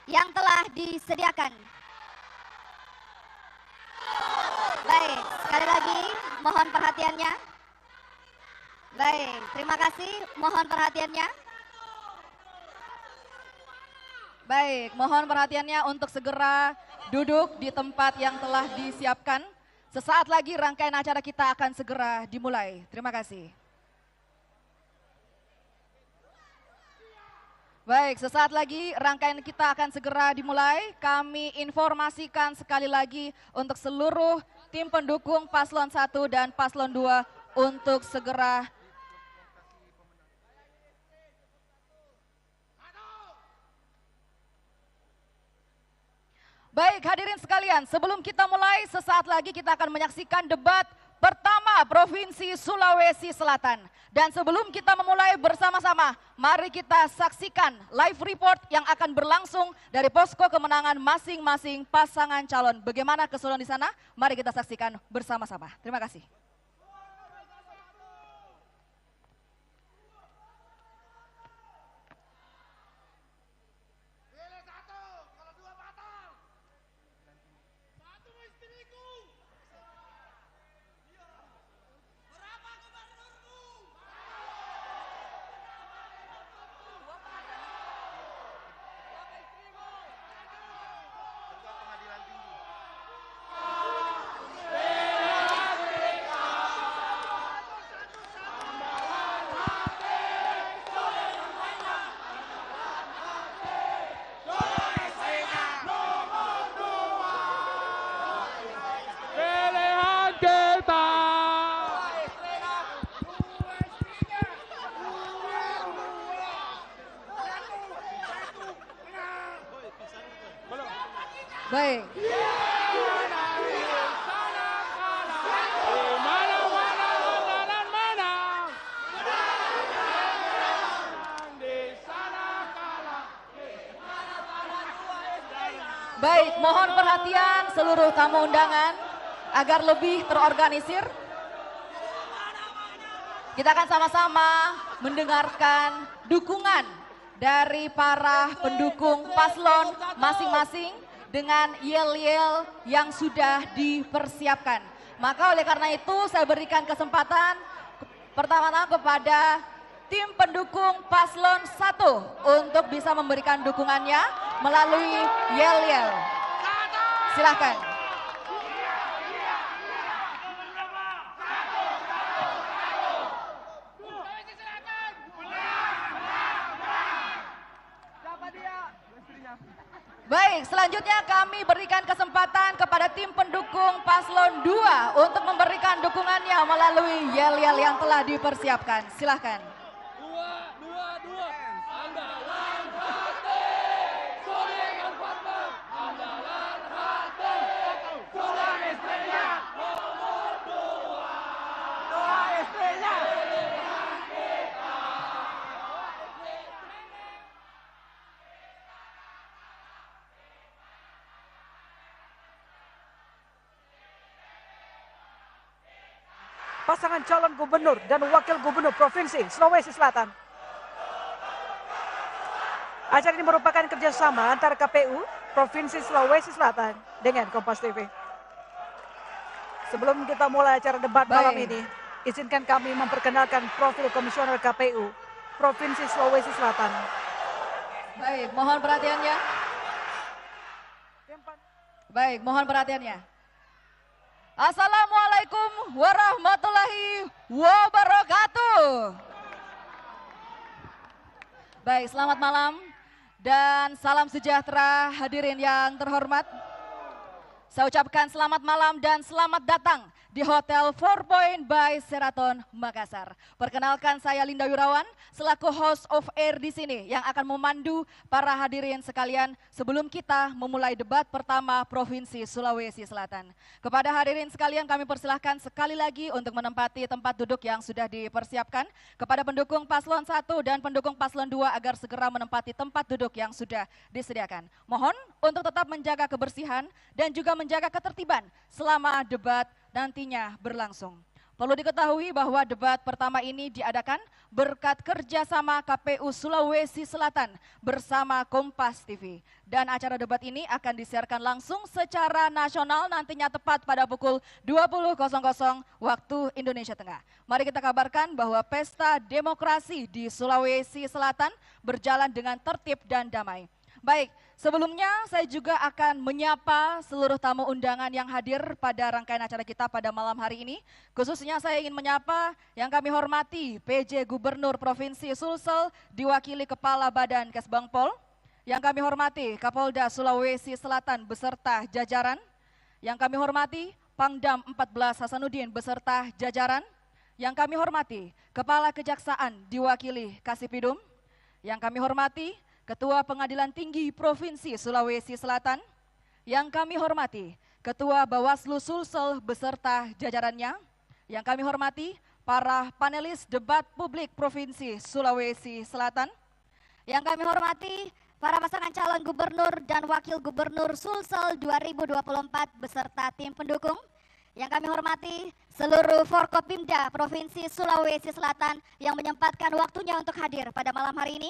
yang telah disediakan. Baik, sekali lagi mohon perhatiannya. Baik, terima kasih, mohon perhatiannya. Baik, mohon perhatiannya untuk segera duduk di tempat yang telah disiapkan. Sesaat lagi rangkaian acara kita akan segera dimulai. Terima kasih. Baik, sesaat lagi rangkaian kita akan segera dimulai. Kami informasikan sekali lagi untuk seluruh tim pendukung Paslon 1 dan Paslon 2 untuk segera Baik, hadirin sekalian, sebelum kita mulai, sesaat lagi kita akan menyaksikan debat pertama Provinsi Sulawesi Selatan. Dan sebelum kita memulai bersama-sama, mari kita saksikan live report yang akan berlangsung dari posko kemenangan masing-masing pasangan calon. Bagaimana keseruan di sana? Mari kita saksikan bersama-sama. Terima kasih. Baik. Baik, mohon perhatian seluruh tamu undangan agar lebih terorganisir. Kita akan sama-sama mendengarkan dukungan dari para pendukung paslon masing-masing dengan yel-yel yang sudah dipersiapkan. Maka oleh karena itu saya berikan kesempatan pertama-tama kepada tim pendukung paslon 1 untuk bisa memberikan dukungannya melalui yel-yel. Silakan. Baik, selanjutnya kami berikan kesempatan kepada tim pendukung paslon 2 untuk memberikan dukungannya melalui yel-yel yang telah dipersiapkan. Silahkan. Pasangan calon gubernur dan wakil gubernur Provinsi Sulawesi Selatan. Acara ini merupakan kerjasama antara KPU Provinsi Sulawesi Selatan dengan Kompas TV. Sebelum kita mulai acara debat malam ini, izinkan kami memperkenalkan profil Komisioner KPU Provinsi Sulawesi Selatan. Baik, mohon perhatiannya. Baik, mohon perhatiannya. Assalamualaikum warahmatullahi wabarakatuh. Baik, selamat malam dan salam sejahtera hadirin yang terhormat. Saya ucapkan selamat malam dan selamat datang di Hotel 4 Point by Sheraton Makassar. Perkenalkan saya Linda Wirawan selaku host of air di sini yang akan memandu para hadirin sekalian sebelum kita memulai debat pertama Provinsi Sulawesi Selatan. Kepada hadirin sekalian kami persilahkan sekali lagi untuk menempati tempat duduk yang sudah dipersiapkan. Kepada pendukung Paslon 1 dan pendukung Paslon 2 agar segera menempati tempat duduk yang sudah disediakan. Mohon untuk tetap menjaga kebersihan dan juga menjaga ketertiban selama debat nantinya berlangsung. Perlu diketahui bahwa debat pertama ini diadakan berkat kerjasama KPU Sulawesi Selatan bersama Kompas TV. Dan acara debat ini akan disiarkan langsung secara nasional nantinya tepat pada pukul 20.00 waktu Indonesia Tengah. Mari kita kabarkan bahwa pesta demokrasi di Sulawesi Selatan berjalan dengan tertib dan damai. Baik, sebelumnya saya juga akan menyapa seluruh tamu undangan yang hadir pada rangkaian acara kita pada malam hari ini. Khususnya saya ingin menyapa yang kami hormati PJ Gubernur Provinsi Sulsel diwakili Kepala Badan Kesbangpol. Yang kami hormati Kapolda Sulawesi Selatan beserta jajaran. Yang kami hormati Pangdam 14 Hasanuddin beserta jajaran. Yang kami hormati Kepala Kejaksaan diwakili Kasipidum. Yang kami hormati Ketua Pengadilan Tinggi Provinsi Sulawesi Selatan, yang kami hormati Ketua Bawaslu Sulsel beserta jajarannya, yang kami hormati para panelis debat publik Provinsi Sulawesi Selatan, yang kami hormati para pasangan calon gubernur dan wakil gubernur Sulsel 2024 beserta tim pendukung, yang kami hormati seluruh Forkopimda Provinsi Sulawesi Selatan yang menyempatkan waktunya untuk hadir pada malam hari ini.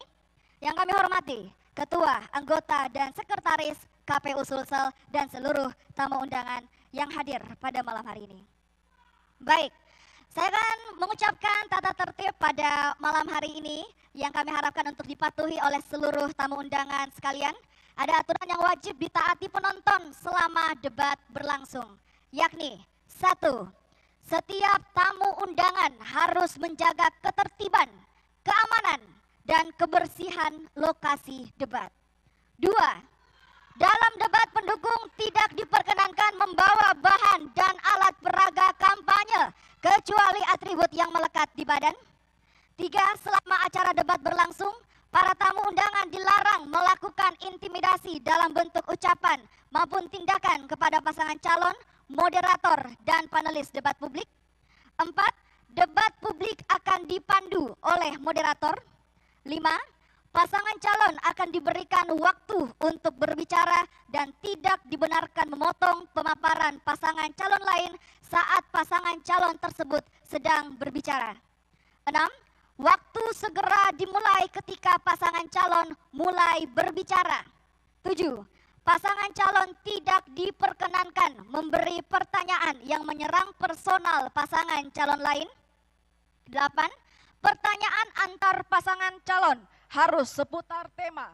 Yang kami hormati Ketua, Anggota, dan Sekretaris KPU Sulsel dan seluruh tamu undangan yang hadir pada malam hari ini. Baik, saya akan mengucapkan tata tertib pada malam hari ini yang kami harapkan untuk dipatuhi oleh seluruh tamu undangan sekalian. Ada aturan yang wajib ditaati penonton selama debat berlangsung, yakni 1. Setiap tamu undangan harus menjaga ketertiban, keamanan, dan kebersihan lokasi debat. 2. Dalam debat pendukung tidak diperkenankan membawa bahan dan alat peraga kampanye kecuali atribut yang melekat di badan. 3. Selama acara debat berlangsung, para tamu undangan dilarang melakukan intimidasi dalam bentuk ucapan maupun tindakan kepada pasangan calon, moderator, dan panelis debat publik. 4. Debat publik akan dipandu oleh moderator. 5. Pasangan calon akan diberikan waktu untuk berbicara dan tidak dibenarkan memotong pemaparan pasangan calon lain saat pasangan calon tersebut sedang berbicara. 6. Waktu segera dimulai ketika pasangan calon mulai berbicara. 7. Pasangan calon tidak diperkenankan memberi pertanyaan yang menyerang personal pasangan calon lain. 8. Pertanyaan antar pasangan calon harus seputar tema.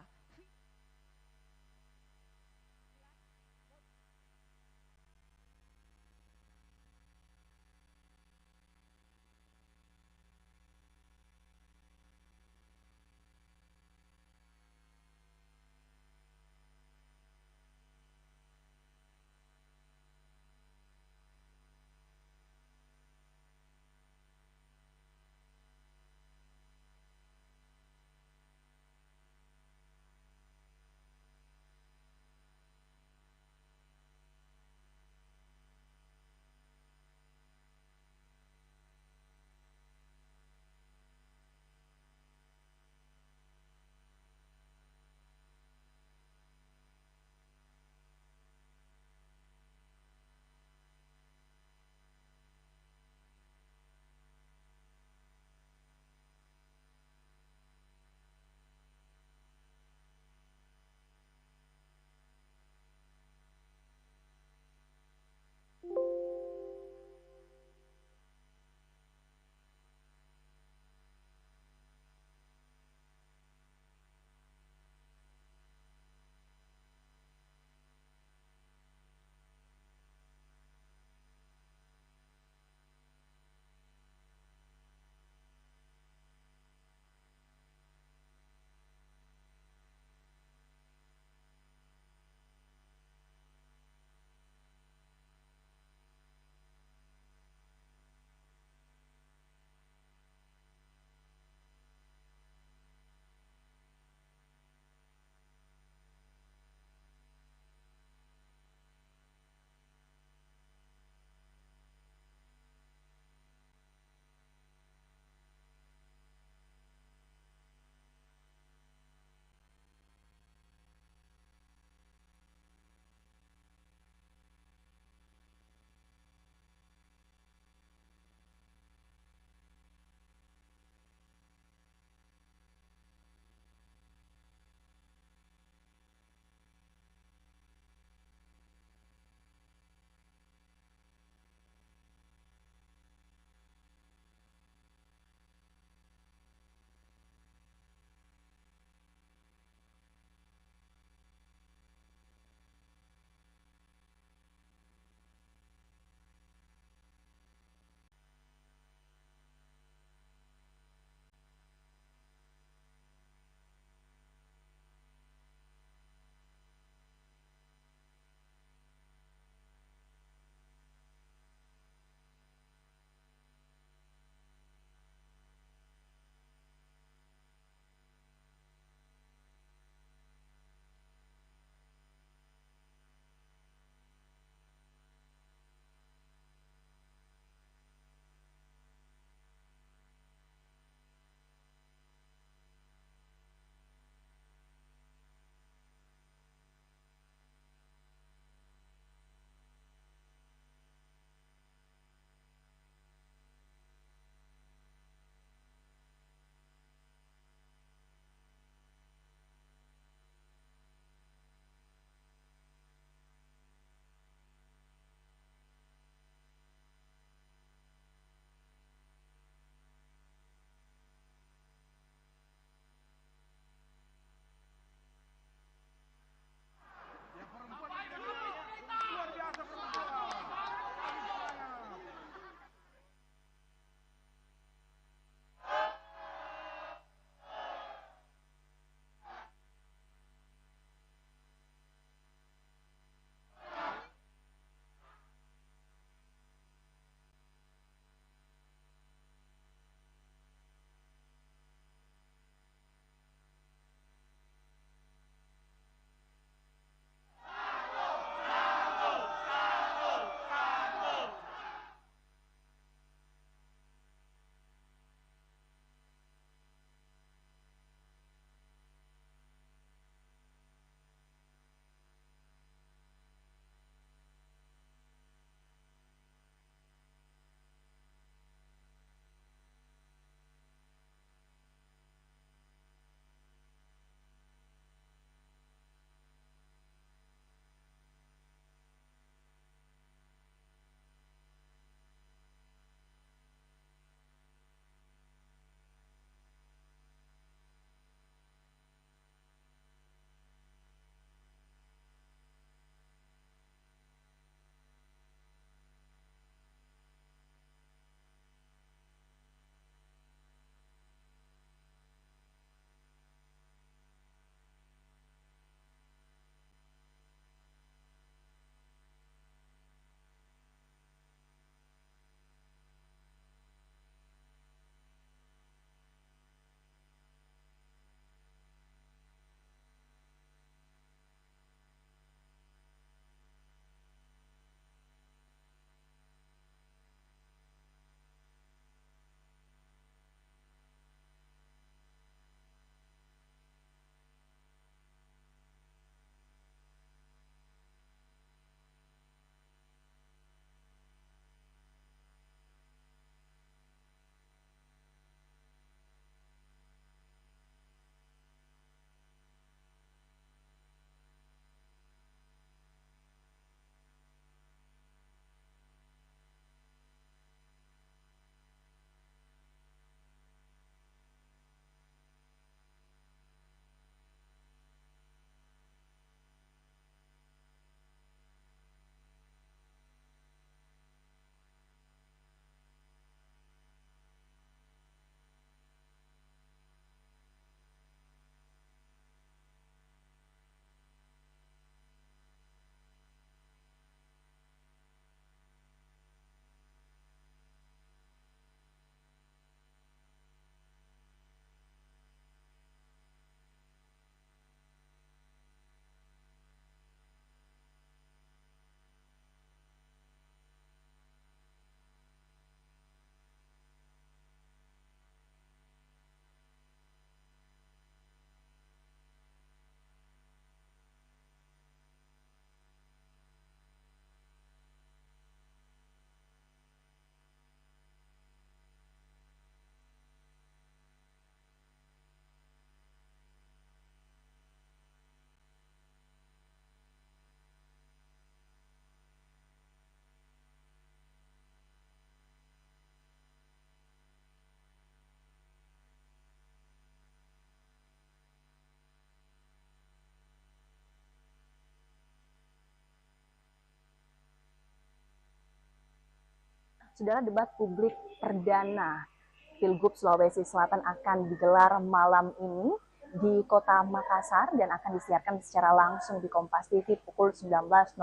Saudara, debat publik perdana Pilgub Sulawesi Selatan akan digelar malam ini di Kota Makassar dan akan disiarkan secara langsung di Kompas TV pukul 19.00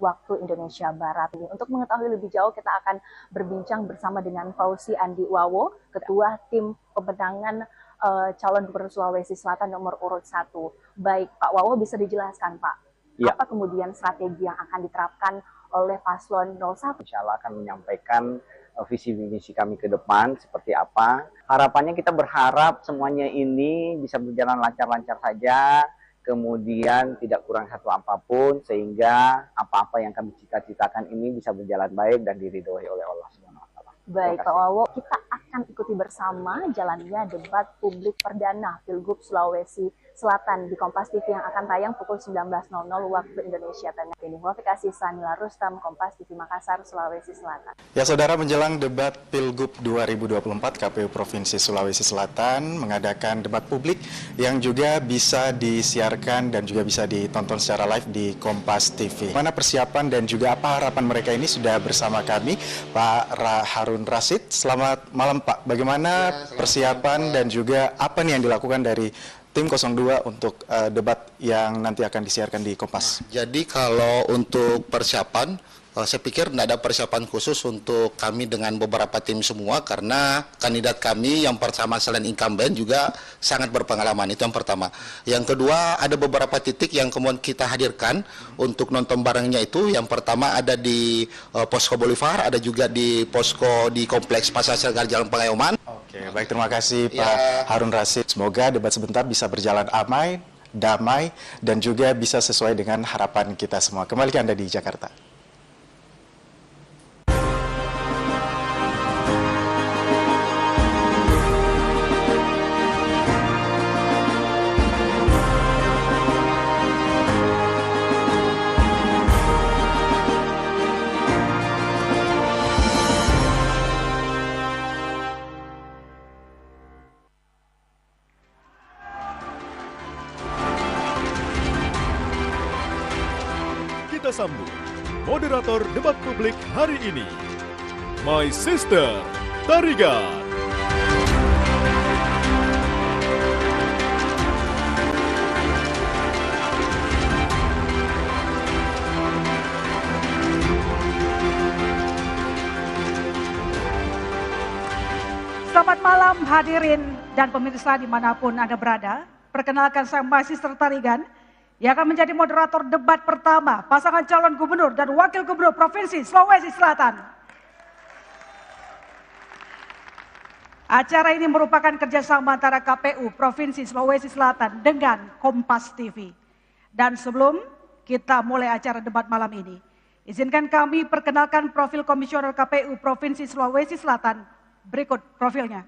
waktu Indonesia Barat. Untuk mengetahui lebih jauh, kita akan berbincang bersama dengan Fauzi Andi Wawo, Ketua Tim Pemenangan calon Gubernur Sulawesi Selatan nomor urut 1. Baik, Pak Wawo, bisa dijelaskan, Pak, apa kemudian strategi yang akan diterapkan oleh paslon 01? Insya Allah akan menyampaikan visi misi kami ke depan seperti apa. Harapannya kita berharap semuanya ini bisa berjalan lancar-lancar saja, kemudian tidak kurang satu apapun, sehingga apa-apa yang kami cita-citakan ini bisa berjalan baik dan diridhoi oleh Allah SWT. Baik, Pak Wawo, kita akan ikuti bersama jalannya debat publik perdana Pilgub Sulawesi Selatan di Kompas TV yang akan tayang pukul 19.00 waktu Indonesia Tengah. Ini Wafikasi Sanila Rustam, Kompas TV Makassar, Sulawesi Selatan. Ya, saudara, menjelang debat Pilgub 2024, KPU Provinsi Sulawesi Selatan mengadakan debat publik yang juga bisa disiarkan dan juga bisa ditonton secara live di Kompas TV. Mana persiapan dan juga apa harapan mereka ini sudah bersama kami, Pak Harun Rasid. Selamat malam, Pak. Bagaimana persiapan dan juga apa nih yang dilakukan dari Tim 02 untuk debat yang nanti akan disiarkan di Kompas? Jadi kalau untuk persiapan, saya pikir tidak ada persiapan khusus untuk kami dengan beberapa tim semua, karena kandidat kami yang pertama selain incumbent juga sangat berpengalaman, itu yang pertama. Yang kedua, ada beberapa titik yang kemudian kita hadirkan untuk nonton barengnya itu. Yang pertama ada di Posko Bolivar, ada juga di posko di Kompleks Pasar Segar Jalan Pengayoman. Oke, baik, terima kasih Pak Harun Rasid. Semoga debat sebentar bisa berjalan aman, damai, dan juga bisa sesuai dengan harapan kita semua. Kembali ke Anda di Jakarta. Kita sambut moderator debat publik hari ini, My Sister Tarigan. Selamat malam hadirin dan pemirsa dimanapun Anda berada. Perkenalkan, saya My Sister Tarigan yang akan menjadi moderator debat pertama pasangan calon gubernur dan wakil gubernur Provinsi Sulawesi Selatan. Acara ini merupakan kerjasama antara KPU Provinsi Sulawesi Selatan dengan Kompas TV. Dan sebelum kita mulai acara debat malam ini, izinkan kami perkenalkan profil Komisioner KPU Provinsi Sulawesi Selatan. Berikut profilnya.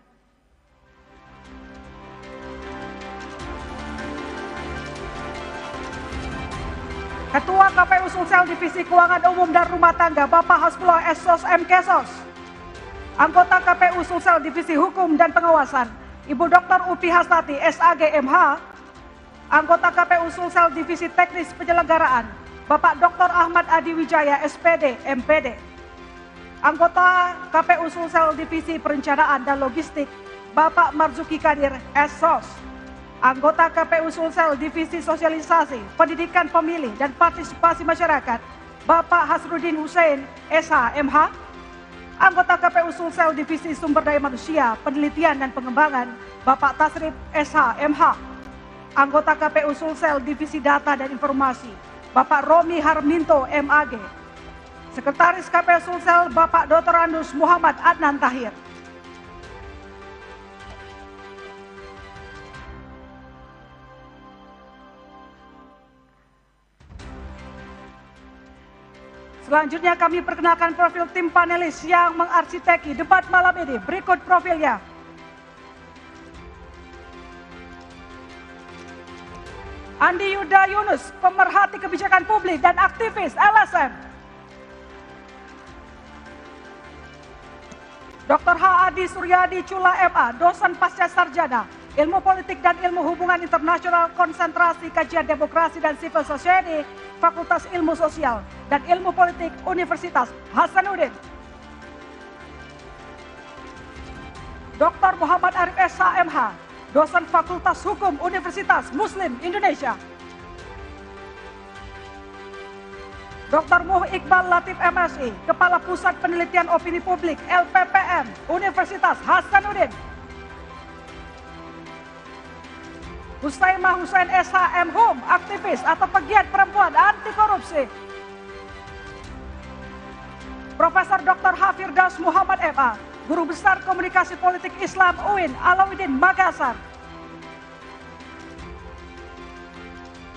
Ketua KPU Sulsel Divisi Keuangan Umum dan Rumah Tangga Bapak Hasbullah Esos M. Kesos. Anggota KPU Sulsel Divisi Hukum dan Pengawasan Ibu Dr. Upi Hastati SAG MH. Anggota KPU Sulsel Divisi Teknis Penyelenggaraan Bapak Dr. Ahmad Adi Wijaya SPD MPD. Anggota KPU Sulsel Divisi Perencanaan dan Logistik Bapak Marzuki Kadir SOS. Anggota KPU Sulsel Divisi Sosialisasi, Pendidikan Pemilih dan Partisipasi Masyarakat, Bapak Hasrudin Hussein SH MH. Anggota KPU Sulsel Divisi Sumber Daya Manusia, Penelitian dan Pengembangan, Bapak Tasrif SH MH. Anggota KPU Sulsel Divisi Data dan Informasi, Bapak Romi Harminto MAG. Sekretaris KPU Sulsel, Bapak Dr. Andus Muhammad Adnan Tahir. Selanjutnya kami perkenalkan profil tim panelis yang mengarsiteki debat malam ini. Berikut profilnya. Andi Yuda Yunus, pemerhati kebijakan publik dan aktivis LSM. Dr. H. Adi Suryadi Chula MA, dosen pasca sarjana, Ilmu Politik dan Ilmu Hubungan Internasional, Konsentrasi Kajian Demokrasi dan Civil Society, Fakultas Ilmu Sosial dan Ilmu Politik Universitas Hasanuddin. Dr. Muhammad Arif SHMH, dosen Fakultas Hukum Universitas Muslim Indonesia. Dr. Muh Iqbal Latif MSI, Kepala Pusat Penelitian Opini Publik LPPM Universitas Hasanuddin. Husaimah Hussein SHM Hum, aktivis atau pegiat perempuan anti korupsi. Profesor Dr. Hafirdaus Muhammad MA, Guru Besar Komunikasi Politik Islam UIN Alauddin Makassar.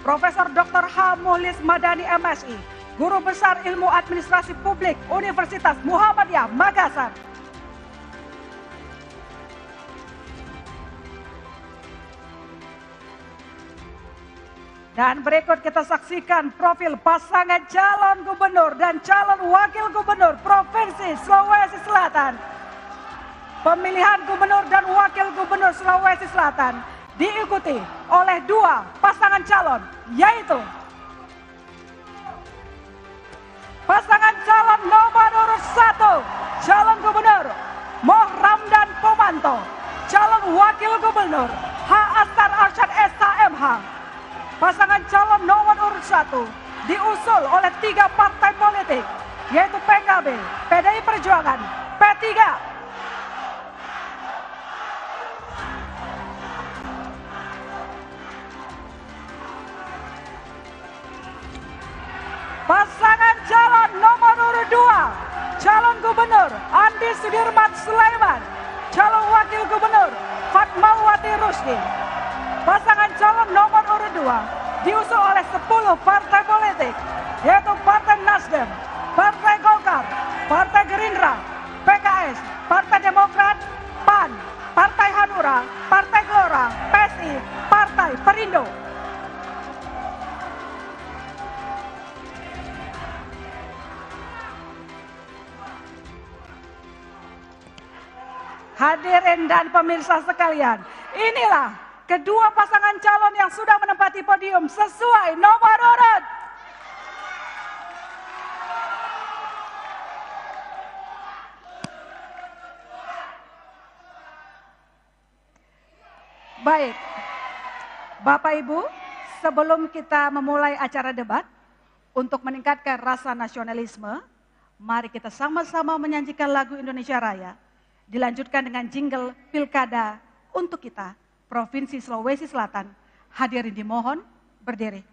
Profesor Dr. H. Muhlis Madani MSI, Guru Besar Ilmu Administrasi Publik Universitas Muhammadiyah Makassar. Dan berikut kita saksikan profil pasangan calon gubernur dan calon wakil gubernur Provinsi Sulawesi Selatan. Pemilihan gubernur dan wakil gubernur Sulawesi Selatan diikuti oleh dua pasangan calon, yaitu pasangan calon nomor urut 1, calon gubernur Moh Ramdan Pomanto, calon wakil gubernur H. Astar Arsyad SHMH. Pasangan calon nomor urut 1 diusul oleh 3 partai politik, yaitu PKB, PDI Perjuangan, P3. Pasangan calon nomor urut 2, calon gubernur Andi Sudirman Sulaiman, calon wakil gubernur Fatmawati Rusdi. Pasangan calon nomor urut 2 diusul oleh 10 partai politik, yaitu Partai Nasdem, Partai Golkar, Partai Gerindra, PKS, Partai Demokrat, PAN, Partai Hanura, Partai Gelora, PSI, Partai Perindo. Hadirin dan pemirsa sekalian, inilah kedua pasangan calon yang sudah menempati podium sesuai nomor urut. Baik, Bapak Ibu, sebelum kita memulai acara debat, untuk meningkatkan rasa nasionalisme, mari kita sama-sama menyanyikan lagu Indonesia Raya. Dilanjutkan dengan jingle Pilkada untuk kita, Provinsi Sulawesi Selatan. Hadirin dimohon berdiri.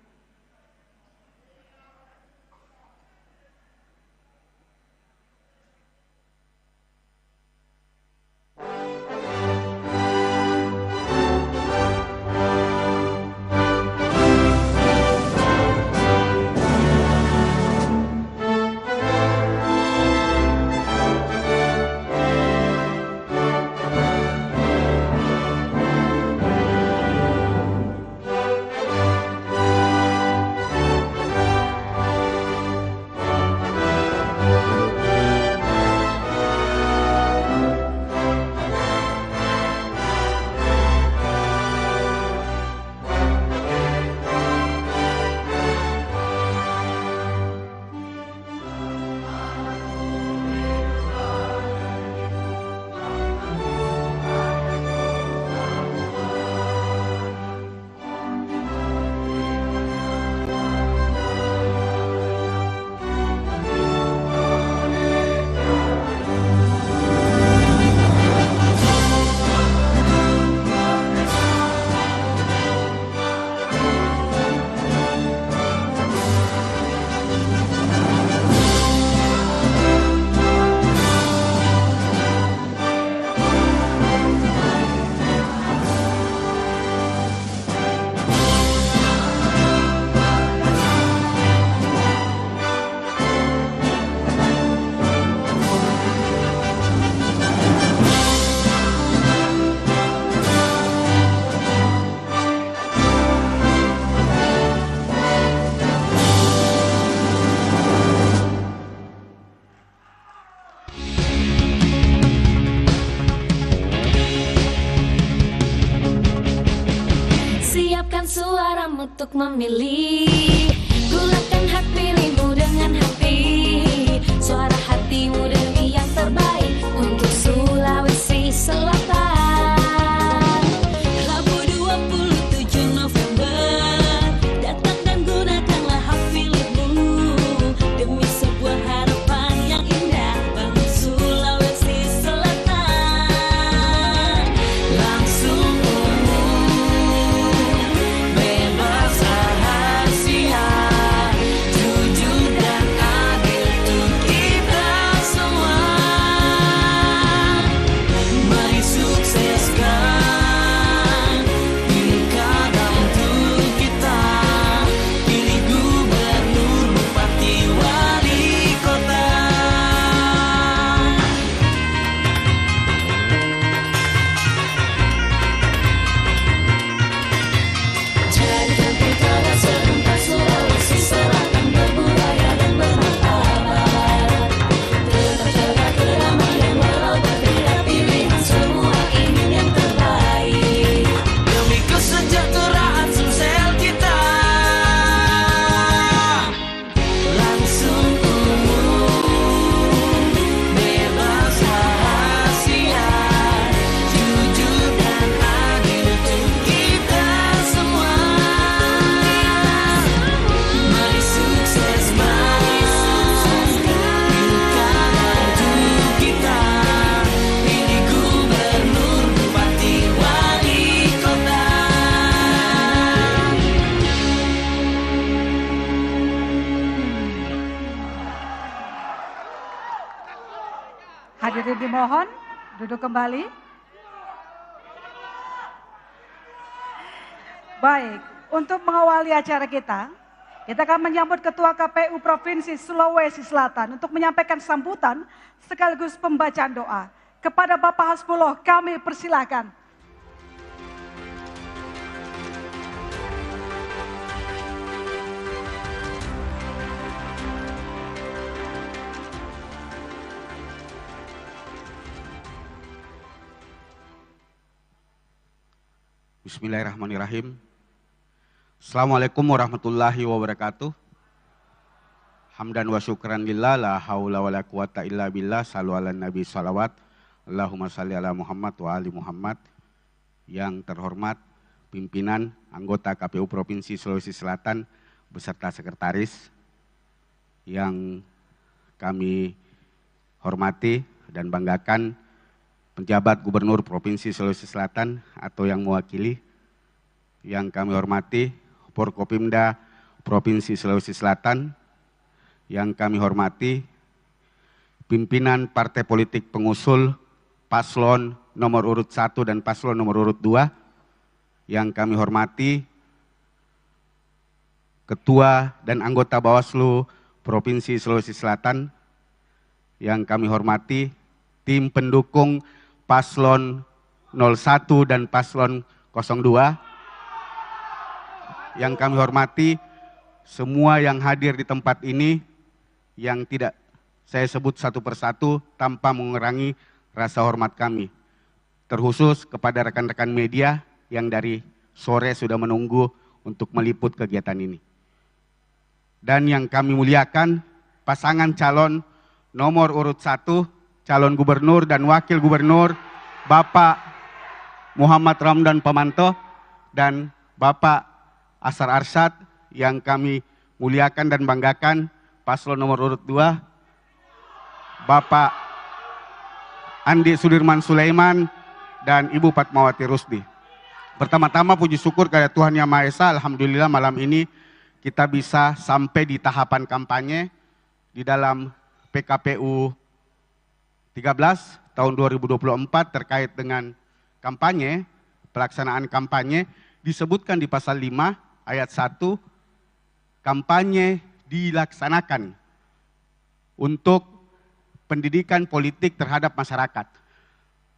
Suaramu untuk memilih, gunakan hak pilihmu dengan hati. Suara hatimu demi yang terbaik untuk Sulawesi Selatan. Hadirin dimohon duduk kembali. Baik, untuk mengawali acara kita akan menyambut Ketua KPU Provinsi Sulawesi Selatan untuk menyampaikan sambutan sekaligus pembacaan doa. Kepada Bapak Hasbullah kami persilakan. Bismillahirrahmanirrahim. Assalamualaikum warahmatullahi wabarakatuh. Hamdan wa syukran lillah, la haula wa la quwata illa billah, salu ala nabi salawat. Allahumma salli ala Muhammad wa ali Muhammad. Yang terhormat pimpinan anggota KPU Provinsi Sulawesi Selatan beserta sekretaris yang kami hormati dan banggakan, penjabat Gubernur Provinsi Sulawesi Selatan atau yang mewakili, yang kami hormati Forkopimda Provinsi Sulawesi Selatan, yang kami hormati pimpinan partai politik pengusul paslon nomor urut 1 dan paslon nomor urut 2, yang kami hormati Ketua dan anggota Bawaslu Provinsi Sulawesi Selatan, yang kami hormati tim pendukung paslon 01 dan paslon 02, yang kami hormati semua yang hadir di tempat ini yang tidak saya sebut satu persatu tanpa mengurangi rasa hormat kami. Terkhusus kepada rekan-rekan media yang dari sore sudah menunggu untuk meliput kegiatan ini. Dan yang kami muliakan pasangan calon nomor urut 1, calon gubernur dan wakil gubernur, Bapak Muhammad Ramdan Pamanto dan Bapak Asar Arsyad, yang kami muliakan dan banggakan, paslon nomor urut 2, Bapak Andi Sudirman Sulaiman dan Ibu Fatmawati Rusdi. Pertama-tama puji syukur kepada Tuhan Yang Maha Esa, alhamdulillah malam ini kita bisa sampai di tahapan kampanye di dalam PKPU 13 tahun 2024 terkait dengan kampanye, pelaksanaan kampanye. Disebutkan di pasal 5 ayat 1, kampanye dilaksanakan untuk pendidikan politik terhadap masyarakat.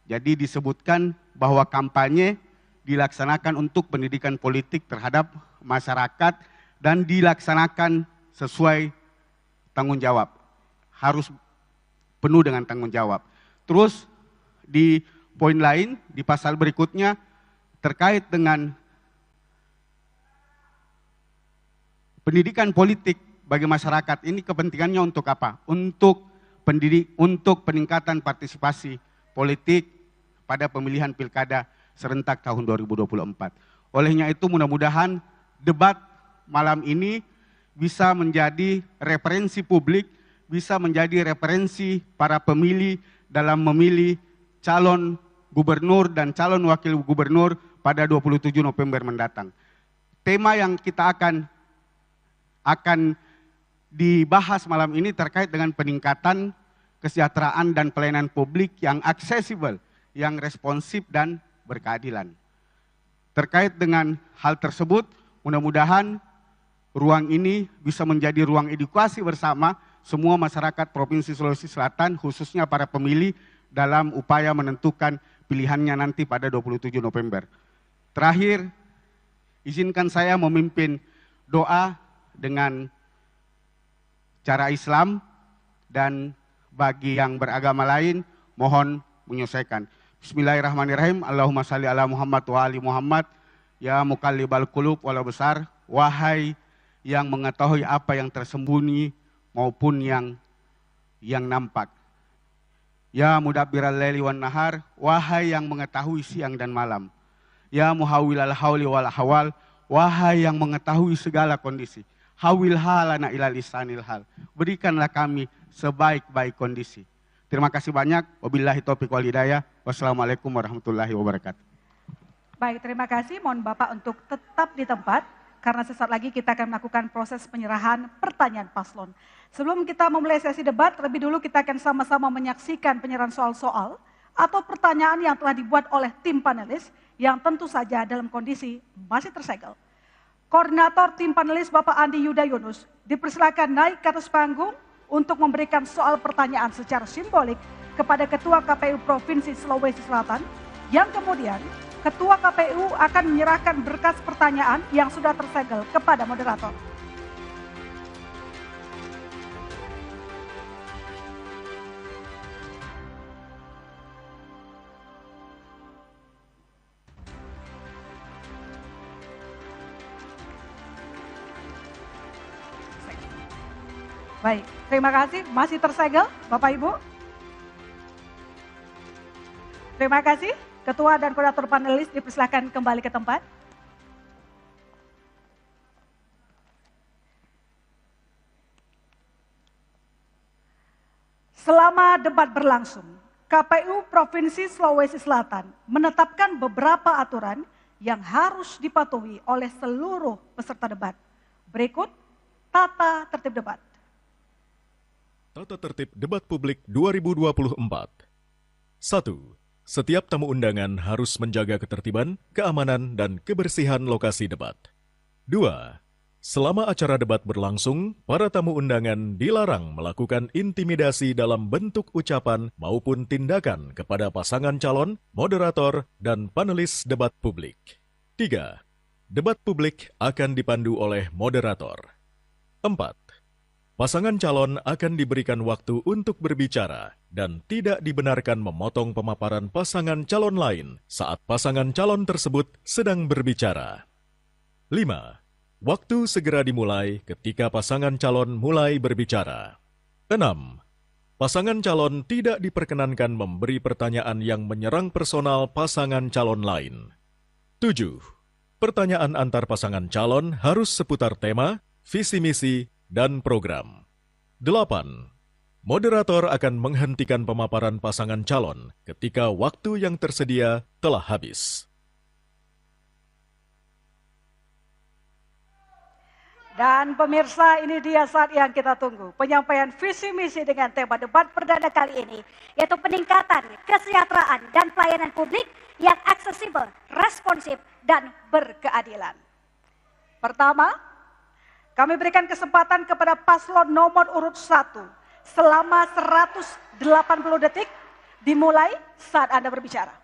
Jadi disebutkan bahwa kampanye dilaksanakan untuk pendidikan politik terhadap masyarakat dan dilaksanakan sesuai tanggung jawab. Harus penuh dengan tanggung jawab. Terus di poin lain, di pasal berikutnya terkait dengan pendidikan politik bagi masyarakat, ini kepentingannya untuk apa? Untuk peningkatan partisipasi politik pada pemilihan pilkada serentak tahun 2024. Olehnya itu mudah-mudahan debat malam ini bisa menjadi referensi publik, bisa menjadi referensi para pemilih dalam memilih calon gubernur dan calon wakil gubernur pada 27 November mendatang. Tema yang kita akan dibahas malam ini terkait dengan peningkatan kesejahteraan dan pelayanan publik yang aksesibel, yang responsif dan berkeadilan. Terkait dengan hal tersebut, mudah-mudahan ruang ini bisa menjadi ruang edukasi bersama semua masyarakat Provinsi Sulawesi Selatan, khususnya para pemilih dalam upaya menentukan pilihannya nanti pada 27 November. Terakhir, izinkan saya memimpin doa dengan cara Islam, dan bagi yang beragama lain mohon menyesuaikan. Bismillahirrahmanirrahim. Allahumma salli ala Muhammad wa ali Muhammad. Ya muqallibal qulub wal absar, wahai yang mengetahui apa yang tersembunyi maupun yang nampak. Ya mudabbiral laili wan nahar, wahai yang mengetahui siang dan malam. Ya muhawwilal hauli wal ahwal, wahai yang mengetahui segala kondisi. Hawil halana ila lisanil hal, berikanlah kami sebaik-baik kondisi. Terima kasih banyak. Wabillahi taufiq wal hidayah. Wassalamualaikum warahmatullahi wabarakatuh. Baik, terima kasih. Mohon Bapak untuk tetap di tempat. karena sesaat lagi kita akan melakukan proses penyerahan pertanyaan paslon. Sebelum kita memulai sesi debat, terlebih dulu kita akan sama-sama menyaksikan penyerahan soal-soal atau pertanyaan yang telah dibuat oleh tim panelis yang tentu saja dalam kondisi masih tersegel. Koordinator tim panelis Bapak Andi Yuda Yunus dipersilakan naik ke atas panggung untuk memberikan soal pertanyaan secara simbolik kepada Ketua KPU Provinsi Sulawesi Selatan, yang kemudian Ketua KPU akan menyerahkan berkas pertanyaan yang sudah tersegel kepada moderator. Baik, terima kasih. Masih tersegel, Bapak Ibu. Terima kasih. Ketua dan koordinator panelis dipersilakan kembali ke tempat. Selama debat berlangsung, KPU Provinsi Sulawesi Selatan menetapkan beberapa aturan yang harus dipatuhi oleh seluruh peserta debat. Berikut tata tertib debat. Tata tertib debat publik 2024. 1. Setiap tamu undangan harus menjaga ketertiban, keamanan, dan kebersihan lokasi debat. 2. Selama acara debat berlangsung, para tamu undangan dilarang melakukan intimidasi dalam bentuk ucapan maupun tindakan kepada pasangan calon, moderator, dan panelis debat publik. 3. Debat publik akan dipandu oleh moderator. 4. Pasangan calon akan diberikan waktu untuk berbicara dan tidak dibenarkan memotong pemaparan pasangan calon lain saat pasangan calon tersebut sedang berbicara. 5. Waktu segera dimulai ketika pasangan calon mulai berbicara. 6. Pasangan calon tidak diperkenankan memberi pertanyaan yang menyerang personal pasangan calon lain. 7. Pertanyaan antar pasangan calon harus seputar tema, visi misi, dan program. 8. Moderator akan menghentikan pemaparan pasangan calon ketika waktu yang tersedia telah habis. Dan pemirsa, ini dia saat yang kita tunggu. Penyampaian visi misi dengan tema debat perdana kali ini, yaitu peningkatan kesejahteraan dan pelayanan publik yang aksesibel, responsif, dan berkeadilan. Pertama, kami berikan kesempatan kepada paslon nomor urut 1 selama 180 detik dimulai saat Anda berbicara.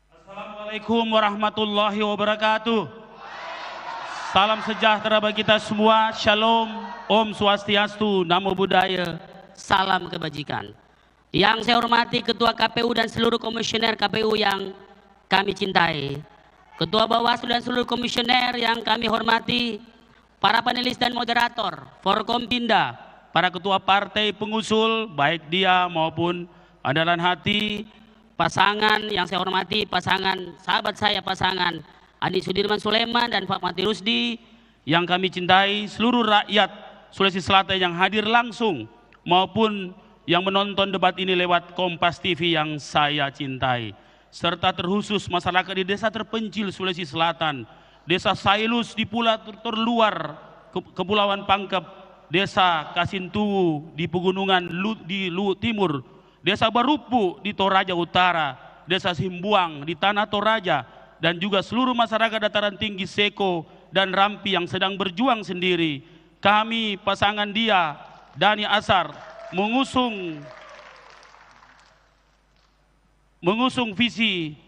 Assalamualaikum warahmatullahi wabarakatuh. Salam sejahtera bagi kita semua. Shalom, Om Swastiastu, Namo Buddhaya, salam kebajikan. Yang saya hormati Ketua KPU dan seluruh komisioner KPU yang kami cintai, Ketua Bawaslu dan seluruh komisioner yang kami hormati, para panelis dan moderator, Forkompinda, para ketua partai pengusul, baik dia maupun andalan hati, pasangan yang saya hormati, pasangan sahabat saya, pasangan Andi Sudirman Sulaiman dan Pak Mati Rusdi, yang kami cintai, seluruh rakyat Sulawesi Selatan yang hadir langsung maupun yang menonton debat ini lewat Kompas TV yang saya cintai, serta terkhusus masyarakat di desa terpencil Sulawesi Selatan, Desa Sailus di Pulau terluar Kepulauan Pangkep, Desa Kasintuwu di Pegunungan di Luwu Timur, Desa Barupu di Toraja Utara, Desa Simbuang di Tanah Toraja, dan juga seluruh masyarakat dataran tinggi Seko dan Rampi yang sedang berjuang sendiri. Kami pasangan Dia, Dani Asar, mengusung visi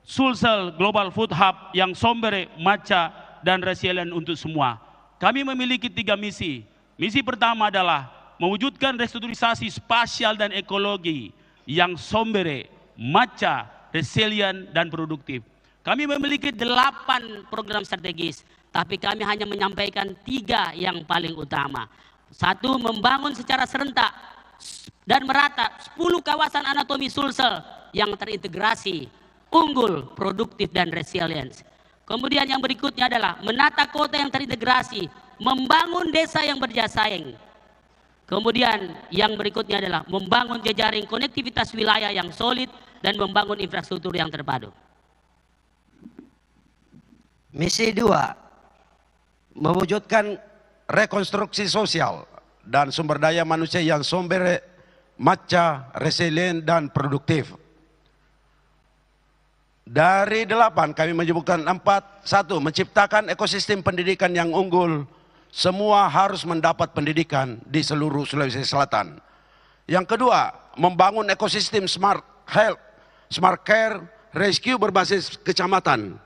Sulsel Global Food Hub yang sombere, maca, dan resilient untuk semua. Kami memiliki 3 misi. Misi pertama adalah mewujudkan restrukturisasi spasial dan ekologi yang sombere, maca, resilient, dan produktif. Kami memiliki 8 program strategis, tapi kami hanya menyampaikan 3 yang paling utama. 1, membangun secara serentak dan merata 10 kawasan anatomi Sulsel yang terintegrasi, unggul, produktif, dan resilience. Kemudian yang berikutnya adalah menata kota yang terintegrasi, membangun desa yang berjasa-saing. Kemudian yang berikutnya adalah membangun jejaring konektivitas wilayah yang solid dan membangun infrastruktur yang terpadu. Misi 2, mewujudkan rekonstruksi sosial dan sumber daya manusia yang sumber, maca, resilient, dan produktif. Dari 8 kami menyebutkan 4. 1. Menciptakan ekosistem pendidikan yang unggul. Semua harus mendapat pendidikan di seluruh Sulawesi Selatan. Yang kedua, membangun ekosistem smart health, smart care, rescue berbasis kecamatan.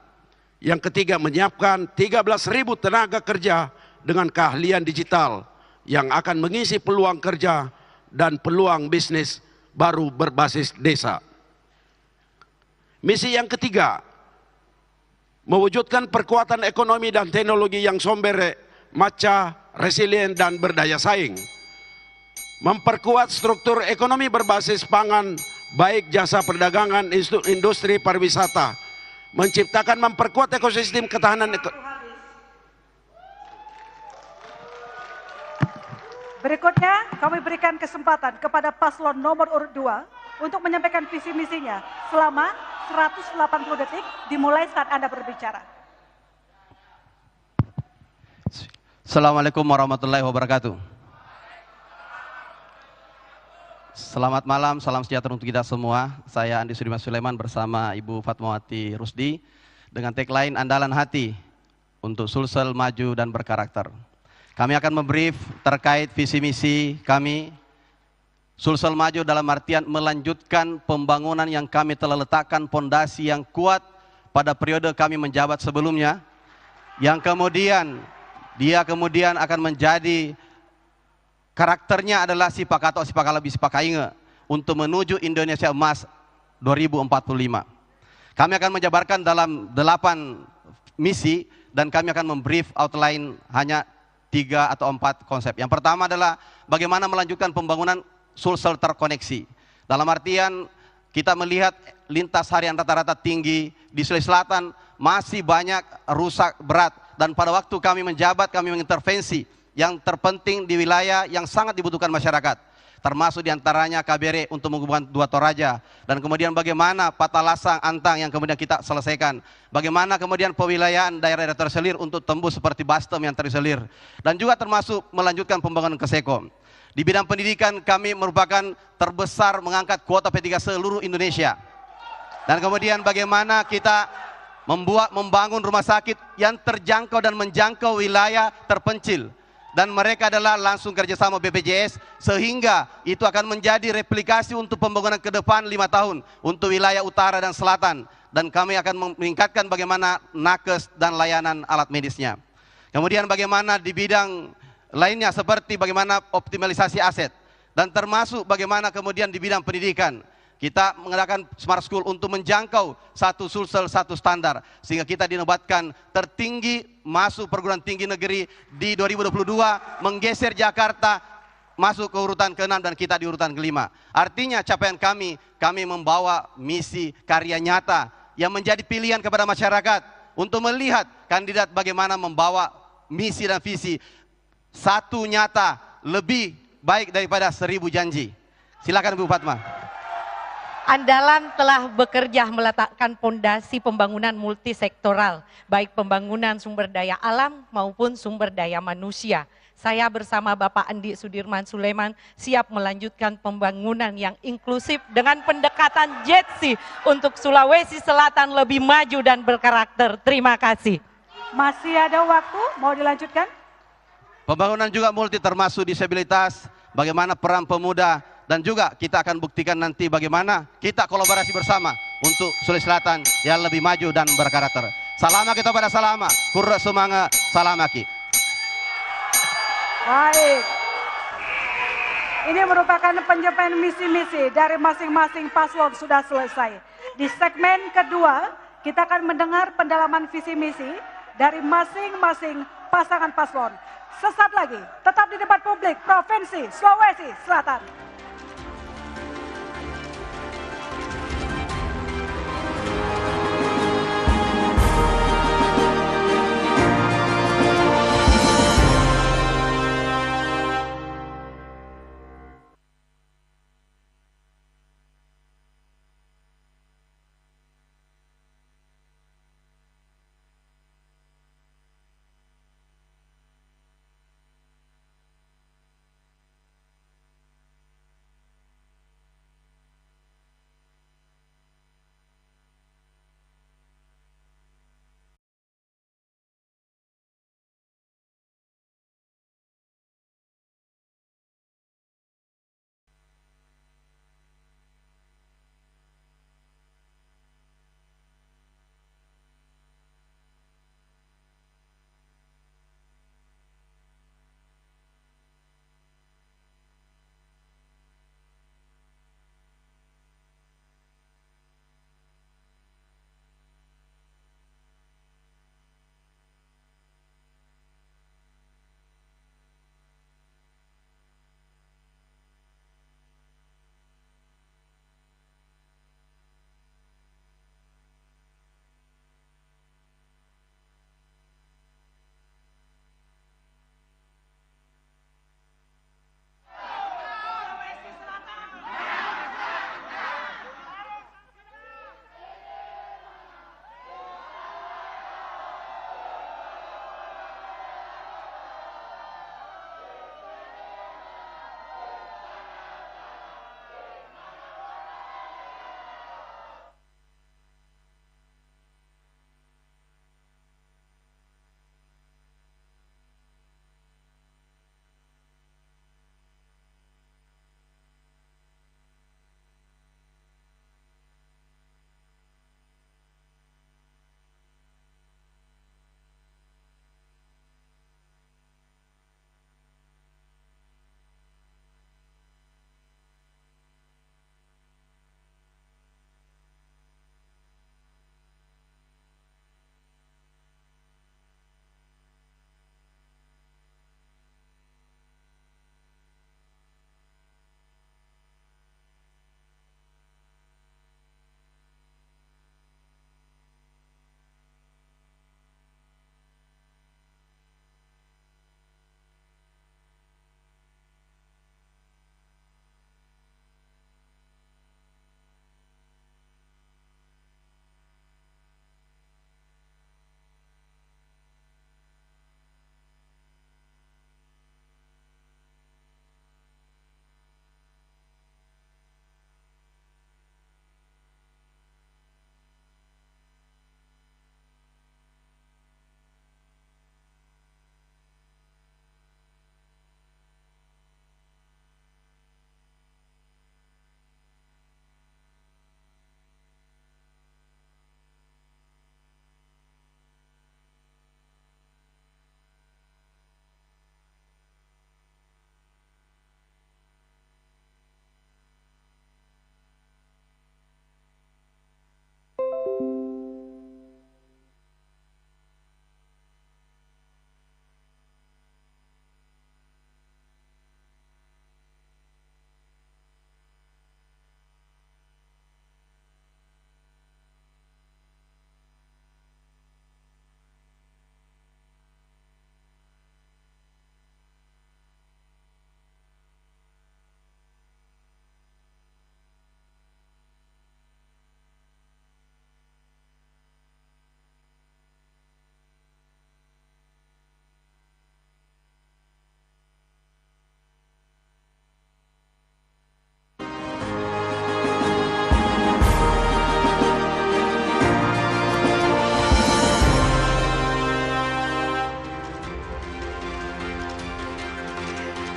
Yang ketiga, menyiapkan 13.000 tenaga kerja dengan keahlian digital yang akan mengisi peluang kerja dan peluang bisnis baru berbasis desa. Misi yang ketiga, mewujudkan perkuatan ekonomi dan teknologi yang sumber, maca, resilient, dan berdaya saing. Memperkuat struktur ekonomi berbasis pangan, baik jasa perdagangan, industri pariwisata. Menciptakan, memperkuat ekosistem ketahanan Berikutnya kami berikan kesempatan kepada paslon nomor urut 2 untuk menyampaikan visi misinya selama 180 detik dimulai saat Anda berbicara. Assalamualaikum warahmatullahi wabarakatuh. Selamat malam, salam sejahtera untuk kita semua. Saya Andi Sudirman Sulaiman bersama Ibu Fatmawati Rusdi dengan tagline Andalan Hati untuk Sulsel Maju dan Berkarakter. Kami akan membrief terkait visi misi kami. Sulsel Maju dalam artian melanjutkan pembangunan yang kami telah letakkan pondasi yang kuat pada periode kami menjabat sebelumnya, yang kemudian dia akan menjadi karakternya adalah sipakato sipakalabi sipakainge untuk menuju Indonesia Emas 2045. Kami akan menjabarkan dalam 8 misi dan kami akan membrief outline hanya 3 atau 4 konsep. Yang pertama adalah bagaimana melanjutkan pembangunan Sulsel terkoneksi. Dalam artian kita melihat lintas harian rata-rata tinggi di Sulawesi Selatan masih banyak rusak berat, dan pada waktu kami menjabat kami mengintervensi yang terpenting di wilayah yang sangat dibutuhkan masyarakat, termasuk diantaranya KBR untuk menghubungkan 2 Toraja, dan kemudian bagaimana Patalasang, Antang yang kemudian kita selesaikan, bagaimana kemudian pewilayahan daerah-daerah terselir untuk tembus seperti Bastem yang terselir, dan juga termasuk melanjutkan pembangunan Kesekom. Di bidang pendidikan kami merupakan terbesar mengangkat kuota P3 seluruh Indonesia, dan kemudian bagaimana kita membangun rumah sakit yang terjangkau dan menjangkau wilayah terpencil, dan mereka adalah langsung kerjasama BPJS, sehingga itu akan menjadi replikasi untuk pembangunan ke depan 5 tahun untuk wilayah utara dan selatan, dan kami akan meningkatkan bagaimana nakes dan layanan alat medisnya. Kemudian bagaimana di bidang lainnya seperti bagaimana optimalisasi aset, dan termasuk bagaimana kemudian di bidang pendidikan kita mengadakan Smart School untuk menjangkau satu Sulsel satu standar, sehingga kita dinobatkan tertinggi masuk perguruan tinggi negeri di 2022, menggeser Jakarta masuk ke urutan ke-6 dan kita di urutan ke-5. Artinya capaian kami membawa misi karya nyata yang menjadi pilihan kepada masyarakat untuk melihat kandidat bagaimana membawa misi dan visi satu nyata lebih baik daripada 1000 janji. Silakan Bu Fatma. Andalan telah bekerja meletakkan pondasi pembangunan multisektoral, baik pembangunan sumber daya alam maupun sumber daya manusia. Saya bersama Bapak Andi Sudirman Sulaiman siap melanjutkan pembangunan yang inklusif dengan pendekatan JETSI untuk Sulawesi Selatan lebih maju dan berkarakter. Terima kasih. Masih ada waktu, mau dilanjutkan? Pembangunan juga multi termasuk disabilitas, bagaimana peran pemuda, dan juga kita akan buktikan nanti bagaimana kita kolaborasi bersama untuk Sulawesi Selatan yang lebih maju dan berkarakter. Salama kita pada salama, kurra sumanga salamaki. Baik. Ini merupakan penyampaian misi-misi dari masing-masing paslon sudah selesai. Di segmen kedua, kita akan mendengar pendalaman visi misi dari masing-masing pasangan paslon. Sesaat lagi, tetap di debat publik Provinsi Sulawesi Selatan.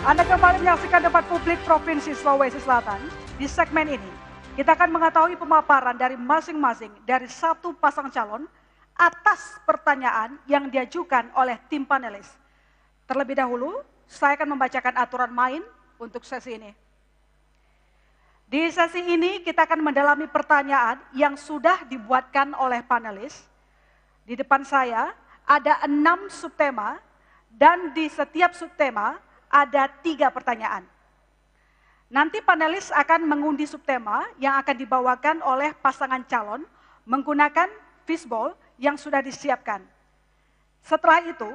Anda kembali menyaksikan debat publik Provinsi Sulawesi Selatan. Di segmen ini, kita akan mengetahui pemaparan dari masing-masing dari satu pasang calon atas pertanyaan yang diajukan oleh tim panelis. Terlebih dahulu, saya akan membacakan aturan main untuk sesi ini. Di sesi ini kita akan mendalami pertanyaan yang sudah dibuatkan oleh panelis. Di depan saya ada 6 subtema dan di setiap subtema ada 3 pertanyaan. Nanti panelis akan mengundi subtema yang akan dibawakan oleh pasangan calon menggunakan fishbowl yang sudah disiapkan. Setelah itu,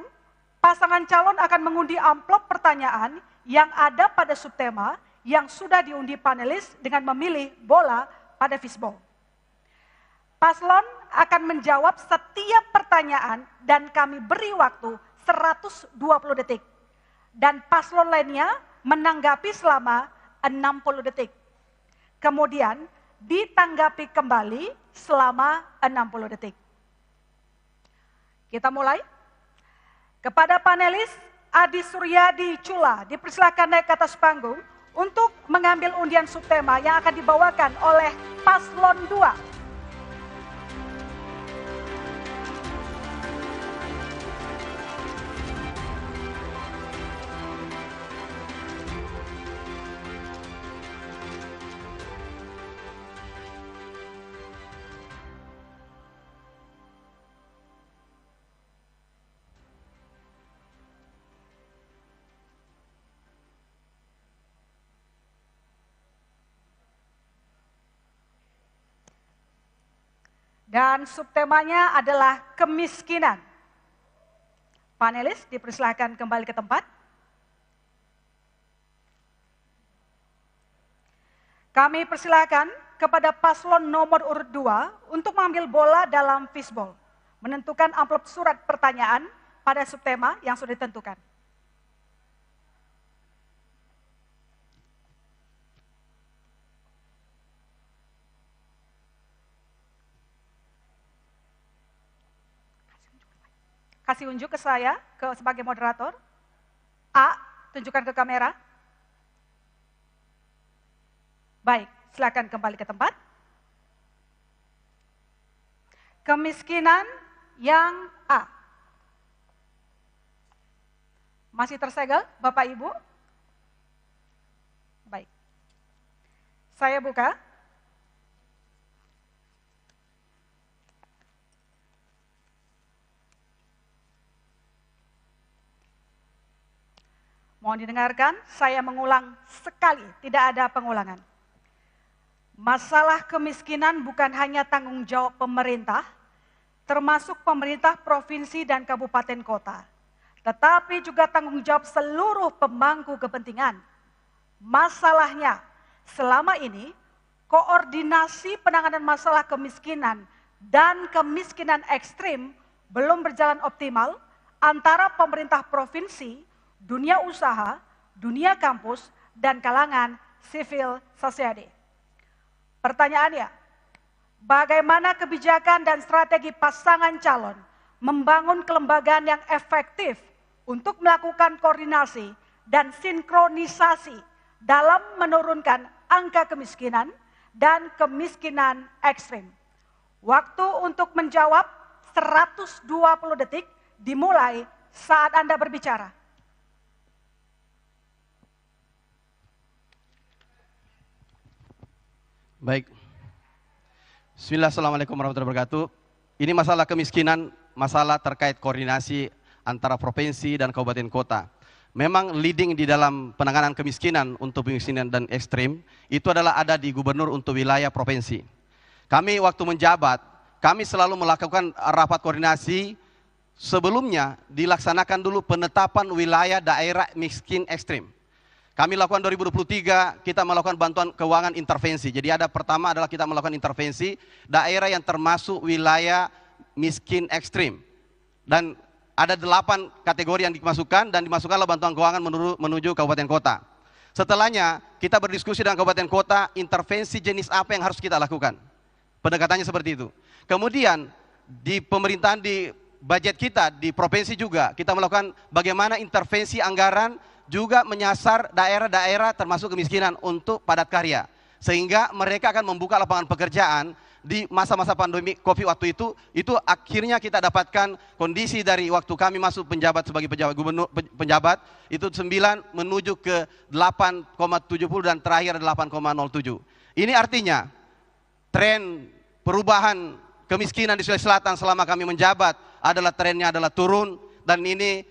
pasangan calon akan mengundi amplop pertanyaan yang ada pada subtema yang sudah diundi panelis dengan memilih bola pada fishbowl. Paslon akan menjawab setiap pertanyaan dan kami beri waktu 120 detik. Dan paslon lainnya menanggapi selama 60 detik. Kemudian ditanggapi kembali selama 60 detik. Kita mulai. Kepada panelis, Adi Suryadi Cula dipersilakan naik ke atas panggung untuk mengambil undian subtema yang akan dibawakan oleh Paslon 2. Dan subtemanya adalah kemiskinan. Panelis dipersilakan kembali ke tempat. Kami persilakan kepada paslon nomor urut 2 untuk mengambil bola dalam fishbowl. Menentukan amplop surat pertanyaan pada subtema yang sudah ditentukan. Kasih unjuk ke saya sebagai moderator. A, tunjukkan ke kamera. Baik, silakan kembali ke tempat. Kemiskinan yang A. Masih tersegel Bapak Ibu? Baik. Saya buka. Mohon didengarkan, saya mengulang sekali, tidak ada pengulangan. Masalah kemiskinan bukan hanya tanggung jawab pemerintah, termasuk pemerintah provinsi dan kabupaten kota, tetapi juga tanggung jawab seluruh pemangku kepentingan. Masalahnya, selama ini koordinasi penanganan masalah kemiskinan dan kemiskinan ekstrim belum berjalan optimal antara pemerintah provinsi, dunia usaha, dunia kampus, dan kalangan civil society. Pertanyaannya, bagaimana kebijakan dan strategi pasangan calon membangun kelembagaan yang efektif untuk melakukan koordinasi dan sinkronisasi dalam menurunkan angka kemiskinan dan kemiskinan ekstrim? Waktu untuk menjawab 120 detik dimulai saat Anda berbicara. Baik. Bismillah, assalamualaikum warahmatullahi wabarakatuh. Ini masalah kemiskinan, masalah terkait koordinasi antara provinsi dan kabupaten kota. Memang leading di dalam penanganan kemiskinan untuk kemiskinan dan ekstrim, itu adalah ada di gubernur untuk wilayah provinsi. Kami waktu menjabat, kami selalu melakukan rapat koordinasi. Sebelumnya dilaksanakan dulu penetapan wilayah daerah miskin ekstrim. Kami lakukan 2023, kita melakukan bantuan keuangan intervensi. Jadi ada pertama adalah kita melakukan intervensi daerah yang termasuk wilayah miskin ekstrim. Dan ada 8 kategori yang dimasukkan dan dimasukkanlah bantuan keuangan menuju kabupaten kota. Setelahnya kita berdiskusi dengan kabupaten kota, intervensi jenis apa yang harus kita lakukan. Pendekatannya seperti itu. Kemudian di pemerintahan, di budget kita, di provinsi juga kita melakukan bagaimana intervensi anggaran juga menyasar daerah-daerah termasuk kemiskinan untuk padat karya. Sehingga mereka akan membuka lapangan pekerjaan di masa-masa pandemi COVID waktu itu akhirnya kita dapatkan kondisi dari waktu kami masuk penjabat sebagai pejabat gubernur penjabat itu 9 menuju ke 8,70 dan terakhir 8,07. Ini artinya tren perubahan kemiskinan di Sulawesi Selatan selama kami menjabat trennya adalah turun, dan ini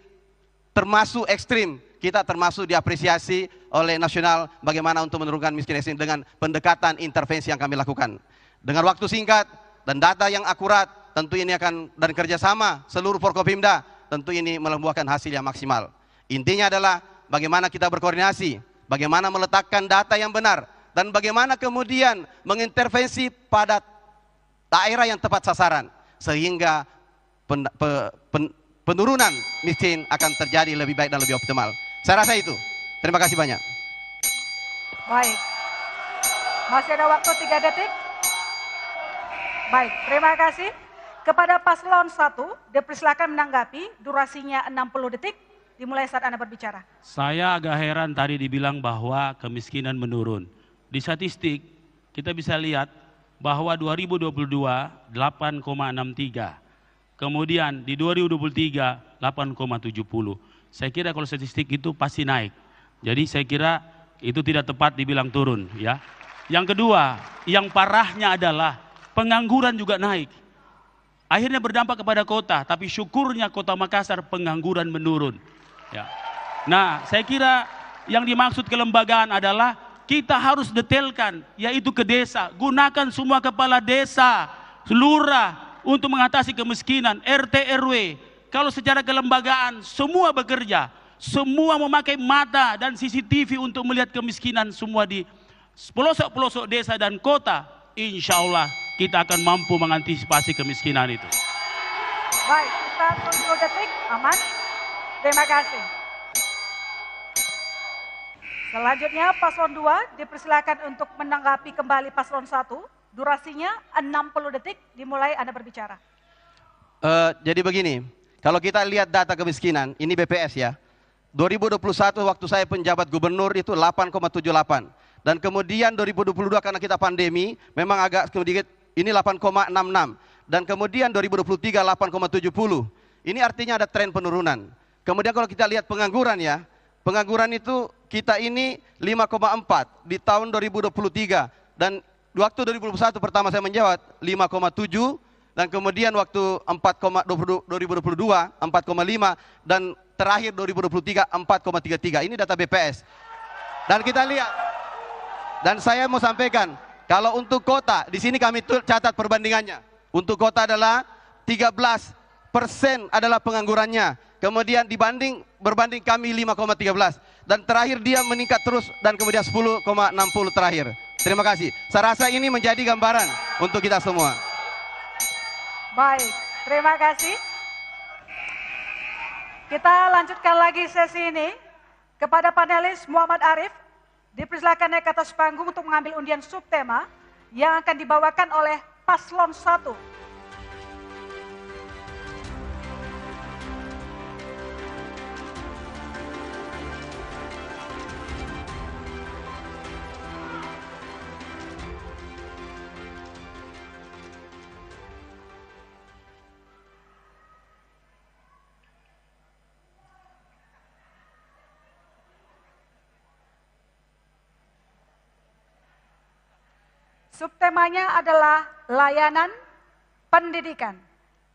termasuk ekstrim. Kita termasuk diapresiasi oleh nasional bagaimana untuk menurunkan miskin ekstrim dengan pendekatan intervensi yang kami lakukan. Dengan waktu singkat dan data yang akurat, tentu ini akan dan kerjasama seluruh Forkopimda, tentu ini membuahkan hasil yang maksimal. Intinya adalah bagaimana kita berkoordinasi, bagaimana meletakkan data yang benar, dan bagaimana kemudian mengintervensi pada daerah yang tepat sasaran, sehingga penurunan miskin akan terjadi lebih baik dan lebih optimal. Saya rasa itu. Terima kasih banyak. Baik. Masih ada waktu 3 detik. Baik, terima kasih. Kepada paslon 1, dipersilakan menanggapi, durasinya 60 detik, dimulai saat Anda berbicara. Saya agak heran tadi dibilang bahwa kemiskinan menurun. Di statistik kita bisa lihat bahwa 2022 8,63. Kemudian di 2023 8,70. Saya kira kalau statistik itu pasti naik. Jadi saya kira itu tidak tepat dibilang turun, ya. Yang kedua, yang parahnya adalah pengangguran juga naik. Akhirnya berdampak kepada kota, tapi syukurnya Kota Makassar pengangguran menurun. Ya. Nah, saya kira yang dimaksud kelembagaan adalah kita harus detailkan, yaitu ke desa. Gunakan semua kepala desa, lurah untuk mengatasi kemiskinan, RT RW. Kalau secara kelembagaan semua bekerja, semua memakai mata dan CCTV untuk melihat kemiskinan semua di pelosok-pelosok desa dan kota, insya Allah kita akan mampu mengantisipasi kemiskinan itu. Baik, kita 7 detik, aman. Terima kasih. Selanjutnya paslon 2 dipersilakan untuk menanggapi kembali paslon 1. Durasinya 60 detik, dimulai Anda berbicara. Jadi begini, kalau kita lihat data kemiskinan, ini BPS ya. 2021 waktu saya penjabat gubernur itu 8,78. Dan kemudian 2022 karena kita pandemi, memang agak sedikit, ini 8,66. Dan kemudian 2023 8,70. Ini artinya ada tren penurunan. Kemudian kalau kita lihat pengangguran ya, pengangguran itu kita ini 5,4 di tahun 2023. Dan waktu 2021 pertama saya menjawab 5,7. Dan kemudian waktu 2022 4,5. Dan terakhir 2023 4,33. Ini data BPS. Dan kita lihat. Dan saya mau sampaikan, kalau untuk kota, di sini kami catat perbandingannya. Untuk kota adalah 13% adalah penganggurannya. Kemudian berbanding kami 5,13. Dan terakhir dia meningkat terus dan kemudian 10,60 terakhir. Terima kasih. Saya rasa ini menjadi gambaran untuk kita semua. Baik, terima kasih. Kita lanjutkan lagi sesi ini. Kepada panelis Muhammad Arif, dipersilakan naik ke atas panggung untuk mengambil undian subtema yang akan dibawakan oleh paslon 1. Subtemanya adalah layanan pendidikan.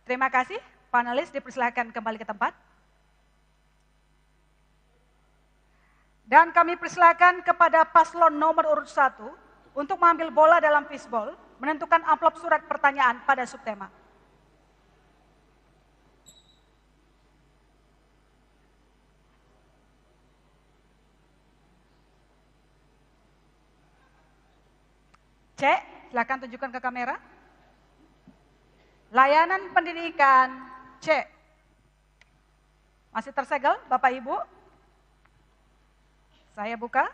Terima kasih, panelis dipersilakan kembali ke tempat. Dan kami persilakan kepada paslon nomor urut 1 untuk mengambil bola dalam fishball, menentukan amplop surat pertanyaan pada subtema. C, silakan tunjukkan ke kamera. Layanan pendidikan C. Masih tersegel Bapak Ibu? Saya buka.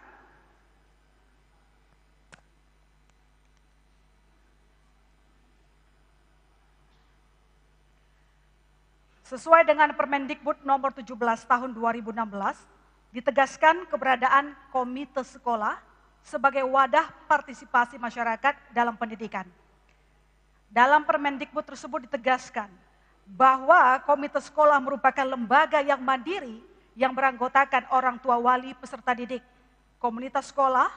Sesuai dengan Permendikbud nomor 17 tahun 2016, ditegaskan keberadaan komite sekolah sebagai wadah partisipasi masyarakat dalam pendidikan. Dalam Permendikbud tersebut ditegaskan bahwa komite sekolah merupakan lembaga yang mandiri yang beranggotakan orang tua wali peserta didik, komunitas sekolah,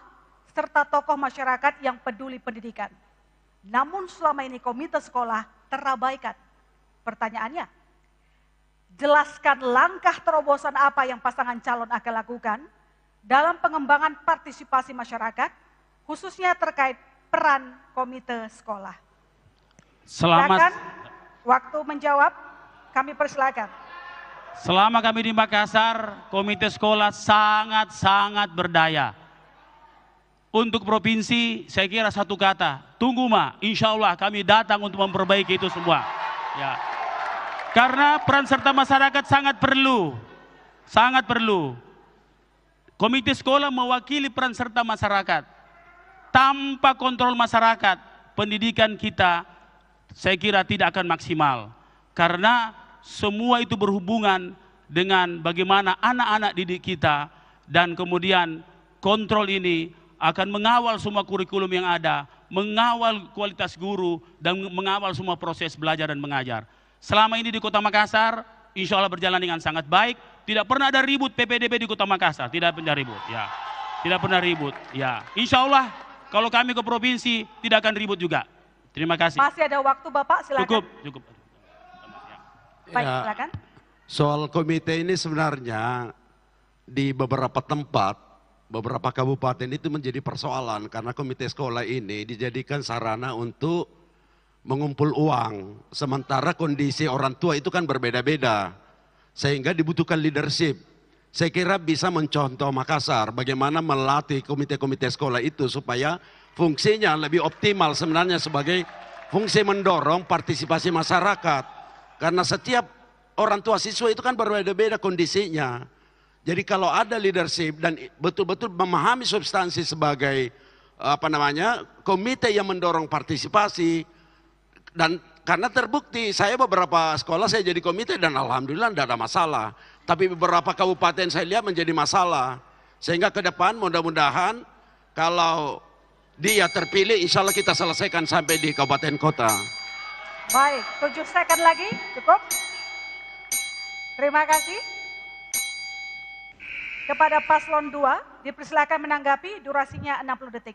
serta tokoh masyarakat yang peduli pendidikan. Namun selama ini komite sekolah terabaikan. Pertanyaannya, jelaskan langkah terobosan apa yang pasangan calon akan lakukan dalam pengembangan partisipasi masyarakat, khususnya terkait peran komite sekolah. Silakan, waktu menjawab, kami persilakan. Selama kami di Makassar, komite sekolah sangat-sangat berdaya. Untuk provinsi, saya kira satu kata, tunggu Ma, insya Allah kami datang untuk memperbaiki itu semua. Ya. Karena peran serta masyarakat sangat perlu, sangat perlu. Komite sekolah mewakili peran serta masyarakat. Tanpa kontrol masyarakat, pendidikan kita saya kira tidak akan maksimal. Karena semua itu berhubungan dengan bagaimana anak-anak didik kita, dan kemudian kontrol ini akan mengawal semua kurikulum yang ada, mengawal kualitas guru, dan mengawal semua proses belajar dan mengajar. Selama ini di Kota Makassar, insya Allah berjalan dengan sangat baik. Tidak pernah ada ribut PPDB di Kota Makassar, tidak pernah ribut. Ya, tidak pernah ribut. Ya, insya Allah kalau kami ke provinsi tidak akan ribut juga. Terima kasih. Masih ada waktu Bapak, silakan. Cukup. Baik, Ya, silakan. soal komite ini sebenarnya di beberapa tempat, beberapa kabupaten itu menjadi persoalan karena komite sekolah ini dijadikan sarana untuk mengumpul uang. Sementara kondisi orang tua itu kan berbeda-beda, sehingga dibutuhkan leadership. Saya kira bisa mencontoh Makassar bagaimana melatih komite-komite sekolah itu supaya fungsinya lebih optimal sebenarnya sebagai fungsi mendorong partisipasi masyarakat. Karena setiap orang tua siswa itu kan berbeda-beda kondisinya. Jadi kalau ada leadership dan betul-betul memahami substansi sebagai komite yang mendorong partisipasi, dan karena terbukti saya beberapa sekolah saya jadi komite dan alhamdulillah tidak ada masalah. Tapi beberapa kabupaten saya lihat menjadi masalah. Sehingga ke depan mudah-mudahan kalau dia terpilih insya Allah kita selesaikan sampai di kabupaten kota. Baik, 7 second lagi, cukup. Terima kasih. Kepada Paslon 2, dipersilakan menanggapi, durasinya 60 detik.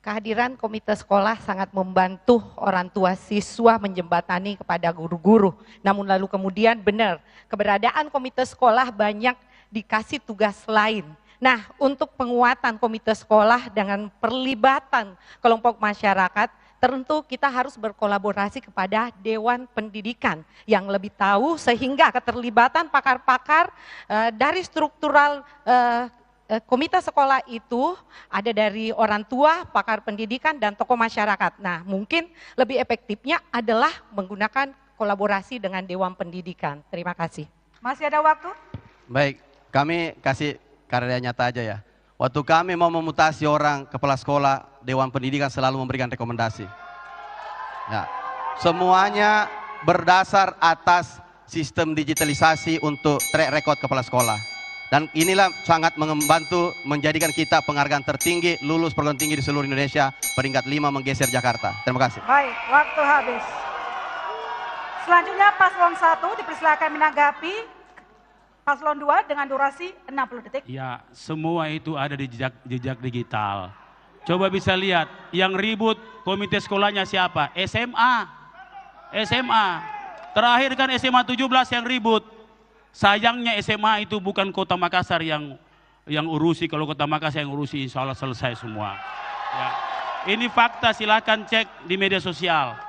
Kehadiran komite sekolah sangat membantu orang tua siswa menjembatani kepada guru-guru. Namun lalu kemudian benar, keberadaan komite sekolah banyak dikasih tugas lain. Nah, untuk penguatan komite sekolah dengan perlibatan kelompok masyarakat, tentu kita harus berkolaborasi kepada Dewan Pendidikan yang lebih tahu, sehingga keterlibatan pakar-pakar dari struktural komite sekolah itu ada dari orang tua, pakar pendidikan, dan tokoh masyarakat. Nah, mungkin lebih efektifnya adalah menggunakan kolaborasi dengan Dewan Pendidikan. Terima kasih. Masih ada waktu? Baik, kami kasih karya nyata aja ya. Waktu kami mau memutasi orang kepala sekolah, Dewan Pendidikan selalu memberikan rekomendasi. Ya, semuanya berdasar atas sistem digitalisasi untuk track record kepala sekolah. Dan inilah sangat membantu menjadikan kita penghargaan tertinggi, lulus perguruan tinggi di seluruh Indonesia, peringkat 5 menggeser Jakarta. Terima kasih. Baik, waktu habis. Selanjutnya Paslon 1 dipersilakan menanggapi, Paslon 2 dengan durasi 60 detik. Ya, semua itu ada di jejak digital. Coba bisa lihat, yang ribut komite sekolahnya siapa? SMA. Terakhir kan SMA 17 yang ribut. Sayangnya SMA itu bukan Kota Makassar yang urusi. Kalau Kota Makassar yang urusi, insya Allah selesai semua. Ya. Ini fakta, silakan cek di media sosial.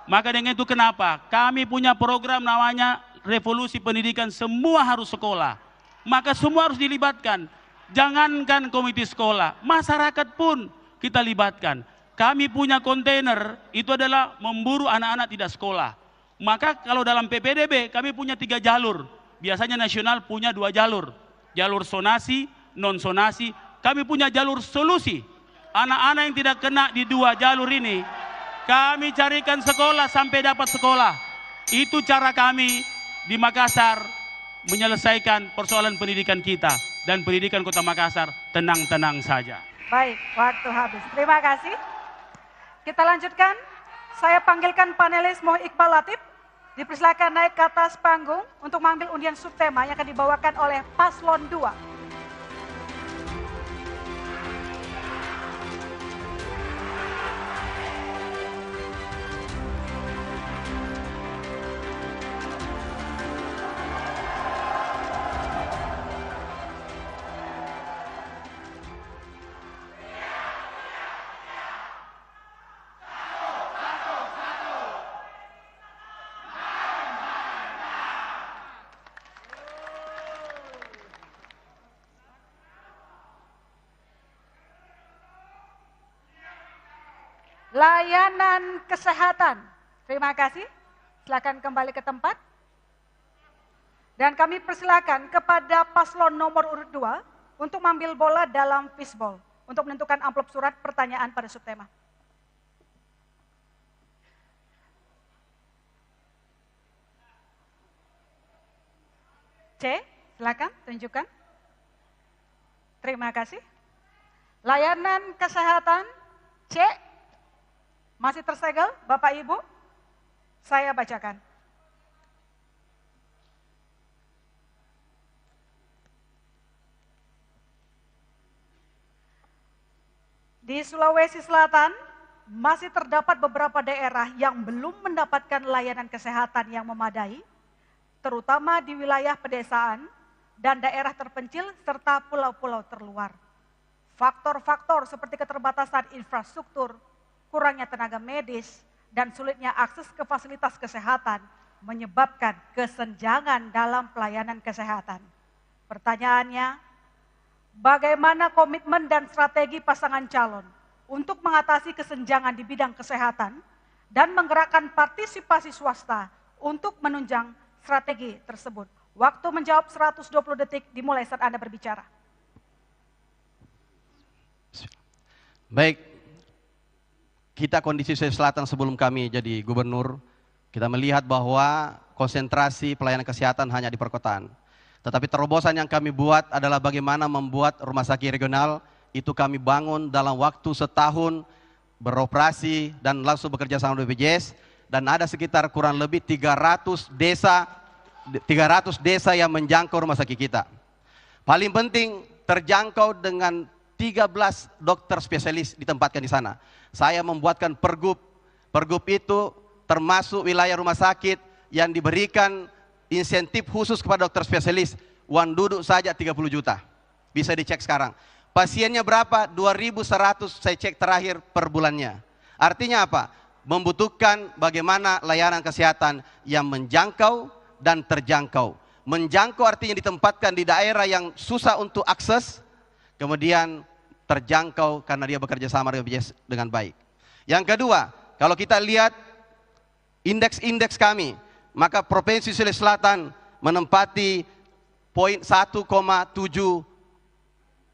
Maka dengan itu kenapa? Kami punya program namanya Revolusi Pendidikan, semua harus sekolah. Maka semua harus dilibatkan. Jangankan komite sekolah, masyarakat pun kita libatkan. Kami punya kontainer, itu adalah memburu anak-anak tidak sekolah. Maka kalau dalam PPDB kami punya 3 jalur. Biasanya nasional punya 2 jalur. Jalur sonasi, non sonasi. Kami punya jalur solusi. Anak-anak yang tidak kena di 2 jalur ini, kami carikan sekolah sampai dapat sekolah. Itu cara kami di Makassar menyelesaikan persoalan pendidikan kita dan pendidikan Kota Makassar tenang-tenang saja. Baik, waktu habis. Terima kasih. Kita lanjutkan. Saya panggilkan panelis Mo Iqbal Latif. Dipersilakan naik ke atas panggung untuk mengambil undian subtema yang akan dibawakan oleh Paslon 2. Layanan kesehatan. Terima kasih. Silakan kembali ke tempat. Dan kami persilakan kepada paslon nomor urut 2 untuk mengambil bola dalam fishball untuk menentukan amplop surat pertanyaan pada subtema. C, silakan tunjukkan. Terima kasih. Layanan kesehatan C. Masih tersegel, Bapak Ibu? Saya bacakan. Di Sulawesi Selatan, masih terdapat beberapa daerah yang belum mendapatkan layanan kesehatan yang memadai, terutama di wilayah pedesaan dan daerah terpencil serta pulau-pulau terluar. Faktor-faktor seperti keterbatasan infrastruktur, kurangnya tenaga medis, dan sulitnya akses ke fasilitas kesehatan menyebabkan kesenjangan dalam pelayanan kesehatan. Pertanyaannya, bagaimana komitmen dan strategi pasangan calon untuk mengatasi kesenjangan di bidang kesehatan dan menggerakkan partisipasi swasta untuk menunjang strategi tersebut? Waktu menjawab 120 detik dimulai saat Anda berbicara. Baik, kita kondisi Sulawesi Selatan sebelum kami jadi gubernur, kita melihat bahwa konsentrasi pelayanan kesehatan hanya di perkotaan. Tetapi terobosan yang kami buat adalah bagaimana membuat rumah sakit regional itu kami bangun dalam waktu setahun beroperasi dan langsung bekerja sama BPJS, dan ada sekitar kurang lebih 300 desa yang menjangkau rumah sakit kita. Paling penting terjangkau dengan 13 dokter spesialis ditempatkan di sana. Saya membuatkan pergub. Pergub itu termasuk wilayah rumah sakit yang diberikan insentif khusus kepada dokter spesialis. Uang duduk saja 30 juta. Bisa dicek sekarang. Pasiennya berapa? 2.100 saya cek terakhir per bulannya. Artinya apa? Membutuhkan bagaimana layanan kesehatan yang menjangkau dan terjangkau. Menjangkau artinya ditempatkan di daerah yang susah untuk akses, kemudian terjangkau karena dia bekerja sama dengan BPJS dengan baik. Yang kedua, kalau kita lihat indeks-indeks kami, maka Provinsi Sulawesi Selatan menempati poin 1,7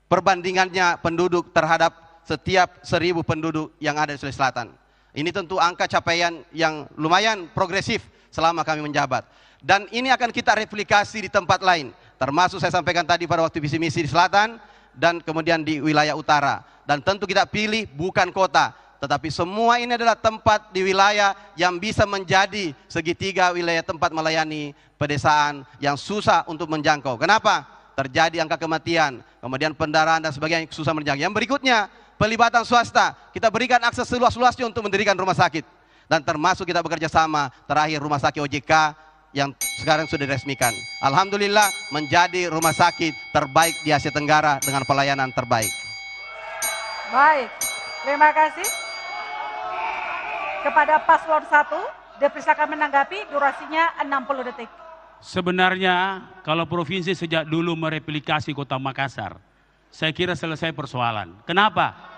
perbandingannya penduduk terhadap setiap 1.000 penduduk yang ada di Sulawesi Selatan. Ini tentu angka capaian yang lumayan progresif selama kami menjabat. Dan ini akan kita replikasi di tempat lain, termasuk saya sampaikan tadi pada waktu visi misi di selatan dan kemudian di wilayah utara. Dan tentu kita pilih bukan kota, tetapi semua ini adalah tempat di wilayah yang bisa menjadi segitiga wilayah tempat melayani pedesaan yang susah untuk menjangkau. Kenapa? Terjadi angka kematian, kemudian pendarahan dan sebagainya yang susah menjangkau. Yang berikutnya, pelibatan swasta. Kita berikan akses seluas-luasnya untuk mendirikan rumah sakit. Dan termasuk kita bekerja sama terakhir rumah sakit OJK yang sekarang sudah diresmikan. Alhamdulillah menjadi rumah sakit terbaik di Asia Tenggara dengan pelayanan terbaik. Baik, terima kasih. Kepada paslon 1, dipersilakan menanggapi, durasinya 60 detik. Sebenarnya kalau provinsi sejak dulu mereplikasi Kota Makassar, saya kira selesai persoalan. Kenapa?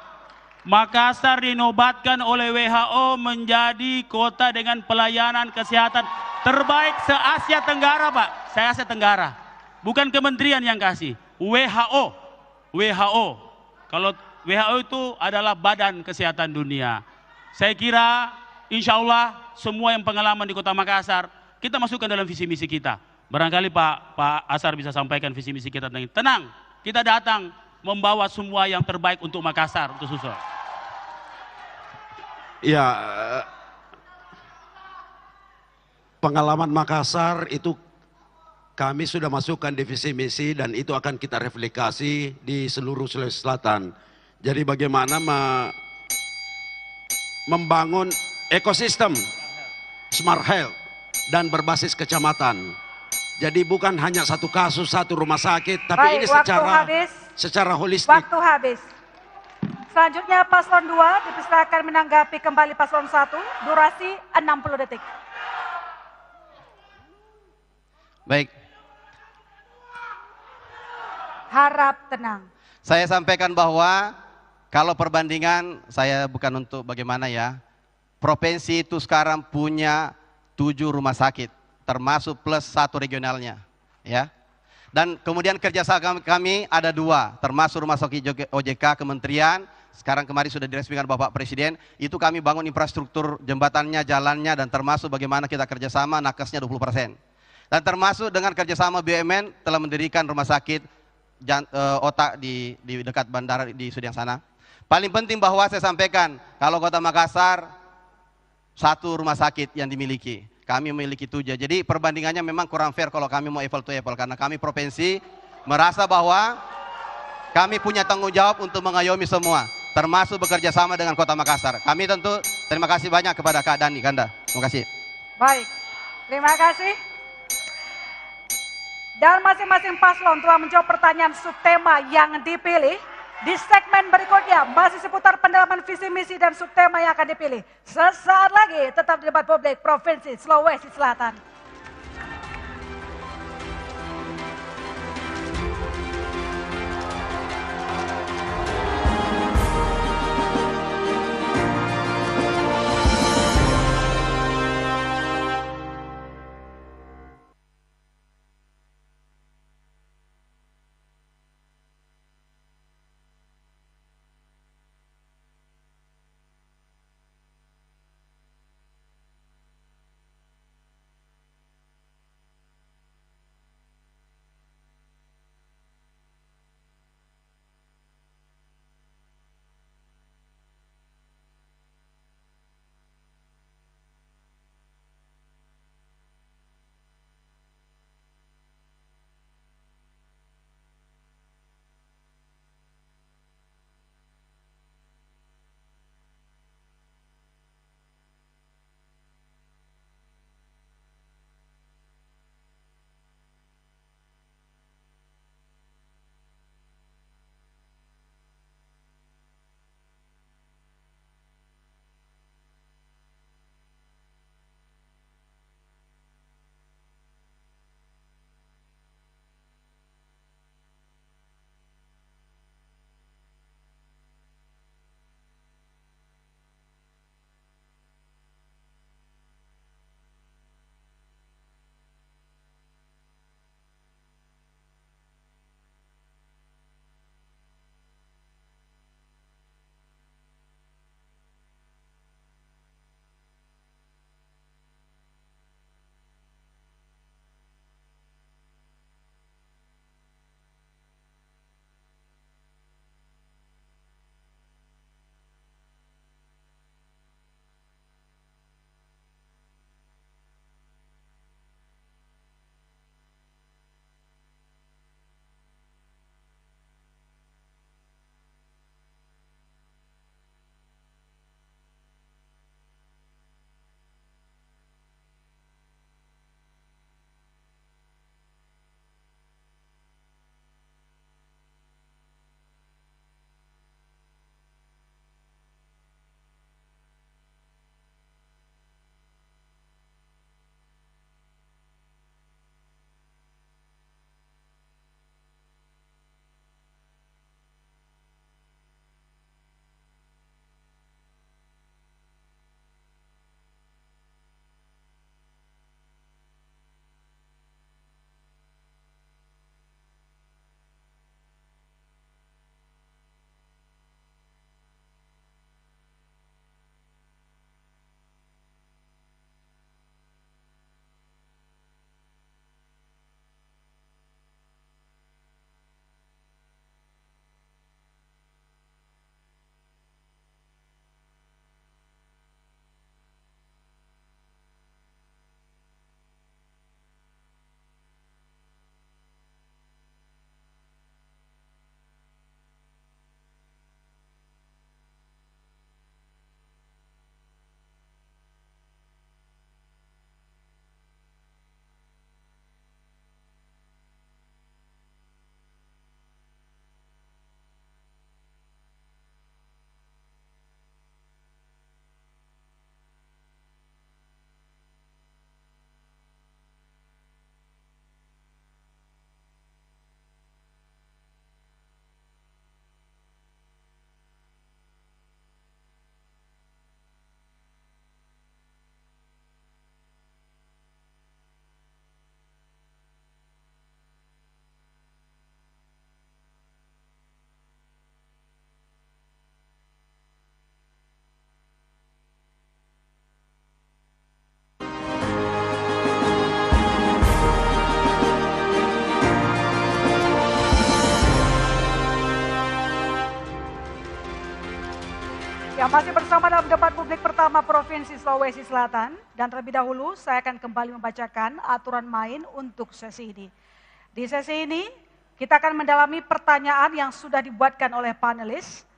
Makassar dinobatkan oleh WHO menjadi kota dengan pelayanan kesehatan terbaik se-Asia Tenggara, Pak. Saya Asia Tenggara. Bukan kementerian yang kasih. WHO. WHO. Kalau WHO itu adalah Badan Kesehatan Dunia. Saya kira insya Allah semua yang pengalaman di Kota Makassar, kita masukkan dalam visi misi kita. Barangkali Pak Asar bisa sampaikan visi misi kita tentang ini. Tenang, kita datang membawa semua yang terbaik untuk Makassar, untuk Sulsel. Ya, pengalaman Makassar itu kami sudah masukkan di visi misi dan itu akan kita replikasi di seluruh Sulawesi Selatan. Jadi bagaimana membangun ekosistem smart health dan berbasis kecamatan. Jadi bukan hanya satu kasus, satu rumah sakit, tapi ini secara holistik. Waktu habis. Selanjutnya paslon 2 dipersilakan menanggapi kembali paslon 1, durasi 60 detik. Baik. Harap tenang. Saya sampaikan bahwa kalau perbandingan, saya bukan untuk bagaimana ya, provinsi itu sekarang punya 7 rumah sakit, termasuk plus 1 regionalnya, ya. Dan kemudian kerjasama kami ada 2, termasuk rumah sakit OJK Kementerian. Sekarang kemarin sudah diresmikan Bapak Presiden. Itu kami bangun infrastruktur jembatannya, jalannya, dan termasuk bagaimana kita kerjasama nakesnya 20%. Dan termasuk dengan kerjasama BUMN telah mendirikan rumah sakit otak di dekat bandara di Sudiang sana. Paling penting bahwa saya sampaikan, kalau Kota Makassar 1 rumah sakit yang dimiliki. Kami memiliki 7. Jadi perbandingannya memang kurang fair kalau kami mau apple to apple. Karena kami provinsi merasa bahwa kami punya tanggung jawab untuk mengayomi semua. Termasuk bekerja sama dengan Kota Makassar. Kami tentu terima kasih banyak kepada Kak Dani Kanda. Terima kasih. Baik, terima kasih. Dan masing-masing paslon telah menjawab pertanyaan subtema yang dipilih. Di segmen berikutnya masih seputar pendalaman visi misi dan subtema yang akan dipilih. Sesaat lagi tetap di debat publik Provinsi Sulawesi Selatan. Ya, masih bersama dalam debat publik pertama Provinsi Sulawesi Selatan. Dan terlebih dahulu saya akan kembali membacakan aturan main untuk sesi ini. Di sesi ini kita akan mendalami pertanyaan yang sudah dibuatkan oleh panelis.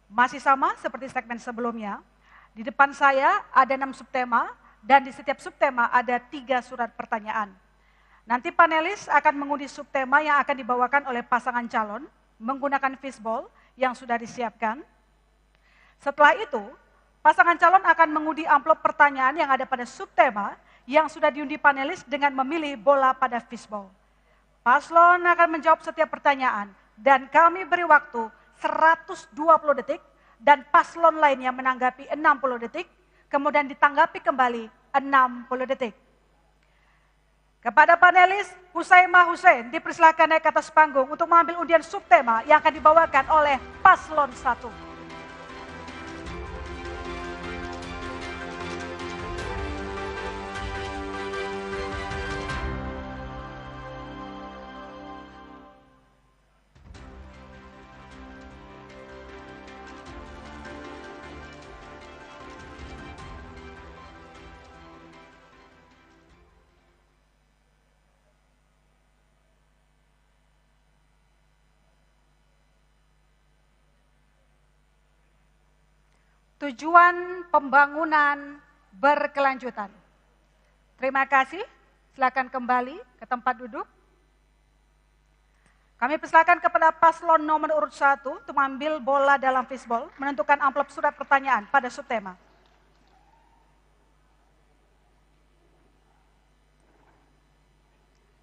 Masih sama seperti segmen sebelumnya. Di depan saya ada 6 subtema dan di setiap subtema ada 3 surat pertanyaan. Nanti panelis akan mengundi subtema yang akan dibawakan oleh pasangan calon menggunakan fishbowl yang sudah disiapkan. Setelah itu, pasangan calon akan mengundi amplop pertanyaan yang ada pada subtema yang sudah diundi panelis dengan memilih bola pada fishbowl. Paslon akan menjawab setiap pertanyaan dan kami beri waktu 120 detik dan paslon lainnya menanggapi 60 detik, kemudian ditanggapi kembali 60 detik. Kepada panelis, Husaimah Hussein dipersilakan naik ke atas panggung untuk mengambil undian subtema yang akan dibawakan oleh paslon 1. Tujuan pembangunan berkelanjutan. Terima kasih, silakan kembali ke tempat duduk. Kami persilakan kepada paslon nomor urut 1 untuk mengambil bola dalam fishbowl, menentukan amplop surat pertanyaan pada subtema.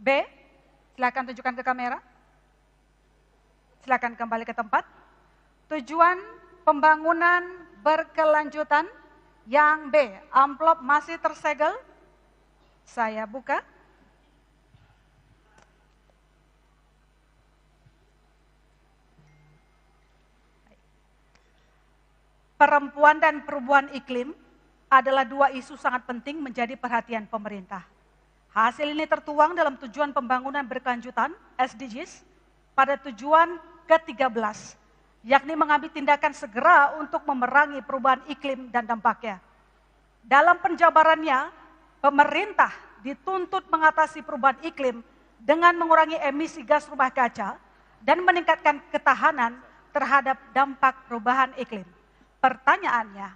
B, silakan tunjukkan ke kamera. Silakan kembali ke tempat. Tujuan pembangunan berkelanjutan yang B, amplop masih tersegel. Saya buka. Perempuan dan perubahan iklim adalah 2 isu sangat penting menjadi perhatian pemerintah. Hasil ini tertuang dalam tujuan pembangunan berkelanjutan SDGs pada tujuan ke-13. Yakni mengambil tindakan segera untuk memerangi perubahan iklim dan dampaknya. Dalam penjabarannya, pemerintah dituntut mengatasi perubahan iklim dengan mengurangi emisi gas rumah kaca dan meningkatkan ketahanan terhadap dampak perubahan iklim. Pertanyaannya,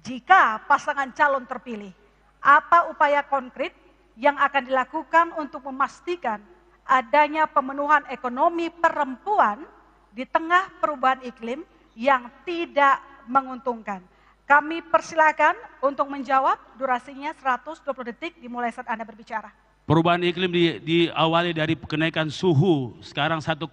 jika pasangan calon terpilih, apa upaya konkret yang akan dilakukan untuk memastikan adanya pemenuhan ekonomi perempuan di tengah perubahan iklim yang tidak menguntungkan? Kami persilakan untuk menjawab, durasinya 120 detik dimulai saat Anda berbicara. Perubahan iklim diawali dari kenaikan suhu, sekarang 1,4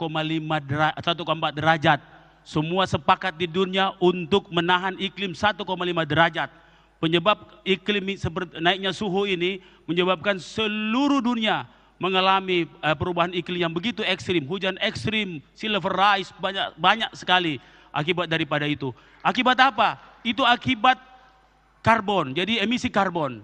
derajat. Semua sepakat di dunia untuk menahan iklim 1,5 derajat. Penyebab iklim naiknya suhu ini menyebabkan seluruh dunia mengalami perubahan iklim yang begitu ekstrim, hujan ekstrim, sea level rise, banyak sekali akibat daripada itu. Akibat apa? Itu akibat karbon, jadi emisi karbon.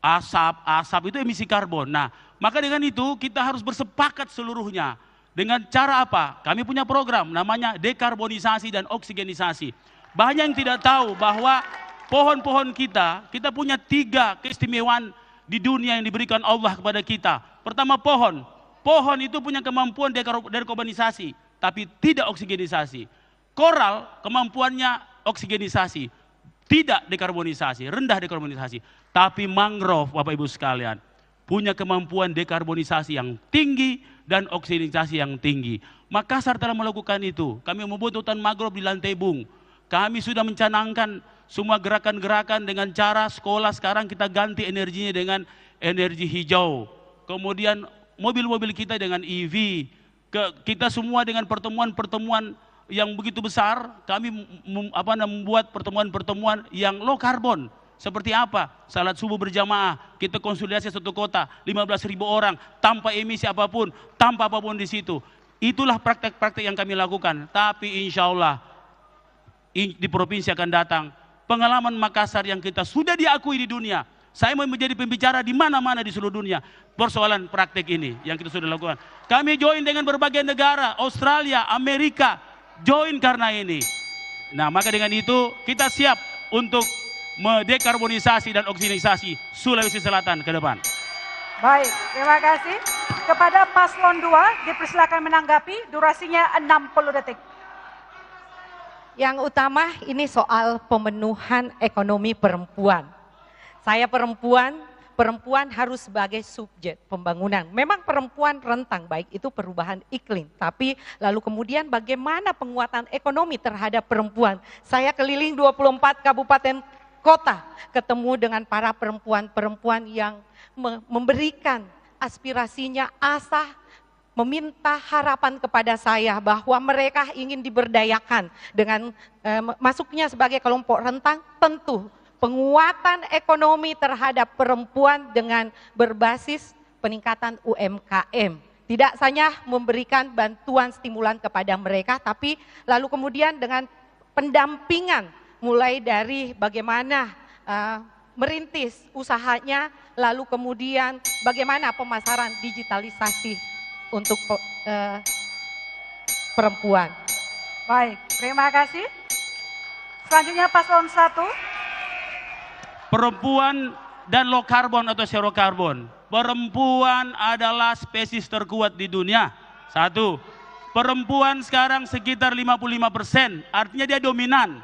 Asap itu emisi karbon. Nah, maka dengan itu kita harus bersepakat seluruhnya. Dengan cara apa? Kami punya program namanya dekarbonisasi dan oksigenisasi. Banyak yang tidak tahu bahwa pohon-pohon kita punya 3 keistimewaan di dunia yang diberikan Allah kepada kita. Pertama, pohon. Pohon itu punya kemampuan dekarbonisasi, tapi tidak oksigenisasi. Koral kemampuannya oksigenisasi, tidak dekarbonisasi, rendah dekarbonisasi. Tapi mangrove, Bapak Ibu sekalian, punya kemampuan dekarbonisasi yang tinggi dan oksigenisasi yang tinggi. Makassar telah melakukan itu. Kami membuat hutan mangrove di Lantai Bung. Kami sudah mencanangkan semua gerakan-gerakan dengan cara sekolah sekarang kita ganti energinya dengan energi hijau. Kemudian mobil-mobil kita dengan EV. Kita semua dengan pertemuan-pertemuan yang begitu besar, kami membuat pertemuan-pertemuan yang low carbon. Seperti apa? Salat subuh berjamaah, kita konsolidasi satu kota, 15.000 orang, tanpa emisi apapun, tanpa apapun di situ. Itulah praktek-praktek yang kami lakukan. Tapi insya Allah di provinsi akan datang pengalaman Makassar yang kita sudah diakui di dunia. Saya mau menjadi pembicara di mana-mana di seluruh dunia. Persoalan praktek ini yang kita sudah lakukan. Kami join dengan berbagai negara, Australia, Amerika, join karena ini. Nah, maka dengan itu kita siap untuk mendekarbonisasi dan oksigenisasi Sulawesi Selatan ke depan. Baik, terima kasih. Kepada paslon 2 dipersilakan menanggapi, durasinya 60 detik. Yang utama ini soal pemenuhan ekonomi perempuan. Saya perempuan harus sebagai subjek pembangunan. Memang perempuan rentang, baik itu perubahan iklim. Tapi lalu kemudian bagaimana penguatan ekonomi terhadap perempuan. Saya keliling 24 kabupaten kota, ketemu dengan para perempuan-perempuan yang memberikan aspirasinya, asa, meminta harapan kepada saya bahwa mereka ingin diberdayakan dengan masuknya sebagai kelompok rentang. Tentu penguatan ekonomi terhadap perempuan dengan berbasis peningkatan UMKM. Tidak hanya memberikan bantuan stimulan kepada mereka, tapi lalu kemudian dengan pendampingan mulai dari bagaimana merintis usahanya, lalu kemudian bagaimana pemasaran digitalisasi untuk perempuan. Baik, terima kasih. Selanjutnya paslon 1. Perempuan dan low carbon atau zero carbon. Perempuan adalah spesies terkuat di dunia. 1. Perempuan sekarang sekitar 55%, artinya dia dominan.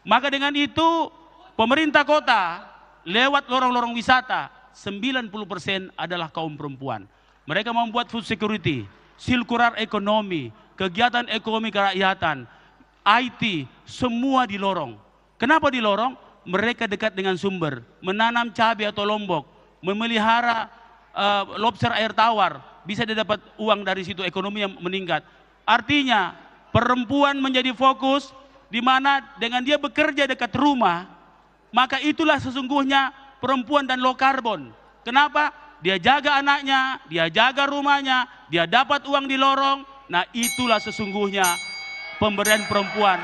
Maka dengan itu pemerintah kota lewat lorong-lorong wisata 90% adalah kaum perempuan. Mereka membuat food security, sirkular ekonomi, kegiatan ekonomi kerakyatan, IT, semua di lorong. Kenapa di lorong? Mereka dekat dengan sumber, menanam cabai atau lombok, memelihara lobster air tawar, bisa didapat uang dari situ, ekonomi yang meningkat. Artinya perempuan menjadi fokus, di mana dengan dia bekerja dekat rumah, maka itulah sesungguhnya perempuan dan low carbon. Kenapa? Dia jaga anaknya, dia jaga rumahnya, dia dapat uang di lorong. Nah, itulah sesungguhnya pemberdayaan perempuan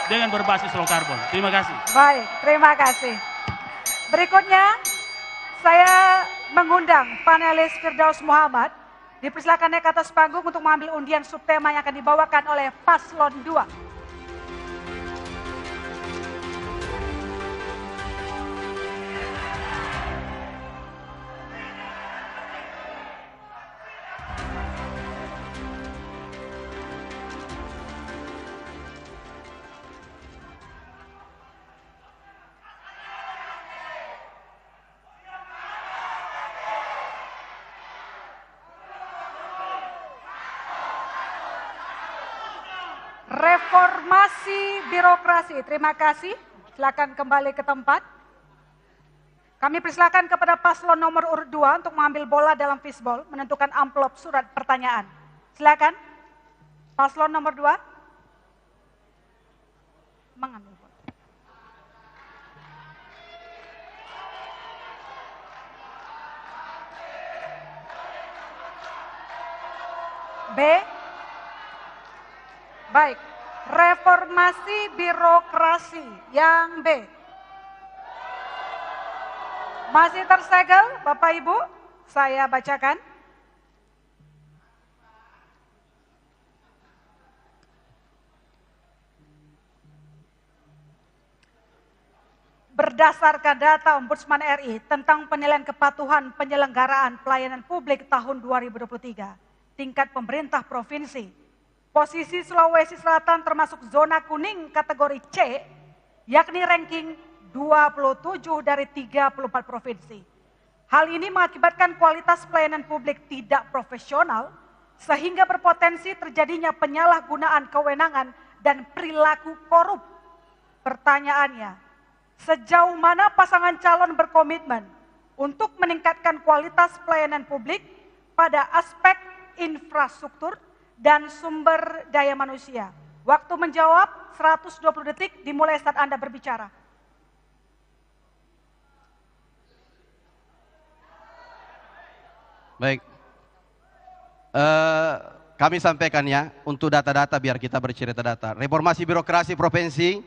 dengan berbasis low carbon. Terima kasih. Baik, terima kasih. Berikutnya saya mengundang panelis Firdaus Muhammad. Dipersilakan naik ke atas panggung untuk mengambil undian subtema yang akan dibawakan oleh paslon 2. Reformasi birokrasi. Terima kasih. Silakan kembali ke tempat. Kami persilakan kepada paslon nomor urut 2 untuk mengambil bola dalam fishball, menentukan amplop surat pertanyaan. Silakan. Paslon nomor 2. Mengambil bola. B. Baik, reformasi birokrasi yang B. Masih tersegel Bapak Ibu, saya bacakan. Berdasarkan data Ombudsman RI tentang penilaian kepatuhan penyelenggaraan pelayanan publik tahun 2023, tingkat pemerintah provinsi, posisi Sulawesi Selatan termasuk zona kuning kategori C, yakni ranking 27 dari 34 provinsi. Hal ini mengakibatkan kualitas pelayanan publik tidak profesional, sehingga berpotensi terjadinya penyalahgunaan kewenangan dan perilaku korup. Pertanyaannya, sejauh mana pasangan calon berkomitmen untuk meningkatkan kualitas pelayanan publik pada aspek infrastruktur dan sumber daya manusia? Waktu menjawab 120 detik dimulai saat Anda berbicara. Baik, kami sampaikan ya untuk data-data biar kita bercerita data. Reformasi birokrasi provinsi,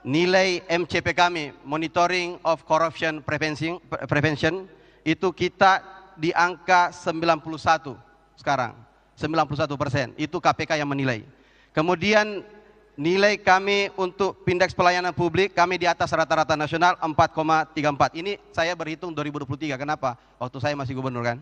nilai MCP kami, Monitoring of Corruption Prevention, itu kita di angka 91 sekarang. 91%, itu KPK yang menilai. Kemudian nilai kami untuk indeks pelayanan publik kami di atas rata-rata nasional 4,34. Ini saya berhitung 2023. Kenapa? Waktu saya masih gubernur kan.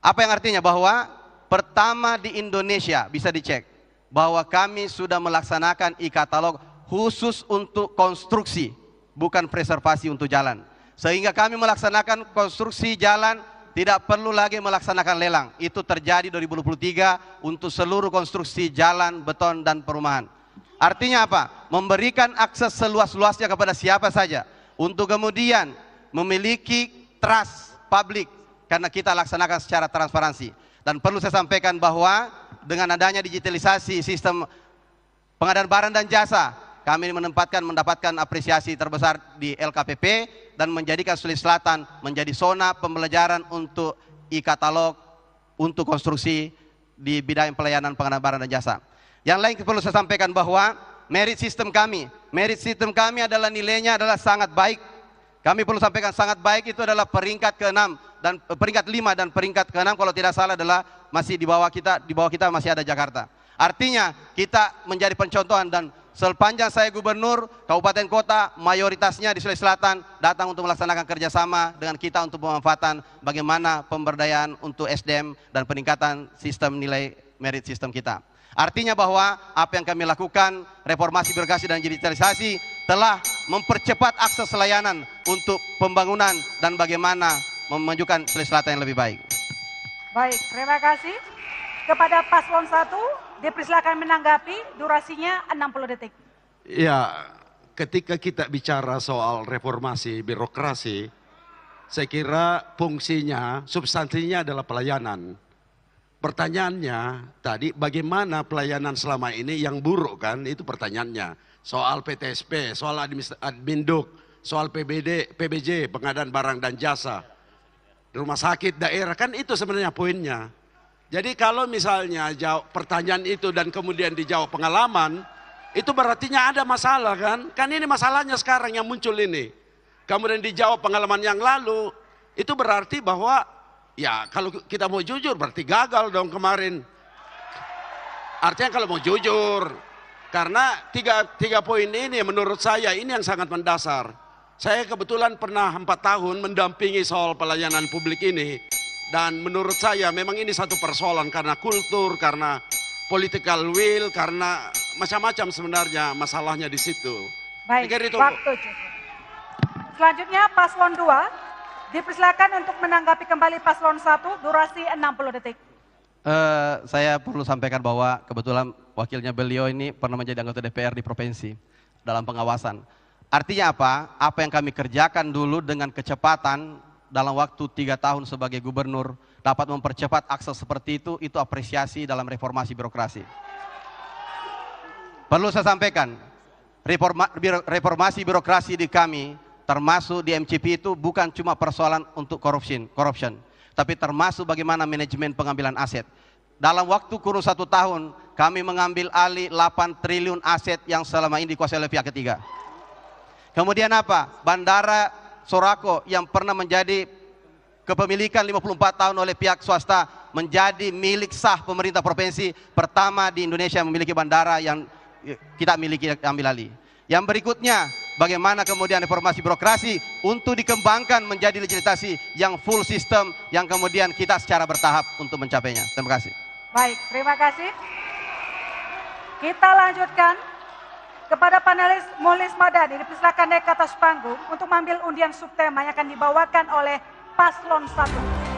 Apa yang artinya bahwa pertama di Indonesia bisa dicek bahwa kami sudah melaksanakan e-katalog khusus untuk konstruksi, bukan preservasi untuk jalan. Sehingga kami melaksanakan konstruksi jalan tidak perlu lagi melaksanakan lelang. Itu terjadi 2023 untuk seluruh konstruksi jalan, beton dan perumahan. Artinya apa? Memberikan akses seluas-luasnya kepada siapa saja untuk kemudian memiliki trust publik karena kita laksanakan secara transparansi. Dan perlu saya sampaikan bahwa dengan adanya digitalisasi sistem pengadaan barang dan jasa, kami mendapatkan apresiasi terbesar di LKPP dan menjadikan Sulawesi Selatan menjadi zona pembelajaran untuk e-katalog untuk konstruksi di bidang pelayanan pengadaan barang dan jasa. Yang lain perlu saya sampaikan bahwa merit system kami adalah nilainya adalah sangat baik. Kami perlu sampaikan sangat baik itu adalah peringkat ke-6 dan peringkat 5 dan peringkat ke-6 kalau tidak salah adalah masih di bawah kita masih ada Jakarta. Artinya kita menjadi pencontohan dan sepanjang saya gubernur, kabupaten kota mayoritasnya di Sulawesi Selatan datang untuk melaksanakan kerjasama dengan kita untuk pemanfaatan bagaimana pemberdayaan untuk SDM dan peningkatan sistem nilai merit sistem kita. Artinya bahwa apa yang kami lakukan, reformasi birokrasi dan digitalisasi telah mempercepat akses layanan untuk pembangunan dan bagaimana memajukan Sulawesi Selatan yang lebih baik. Baik, terima kasih. Kepada Paslon 1, dipersilakan menanggapi, durasinya 60 detik. Ya, ketika kita bicara soal reformasi birokrasi, saya kira fungsinya, substansinya adalah pelayanan. Pertanyaannya tadi bagaimana pelayanan selama ini yang buruk kan, itu pertanyaannya. Soal PTSP, soal Adminduk, soal PBJ, pengadaan barang dan jasa, rumah sakit daerah, kan itu sebenarnya poinnya. Jadi kalau misalnya jawab pertanyaan itu dan kemudian dijawab pengalaman, itu berartinya ada masalah kan? Kan ini masalahnya sekarang yang muncul ini. Kemudian dijawab pengalaman yang lalu, itu berarti bahwa ya kalau kita mau jujur berarti gagal dong kemarin. Artinya kalau mau jujur, karena tiga poin ini menurut saya ini yang sangat mendasar. Saya kebetulan pernah 4 tahun mendampingi soal pelayanan publik ini. Dan menurut saya memang ini satu persoalan karena kultur, karena political will, karena macam-macam sebenarnya masalahnya di situ. Baik, itu. waktu cukup. Selanjutnya Paslon 2, dipersilakan untuk menanggapi kembali Paslon 1, durasi 60 detik. Saya perlu sampaikan bahwa kebetulan wakilnya beliau ini pernah menjadi anggota DPR di provinsi dalam pengawasan. Artinya apa? Apa yang kami kerjakan dulu dengan kecepatan dalam waktu 3 tahun sebagai gubernur dapat mempercepat akses seperti itu apresiasi dalam reformasi birokrasi. Perlu saya sampaikan, reformasi birokrasi di kami termasuk di MCP itu bukan cuma persoalan untuk corruption, tapi termasuk bagaimana manajemen pengambilan aset. Dalam waktu kurun 1 tahun kami mengambil alih 8 triliun aset yang selama ini dikuasai oleh pihak ketiga. Kemudian apa? Bandara Sorako yang pernah menjadi kepemilikan 54 tahun oleh pihak swasta menjadi milik sah pemerintah provinsi pertama di Indonesia memiliki bandara yang kita miliki ambil alih. Yang berikutnya bagaimana kemudian reformasi birokrasi untuk dikembangkan menjadi legislasi yang full system yang kemudian kita secara bertahap untuk mencapainya. Terima kasih. Baik, terima kasih. Kita lanjutkan kepada panelis Mulis Madani, dipersilakan naik ke atas panggung untuk mengambil undian subtema yang akan dibawakan oleh Paslon 1.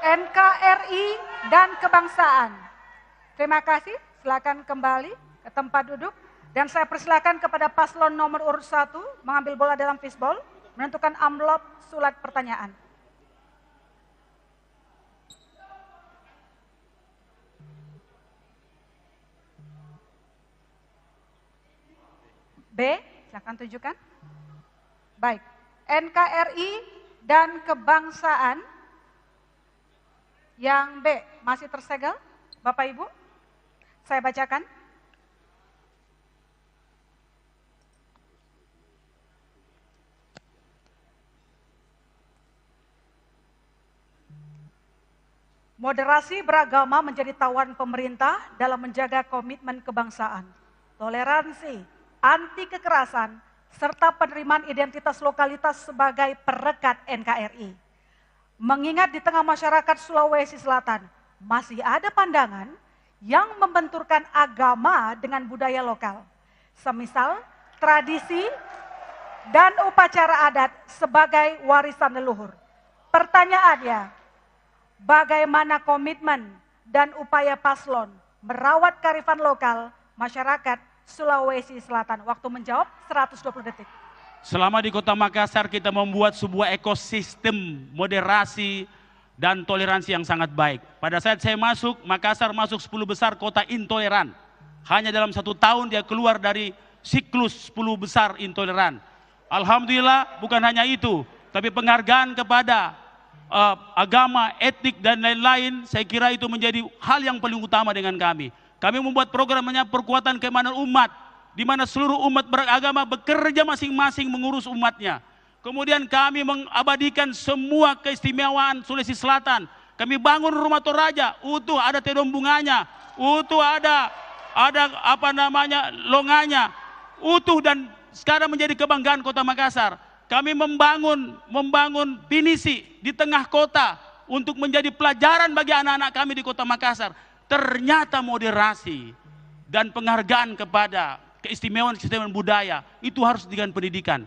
NKRI dan kebangsaan. Terima kasih, silakan kembali ke tempat duduk. Dan saya persilakan kepada paslon nomor urut 1 mengambil bola dalam fishball, menentukan amplop surat pertanyaan. B, silakan tunjukkan. Baik, NKRI dan kebangsaan. Yang B masih tersegel, Bapak Ibu. Saya bacakan. Moderasi beragama menjadi tawaran pemerintah dalam menjaga komitmen kebangsaan, toleransi, anti kekerasan, serta penerimaan identitas lokalitas sebagai perekat NKRI. Mengingat di tengah masyarakat Sulawesi Selatan masih ada pandangan yang membenturkan agama dengan budaya lokal, semisal tradisi dan upacara adat sebagai warisan leluhur. Pertanyaannya, bagaimana komitmen dan upaya paslon merawat kearifan lokal masyarakat Sulawesi Selatan? Waktu menjawab 120 detik. Selama di Kota Makassar kita membuat sebuah ekosistem moderasi dan toleransi yang sangat baik. Pada saat saya masuk, Makassar masuk 10 besar kota intoleran. Hanya dalam 1 tahun dia keluar dari siklus 10 besar intoleran. Alhamdulillah bukan hanya itu, tapi penghargaan kepada agama, etnik dan lain-lain, saya kira itu menjadi hal yang paling utama dengan kami. Kami membuat programnya perkuatan keimanan umat, di mana seluruh umat beragama bekerja masing-masing mengurus umatnya. Kemudian kami mengabadikan semua keistimewaan Sulawesi Selatan. Kami bangun rumah Toraja, utuh ada tedong bunganya, utuh ada longanya, utuh dan sekarang menjadi kebanggaan Kota Makassar. Kami membangun pinisi di tengah kota untuk menjadi pelajaran bagi anak-anak kami di Kota Makassar. Ternyata moderasi dan penghargaan kepada keistimewaan budaya itu harus dengan pendidikan.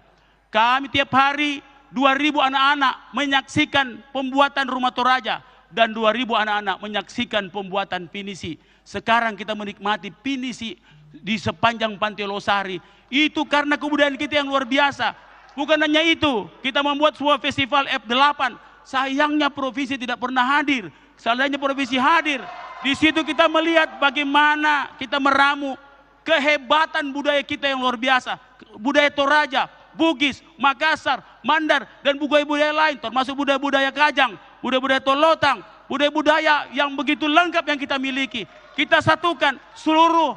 Kami tiap hari 2.000 anak-anak menyaksikan pembuatan rumah Toraja dan 2.000 anak-anak menyaksikan pembuatan pinisi. Sekarang kita menikmati pinisi di sepanjang Pantai Losari. Itu karena kebudayaan kita yang luar biasa. Bukan hanya itu, kita membuat sebuah festival F8. Sayangnya provinsi tidak pernah hadir. Seandainya provinsi hadir, di situ kita melihat bagaimana kita meramu kehebatan budaya kita yang luar biasa. Budaya Toraja, Bugis, Makassar, Mandar, dan budaya-budaya lain, termasuk budaya-budaya Kajang, budaya-budaya Tolotang, budaya-budaya yang begitu lengkap yang kita miliki. Kita satukan, seluruh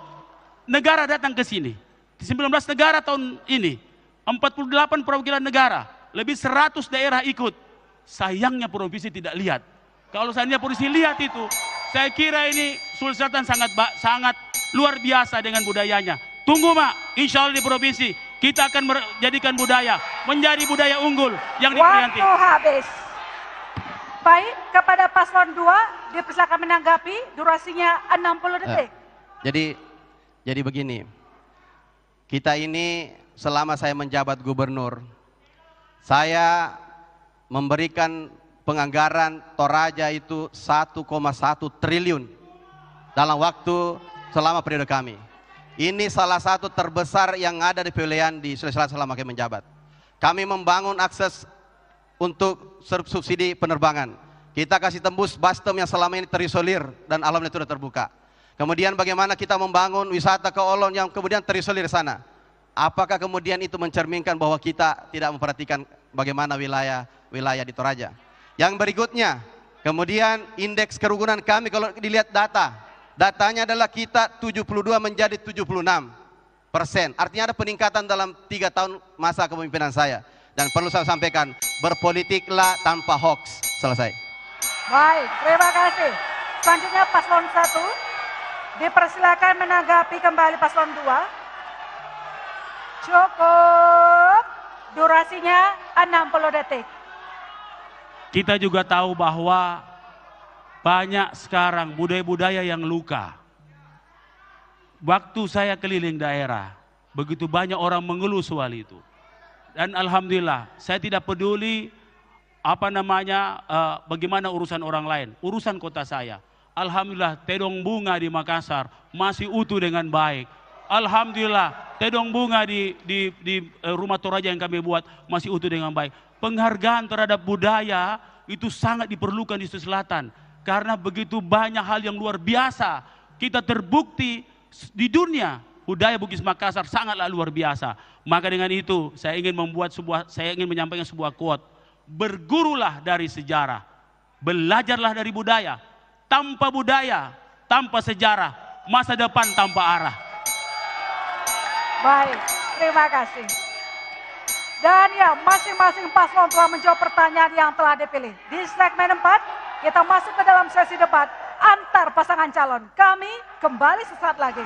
negara datang ke sini. Di 19 negara tahun ini, 48 perwakilan negara, lebih 100 daerah ikut. Sayangnya provinsi tidak lihat. Kalau seandainya provinsi lihat itu, saya kira ini Sulawesi Selatan sangat luar biasa dengan budayanya. Tunggu Mak, insya Allah di provinsi kita akan menjadikan budaya menjadi budaya unggul yang diperingati. Waktu habis. Baik, kepada paslon 2 dipersilakan menanggapi, durasinya 60 detik. Jadi begini, kita ini selama saya menjabat gubernur, saya memberikan penganggaran Toraja itu 1,1 triliun dalam waktu selama periode kami. Ini salah satu terbesar yang ada di wilayah di Sulawesi Selatan selama kami menjabat. Kami membangun akses untuk subsidi penerbangan. Kita kasih tembus Bastem yang selama ini terisolir dan alhamdulillah sudah terbuka. Kemudian bagaimana kita membangun wisata ke Olon yang kemudian terisolir sana. Apakah kemudian itu mencerminkan bahwa kita tidak memperhatikan bagaimana wilayah di Toraja? Yang berikutnya, kemudian indeks kerukunan kami kalau dilihat datanya adalah kita 72 menjadi 76%. Artinya ada peningkatan dalam 3 tahun masa kepemimpinan saya. Dan perlu saya sampaikan, berpolitiklah tanpa hoax. Selesai. Baik, terima kasih. Selanjutnya paslon 1, dipersilakan menanggapi kembali paslon 2. Cukup, durasinya 60 detik. Kita juga tahu bahwa banyak sekarang budaya-budaya yang luka. Waktu saya keliling daerah, begitu banyak orang mengeluh soal itu. Dan alhamdulillah, saya tidak peduli bagaimana urusan orang lain, urusan kota saya. Alhamdulillah, tedong bunga di Makassar masih utuh dengan baik. Alhamdulillah, tedong bunga di rumah Toraja yang kami buat masih utuh dengan baik. Penghargaan terhadap budaya itu sangat diperlukan di Sulawesi Selatan. Karena begitu banyak hal yang luar biasa. Kita terbukti di dunia budaya Bugis Makassar sangatlah luar biasa. Maka dengan itu saya ingin menyampaikan sebuah quote. Bergurulah dari sejarah, belajarlah dari budaya. Tanpa budaya, tanpa sejarah, masa depan tanpa arah. Baik, terima kasih. Dan ya, masing-masing paslon telah menjawab pertanyaan yang telah dipilih. Di segmen 4, kita masuk ke dalam sesi debat antar pasangan calon. Kami kembali sesaat lagi.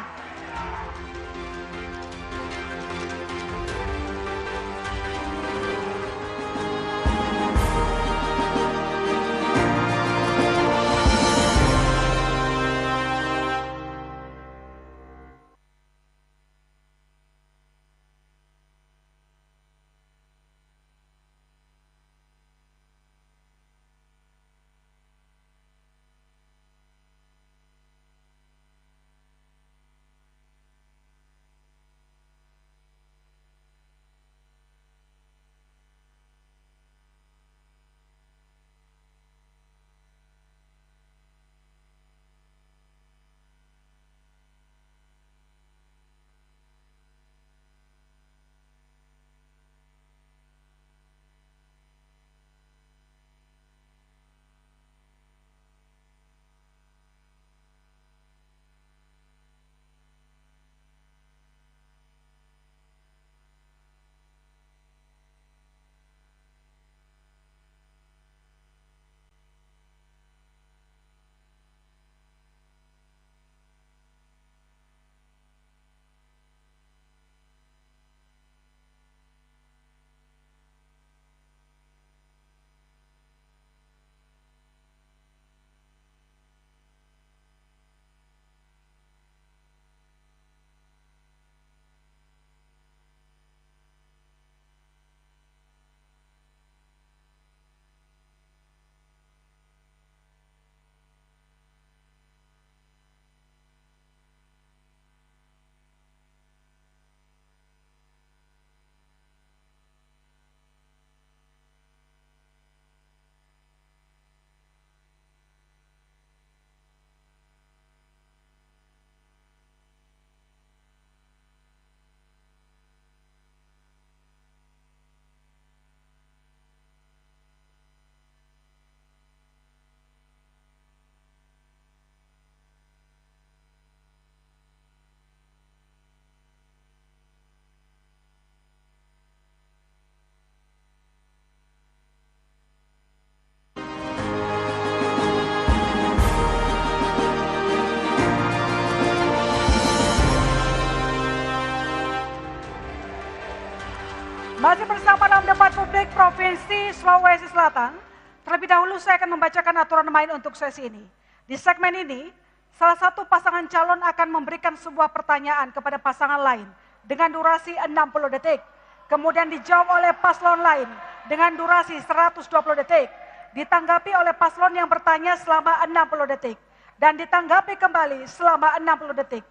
Masih bersama dalam debat publik Provinsi Sulawesi Selatan. Terlebih dahulu saya akan membacakan aturan main untuk sesi ini. Di segmen ini, salah satu pasangan calon akan memberikan sebuah pertanyaan kepada pasangan lain dengan durasi 60 detik. Kemudian dijawab oleh paslon lain dengan durasi 120 detik. Ditanggapi oleh paslon yang bertanya selama 60 detik. Dan ditanggapi kembali selama 60 detik.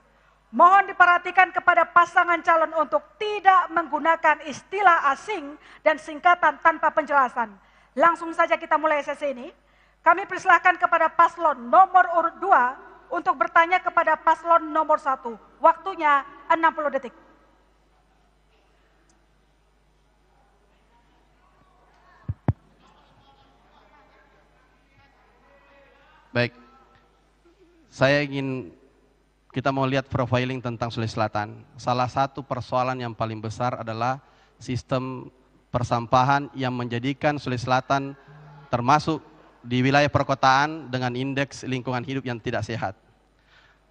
Mohon diperhatikan kepada pasangan calon untuk tidak menggunakan istilah asing dan singkatan tanpa penjelasan. Langsung saja kita mulai sesi ini. Kami persilahkan kepada paslon nomor urut 2 untuk bertanya kepada paslon nomor 1. Waktunya 60 detik. Baik, kita mau lihat profiling tentang Sulawesi Selatan. Salah satu persoalan yang paling besar adalah sistem persampahan yang menjadikan Sulawesi Selatan termasuk di wilayah perkotaan dengan indeks lingkungan hidup yang tidak sehat.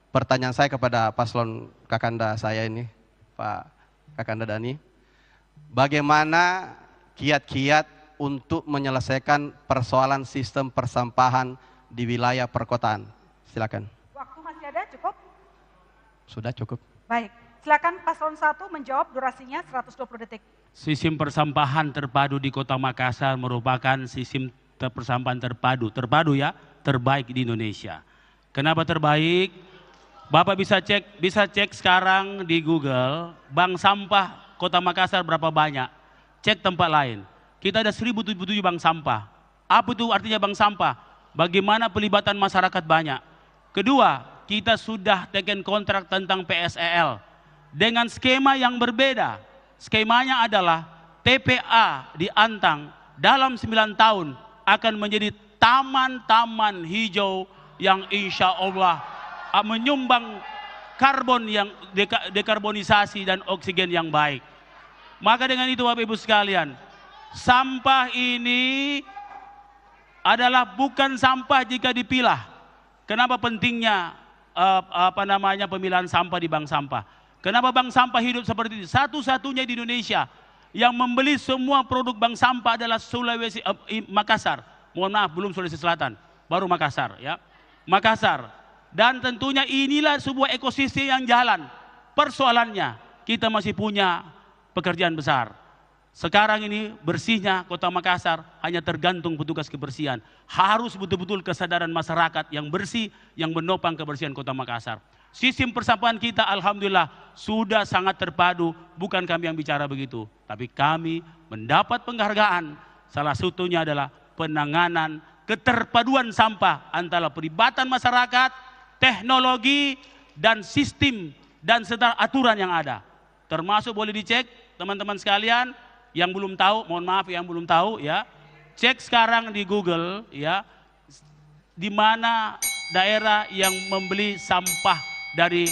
Pertanyaan saya kepada paslon Kakanda saya ini, Pak Kakanda Dhani, bagaimana kiat-kiat untuk menyelesaikan persoalan sistem persampahan di wilayah perkotaan? Silakan. Waktu masih ada, cukup? Sudah cukup. Baik, silakan paslon 1 menjawab, durasinya 120 detik. Sistem persampahan terpadu di Kota Makassar merupakan sistem persampahan terpadu ya, terbaik di Indonesia. Kenapa terbaik? Bapak bisa cek sekarang di Google, bank sampah Kota Makassar berapa banyak. Cek tempat lain. Kita ada 1077 bank sampah. Apa itu artinya bank sampah? Bagaimana pelibatan masyarakat banyak. Kedua, kita sudah taken kontrak tentang PSEL. dengan skema yang berbeda. Skemanya adalah TPA di Antang dalam 9 tahun akan menjadi taman-taman hijau yang insya Allah menyumbang karbon yang dekarbonisasi dan oksigen yang baik. Maka dengan itu Bapak Ibu sekalian, sampah ini adalah bukan sampah jika dipilah. Kenapa pentingnya pemilahan sampah di bank sampah? Kenapa bank sampah hidup seperti ini? Satu-satunya di Indonesia yang membeli semua produk bank sampah adalah Makassar. Mohon maaf, belum Sulawesi Selatan, baru Makassar ya. Makassar. Dan tentunya inilah sebuah ekosistem yang jalan. Persoalannya kita masih punya pekerjaan besar. Sekarang ini bersihnya Kota Makassar hanya tergantung petugas kebersihan. Harus betul-betul kesadaran masyarakat yang bersih, yang menopang kebersihan Kota Makassar. Sistem persampahan kita alhamdulillah sudah sangat terpadu. Bukan kami yang bicara begitu, tapi kami mendapat penghargaan. Salah satunya adalah penanganan keterpaduan sampah antara pelibatan masyarakat, teknologi, dan sistem dan serta aturan yang ada. Termasuk boleh dicek teman-teman sekalian yang belum tahu, mohon maaf yang belum tahu ya, cek sekarang di Google ya, di mana daerah yang membeli sampah dari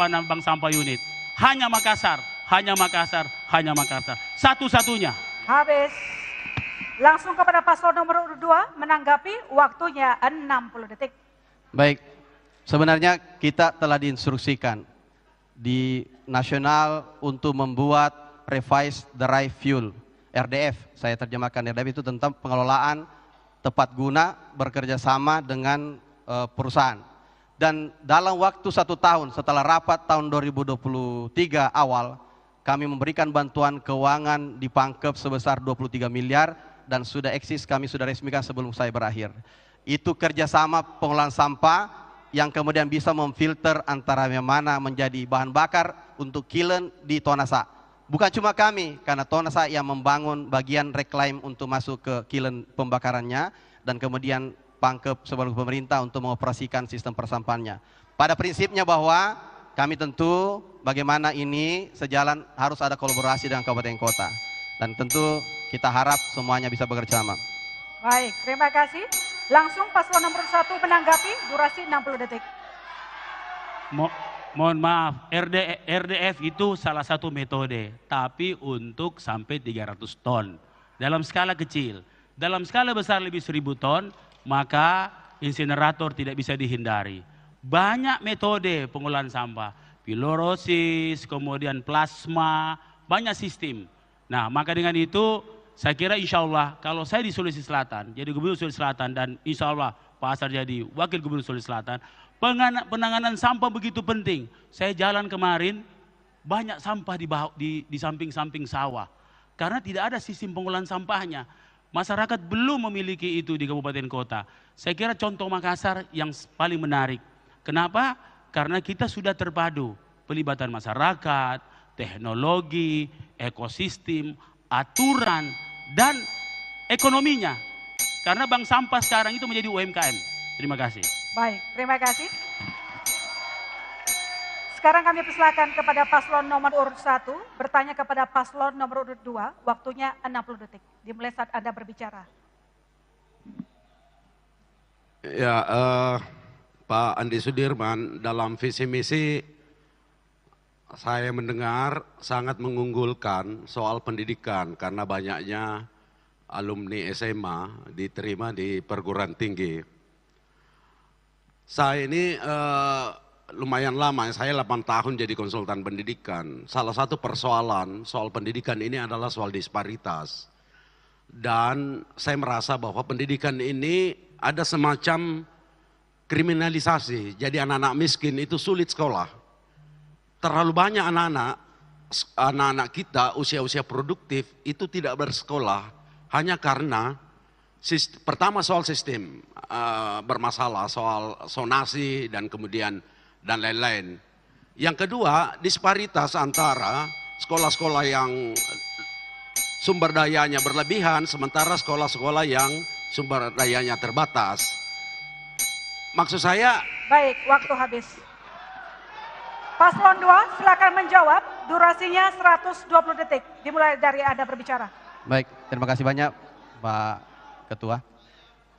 bank sampah unit. Hanya Makassar, hanya Makassar, hanya Makassar. Satu-satunya. Habis. Langsung kepada paslon nomor 2 menanggapi, waktunya 60 detik. Baik, sebenarnya kita telah diinstruksikan di nasional untuk membuat Revised Derived Fuel, RDF. Saya terjemahkan RDF itu tentang pengelolaan tepat guna bekerja sama dengan perusahaan. Dan dalam waktu 1 tahun setelah rapat tahun 2023 awal, kami memberikan bantuan keuangan di Pangkep sebesar 23 miliar dan sudah eksis, kami sudah resmikan sebelum saya berakhir. Itu kerjasama pengelolaan sampah yang kemudian bisa memfilter antara yang mana menjadi bahan bakar untuk kilen di Tonasa. Bukan cuma kami, karena Tonasa yang membangun bagian reclaim untuk masuk ke kilen pembakarannya, dan kemudian Pangkep sebagai pemerintah untuk mengoperasikan sistem persampahannya. Pada prinsipnya bahwa kami tentu bagaimana ini sejalan harus ada kolaborasi dengan kabupaten kota. Dan tentu kita harap semuanya bisa bekerja sama. Baik, terima kasih. Langsung paslon nomor 1 menanggapi, durasi 60 detik. Mohon maaf, RDF itu salah satu metode, tapi untuk sampai 300 ton. Dalam skala kecil. Dalam skala besar lebih 1000 ton, maka insinerator tidak bisa dihindari. Banyak metode pengolahan sampah, pilorosis, kemudian plasma, banyak sistem. Nah, maka dengan itu saya kira insya Allah kalau saya di Sulawesi Selatan, jadi Gubernur Sulawesi Selatan, dan insya Allah Pak Asar jadi Wakil Gubernur Sulawesi Selatan, penanganan sampah begitu penting. Saya jalan kemarin, banyak sampah di samping-samping sawah. Karena tidak ada sistem pengolahan sampahnya. Masyarakat belum memiliki itu di kabupaten kota. Saya kira contoh Makassar yang paling menarik. Kenapa? Karena kita sudah terpadu. Pelibatan masyarakat, teknologi, ekosistem, aturan, dan ekonominya. Karena bank sampah sekarang itu menjadi UMKM. Terima kasih. Baik, terima kasih. Sekarang kami persilakan kepada paslon nomor urut 1 bertanya kepada paslon nomor urut 2, waktunya 60 detik. Dimulai saat Anda berbicara. Ya, Pak Andi Sudirman, dalam visi misi saya mendengar sangat mengunggulkan soal pendidikan karena banyaknya alumni SMA diterima di perguruan tinggi. Saya ini lumayan lama, saya 8 tahun jadi konsultan pendidikan. Salah satu persoalan soal pendidikan ini adalah soal disparitas. Dan saya merasa bahwa pendidikan ini ada semacam kriminalisasi. Jadi anak-anak miskin itu sulit sekolah. Terlalu banyak anak-anak kita usia-usia produktif itu tidak bersekolah hanya karena pertama soal sistem bermasalah, soal zonasi dan kemudian dan lain-lain. Yang kedua, disparitas antara sekolah-sekolah yang sumber dayanya berlebihan, sementara sekolah-sekolah yang sumber dayanya terbatas. Maksud saya... Baik, waktu habis. Paslon 2 silakan menjawab, durasinya 120 detik, dimulai dari Anda berbicara. Baik, terima kasih banyak Pak Ketua.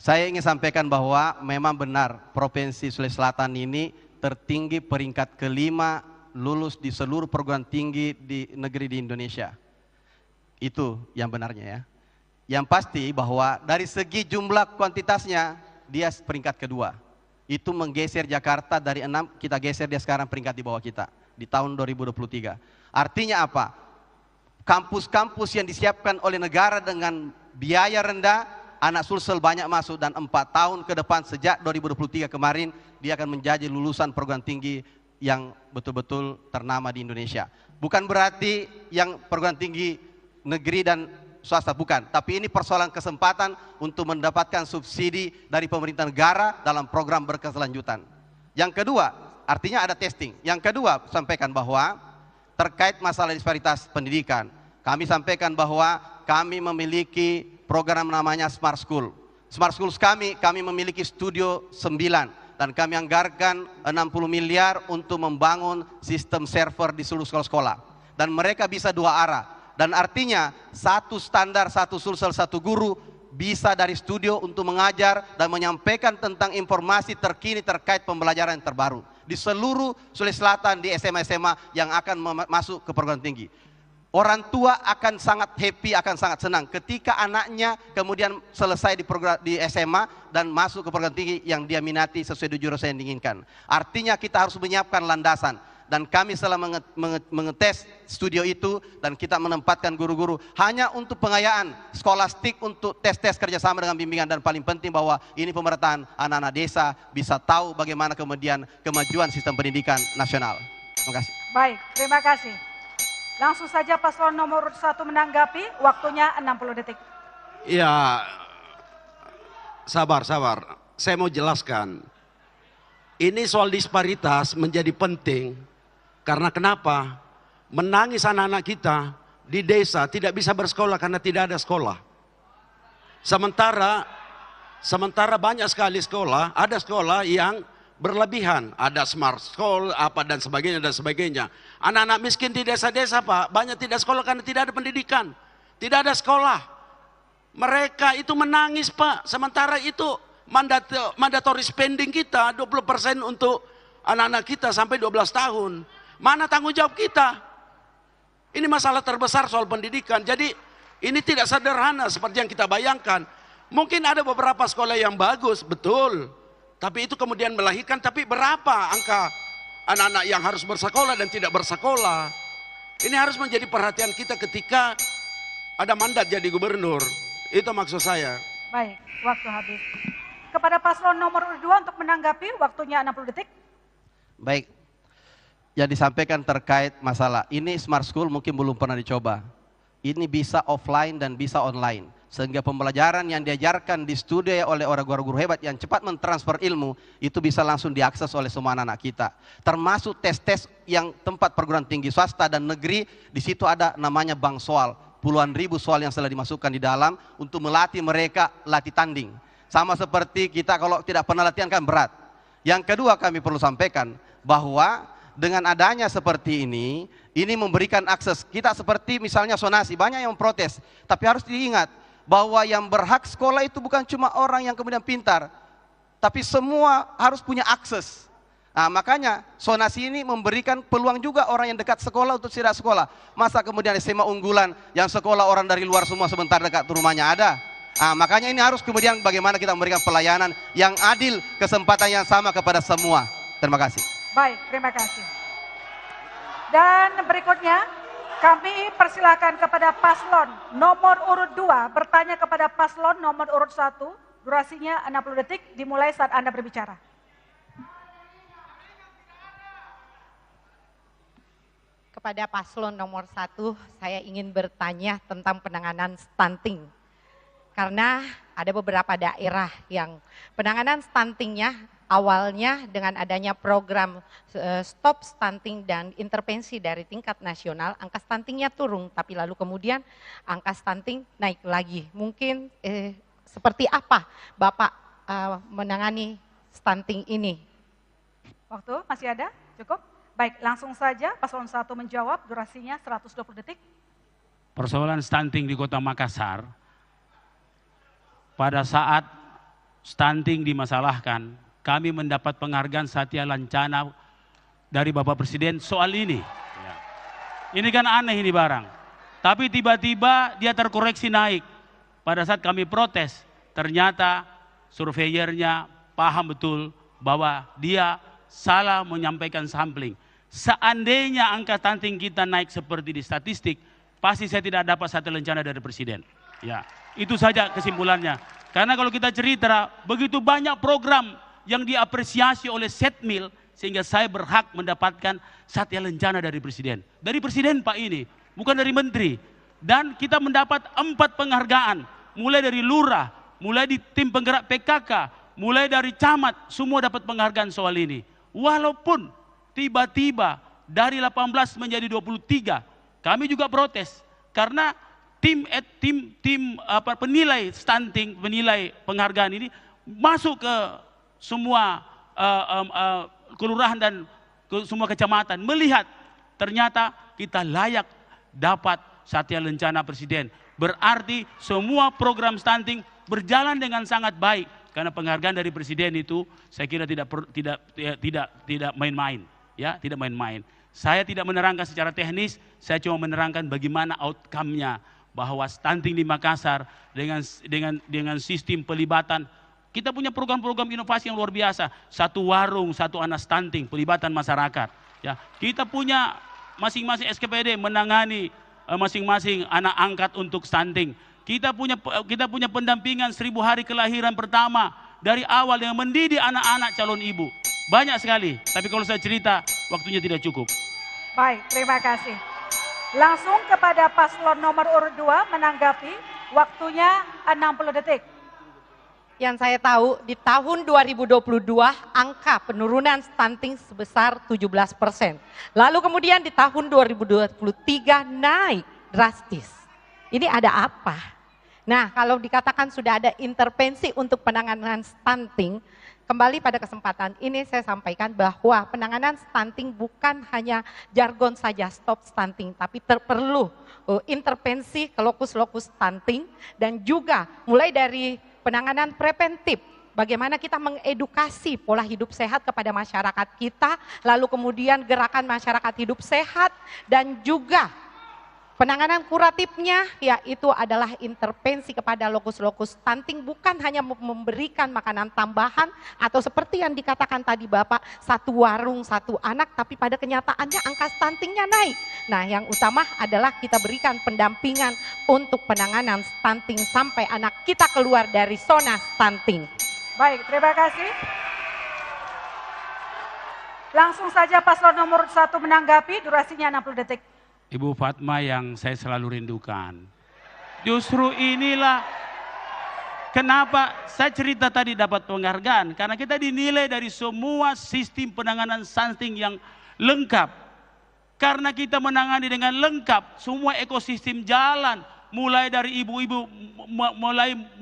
Saya ingin sampaikan bahwa memang benar Provinsi Sulawesi Selatan ini tertinggi peringkat kelima lulus di seluruh perguruan tinggi di negeri di Indonesia. Itu yang benarnya ya. Yang pasti bahwa dari segi jumlah kuantitasnya dia peringkat kedua. Itu menggeser Jakarta dari 6, kita geser dia sekarang peringkat di bawah kita di tahun 2023. Artinya apa? Kampus-kampus yang disiapkan oleh negara dengan biaya rendah, anak Sulsel banyak masuk dan 4 tahun ke depan sejak 2023 kemarin dia akan menjadi lulusan perguruan tinggi yang betul-betul ternama di Indonesia. Bukan berarti yang perguruan tinggi negeri dan swasta, bukan, tapi ini persoalan kesempatan untuk mendapatkan subsidi dari pemerintah negara dalam program berkelanjutan. Yang kedua, artinya ada testing. Yang kedua, sampaikan bahwa terkait masalah disparitas pendidikan, kami sampaikan bahwa kami memiliki program namanya Smart School. Smart Schools kami memiliki studio 9 dan kami anggarkan 60 miliar untuk membangun sistem server di seluruh sekolah-sekolah. Dan mereka bisa 2 arah. Dan artinya satu standar, satu Sulsel, satu guru bisa dari studio untuk mengajar dan menyampaikan tentang informasi terkini terkait pembelajaran yang terbaru di seluruh Sulawesi Selatan di SMA-SMA yang akan masuk ke perguruan tinggi. Orang tua akan sangat happy, akan sangat senang ketika anaknya kemudian selesai di SMA dan masuk ke perguruan tinggi yang dia minati sesuai jurusan yang diinginkan. Artinya kita harus menyiapkan landasan. Dan kami setelah mengetes studio itu dan kita menempatkan guru-guru hanya untuk pengayaan skolastik, untuk tes-tes kerjasama dengan bimbingan, dan paling penting bahwa ini pemerataan anak-anak desa bisa tahu bagaimana kemudian kemajuan sistem pendidikan nasional. Terima kasih. Baik, terima kasih. Langsung saja paslon nomor 1 menanggapi, waktunya 60 detik. Ya, sabar. Saya mau jelaskan. Ini soal disparitas menjadi penting. Karena kenapa? Menangis anak-anak kita di desa tidak bisa bersekolah karena tidak ada sekolah. Sementara banyak sekali sekolah, ada sekolah yang berlebihan. Ada smart school, apa dan sebagainya. Anak-anak miskin di desa-desa Pak, banyak tidak sekolah karena tidak ada pendidikan. Tidak ada sekolah. Mereka itu menangis Pak. Sementara itu mandatory spending kita 20% untuk anak-anak kita sampai 12 tahun. Mana tanggung jawab kita? Ini masalah terbesar soal pendidikan. Jadi ini tidak sederhana seperti yang kita bayangkan. Mungkin ada beberapa sekolah yang bagus, betul. Tapi itu kemudian melahirkan, tapi berapa angka anak-anak yang harus bersekolah dan tidak bersekolah? Ini harus menjadi perhatian kita ketika ada mandat jadi gubernur. Itu maksud saya. Baik, waktu habis. Kepada paslon nomor 2 untuk menanggapi, waktunya 60 detik. Baik. Yang disampaikan terkait masalah ini Smart School mungkin belum pernah dicoba. Ini bisa offline dan bisa online. Sehingga pembelajaran yang diajarkan di studio oleh orang guru-guru hebat yang cepat mentransfer ilmu itu bisa langsung diakses oleh semua anak-anak kita. Termasuk tes-tes yang tempat perguruan tinggi swasta dan negeri, di situ ada namanya bank soal. Puluhan ribu soal yang telah dimasukkan di dalam untuk melatih mereka latih tanding. Sama seperti kita kalau tidak pernah latihan kan berat. Yang kedua kami perlu sampaikan bahwa dengan adanya seperti ini memberikan akses. Kita seperti misalnya sonasi, banyak yang protes. Tapi harus diingat bahwa yang berhak sekolah itu bukan cuma orang yang kemudian pintar. Tapi semua harus punya akses. Nah, makanya sonasi ini memberikan peluang juga orang yang dekat sekolah untuk tidak sekolah. Masa kemudian SMA unggulan yang sekolah orang dari luar semua sebentar dekat rumahnya ada. Nah, makanya ini harus kemudian bagaimana kita memberikan pelayanan yang adil, kesempatan yang sama kepada semua. Terima kasih. Baik, terima kasih. Dan berikutnya kami persilakan kepada paslon nomor urut 2 bertanya kepada paslon nomor urut 1. Durasinya 60 detik dimulai saat Anda berbicara. Kepada paslon nomor 1 saya ingin bertanya tentang penanganan stunting. Karena ada beberapa daerah yang penanganan stuntingnya awalnya dengan adanya program stop stunting dan intervensi dari tingkat nasional, angka stuntingnya turun, tapi lalu kemudian angka stunting naik lagi. Mungkin seperti apa Bapak menangani stunting ini? Waktu masih ada? Cukup? Baik, langsung saja paslon 1 menjawab, durasinya 120 detik. Persoalan stunting di Kota Makassar, pada saat stunting dimasalahkan, kami mendapat penghargaan Satya Lancana dari Bapak Presiden soal ini. Ini kan aneh ini barang. Tapi tiba-tiba dia terkoreksi naik. Pada saat kami protes, ternyata surveyornya paham betul bahwa dia salah menyampaikan sampling. Seandainya angka stunting kita naik seperti di statistik, pasti saya tidak dapat Satya Lancana dari Presiden. Ya, itu saja kesimpulannya. Karena kalau kita cerita, begitu banyak program yang diapresiasi oleh Setmil, sehingga saya berhak mendapatkan Satya Lancana dari Presiden. Dari Presiden Pak ini, bukan dari Menteri. Dan kita mendapat 4 penghargaan, mulai dari lurah, mulai di tim penggerak PKK, mulai dari camat, semua dapat penghargaan soal ini. Walaupun tiba-tiba dari 18 menjadi 23, kami juga protes karena tim penilai stunting, penilai penghargaan ini masuk ke semua kelurahan dan ke semua kecamatan, melihat ternyata kita layak dapat Satya Lancana Presiden. Berarti semua program stunting berjalan dengan sangat baik karena penghargaan dari Presiden itu saya kira tidak main-main, ya, tidak main-main. Saya tidak menerangkan secara teknis, saya cuma menerangkan bagaimana outcome-nya, bahwa stunting di Makassar dengan sistem pelibatan. Kita punya program-program inovasi yang luar biasa. Satu warung, satu anak stunting, pelibatan masyarakat. Ya, kita punya masing-masing SKPD menangani masing-masing anak angkat untuk stunting. Kita punya pendampingan 1000 hari kelahiran pertama dari awal yang mendidik anak-anak calon ibu. Banyak sekali, tapi kalau saya cerita waktunya tidak cukup. Baik, terima kasih. Langsung kepada paslon nomor urut 2 menanggapi, waktunya 60 detik. Yang saya tahu di tahun 2022 angka penurunan stunting sebesar 17%. Lalu kemudian di tahun 2023 naik drastis. Ini ada apa? Nah, kalau dikatakan sudah ada intervensi untuk penanganan stunting, kembali pada kesempatan ini saya sampaikan bahwa penanganan stunting bukan hanya jargon saja stop stunting, tapi perlu intervensi ke lokus-lokus stunting dan juga mulai dari penanganan preventif. Bagaimana kita mengedukasi pola hidup sehat kepada masyarakat kita, lalu kemudian gerakan masyarakat hidup sehat dan juga penanganan kuratifnya yaitu adalah intervensi kepada lokus-lokus stunting, bukan hanya memberikan makanan tambahan atau seperti yang dikatakan tadi Bapak, satu warung satu anak, tapi pada kenyataannya angka stuntingnya naik. Nah, yang utama adalah kita berikan pendampingan untuk penanganan stunting sampai anak kita keluar dari zona stunting. Baik, terima kasih. Langsung saja paslon nomor 1 menanggapi, durasinya 60 detik. Ibu Fatma yang saya selalu rindukan. Justru inilah kenapa saya cerita tadi dapat penghargaan. Karena kita dinilai dari semua sistem penanganan stunting yang lengkap. Karena kita menangani dengan lengkap, semua ekosistem jalan. Mulai dari ibu-ibu,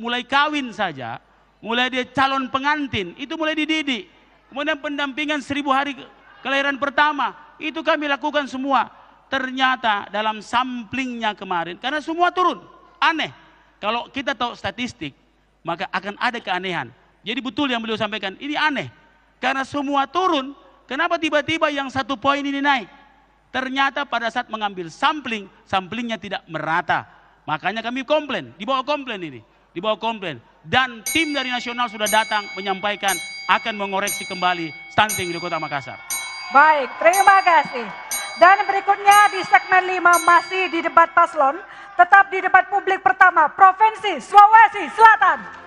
mulai kawin saja. Mulai dia calon pengantin, itu mulai dididik. Kemudian pendampingan 1000 hari kelahiran pertama, itu kami lakukan semua. Ternyata dalam samplingnya kemarin, karena semua turun, aneh. Kalau kita tahu statistik, maka akan ada keanehan. Jadi betul yang beliau sampaikan, ini aneh. Karena semua turun, kenapa tiba-tiba yang 1 poin ini naik? Ternyata pada saat mengambil sampling, samplingnya tidak merata. Makanya kami komplain, dibawa komplain ini. Dibawa komplain. Dan tim dari nasional sudah datang menyampaikan akan mengoreksi kembali stunting di Kota Makassar. Baik, terima kasih. Dan berikutnya di segmen 5 masih di debat paslon, tetap di debat publik pertama Provinsi Sulawesi Selatan.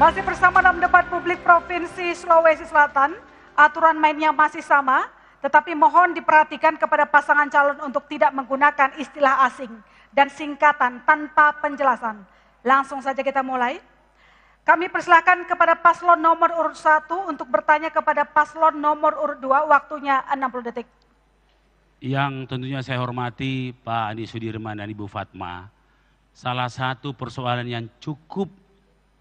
Masih bersama dalam debat publik Provinsi Sulawesi Selatan, aturan mainnya masih sama, tetapi mohon diperhatikan kepada pasangan calon untuk tidak menggunakan istilah asing dan singkatan tanpa penjelasan. Langsung saja kita mulai. Kami persilahkan kepada paslon nomor urut 1 untuk bertanya kepada paslon nomor urut 2, waktunya 60 detik. Yang tentunya saya hormati Pak Andi Sudirman dan Ibu Fatma. Salah satu persoalan yang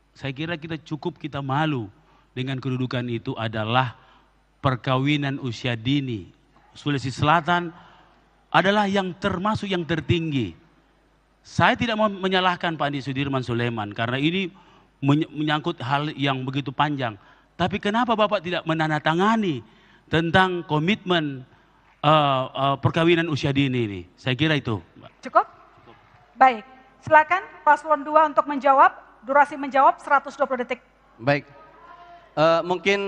saya kira kita malu dengan kedudukan itu adalah perkawinan usia dini. Sulawesi Selatan adalah yang termasuk yang tertinggi. Saya tidak mau menyalahkan Pak Andi Sudirman Sulaiman karena ini menyangkut hal yang begitu panjang. Tapi kenapa Bapak tidak menandatangani tentang komitmen perkawinan usia dini ini? Saya kira itu. Cukup? Baik, silakan paslon 2 untuk menjawab. Durasi menjawab 120 detik. Baik, mungkin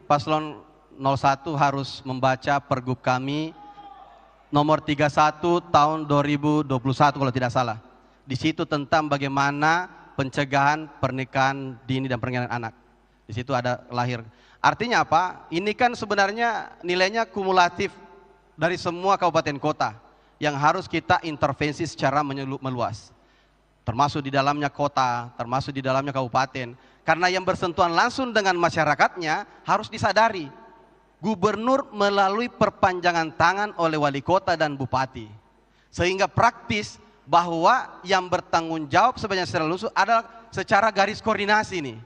paslon 01 harus membaca pergub kami nomor 31 tahun 2021 kalau tidak salah. Di situ tentang bagaimana pencegahan pernikahan dini dan pernikahan anak. Di situ ada lahir. Artinya apa? Ini kan sebenarnya nilainya kumulatif dari semua kabupaten kota yang harus kita intervensi secara meluas. Termasuk di dalamnya kota, termasuk di dalamnya kabupaten. Karena yang bersentuhan langsung dengan masyarakatnya harus disadari. Gubernur melalui perpanjangan tangan oleh wali kota dan bupati. Sehingga praktis bahwa yang bertanggung jawab sebenarnya secara lusuh adalah secara garis koordinasi nih.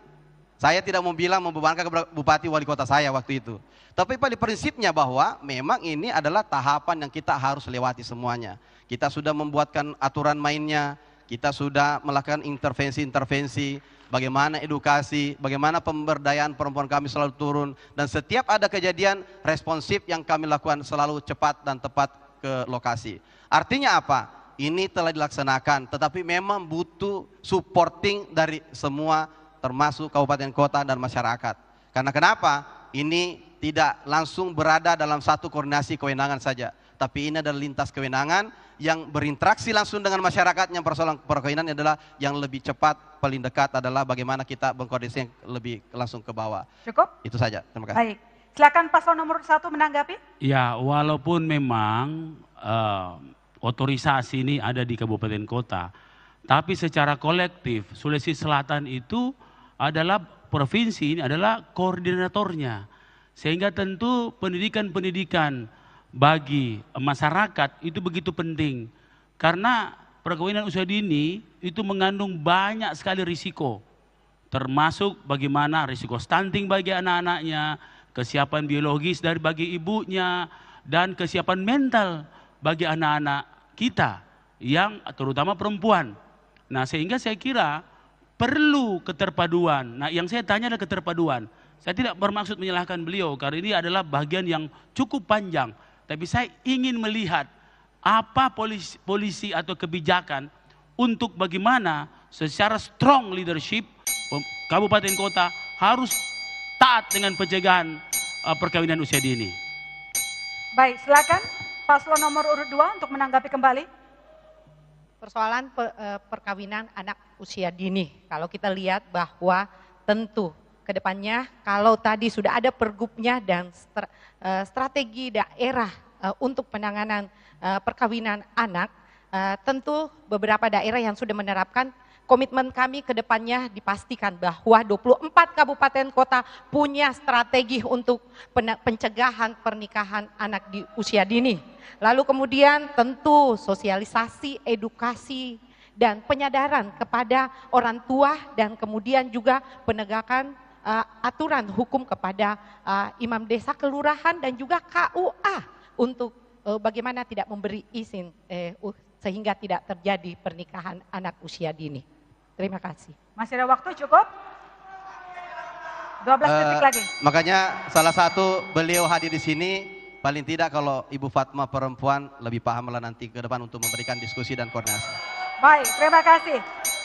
Saya tidak mau bilang membebankan kepada bupati wali kota saya waktu itu. Tapi pada prinsipnya bahwa memang ini adalah tahapan yang kita harus lewati semuanya. Kita sudah membuatkan aturan mainnya. Kita sudah melakukan intervensi-intervensi, bagaimana edukasi, bagaimana pemberdayaan perempuan kami selalu turun. Dan setiap ada kejadian responsif yang kami lakukan selalu cepat dan tepat ke lokasi. Artinya apa? Ini telah dilaksanakan, tetapi memang butuh supporting dari semua termasuk kabupaten kota dan masyarakat. Karena kenapa? Ini tidak langsung berada dalam satu koordinasi kewenangan saja. Tapi ini adalah lintas kewenangan yang berinteraksi langsung dengan masyarakat. Yang persoalan perkawinan adalah yang lebih cepat, paling dekat adalah bagaimana kita berkoordinasi lebih langsung ke bawah. Cukup? Itu saja, terima kasih. Baik, silakan paslon nomor 1 menanggapi. Ya, walaupun memang otorisasi ini ada di kabupaten kota, tapi secara kolektif Sulawesi Selatan itu adalah provinsi, ini adalah koordinatornya. Sehingga tentu pendidikan-pendidikan bagi masyarakat itu begitu penting. Karena perkawinan usia dini itu mengandung banyak sekali risiko. Termasuk bagaimana risiko stunting bagi anak-anaknya, kesiapan biologis bagi ibunya, dan kesiapan mental bagi anak-anak kita yang terutama perempuan. Nah, sehingga saya kira perlu keterpaduan. Nah, yang saya tanya adalah keterpaduan. Saya tidak bermaksud menyalahkan beliau karena ini adalah bagian yang cukup panjang. Tapi saya ingin melihat apa polisi atau kebijakan untuk bagaimana secara strong leadership kabupaten kota harus taat dengan pencegahan perkawinan usia dini. Baik, silakan paslon nomor urut 2 untuk menanggapi kembali. Persoalan perkawinan anak usia dini. Kalau kita lihat bahwa tentu kedepannya kalau tadi sudah ada pergubnya dan strategi daerah untuk penanganan perkawinan anak, tentu beberapa daerah yang sudah menerapkan, komitmen kami ke depannya dipastikan bahwa 24 kabupaten kota punya strategi untuk pencegahan pernikahan anak di usia dini. Lalu kemudian tentu sosialisasi, edukasi, dan penyadaran kepada orang tua dan kemudian juga penegakan aturan hukum kepada imam desa, kelurahan, dan juga KUA untuk bagaimana tidak memberi izin sehingga tidak terjadi pernikahan anak usia dini. Terima kasih. Masih ada waktu cukup? 12 detik lagi. Makanya salah satu beliau hadir di sini, paling tidak kalau Ibu Fatma perempuan lebih paham lah nanti ke depan untuk memberikan diskusi dan koordinasi. Baik, terima kasih.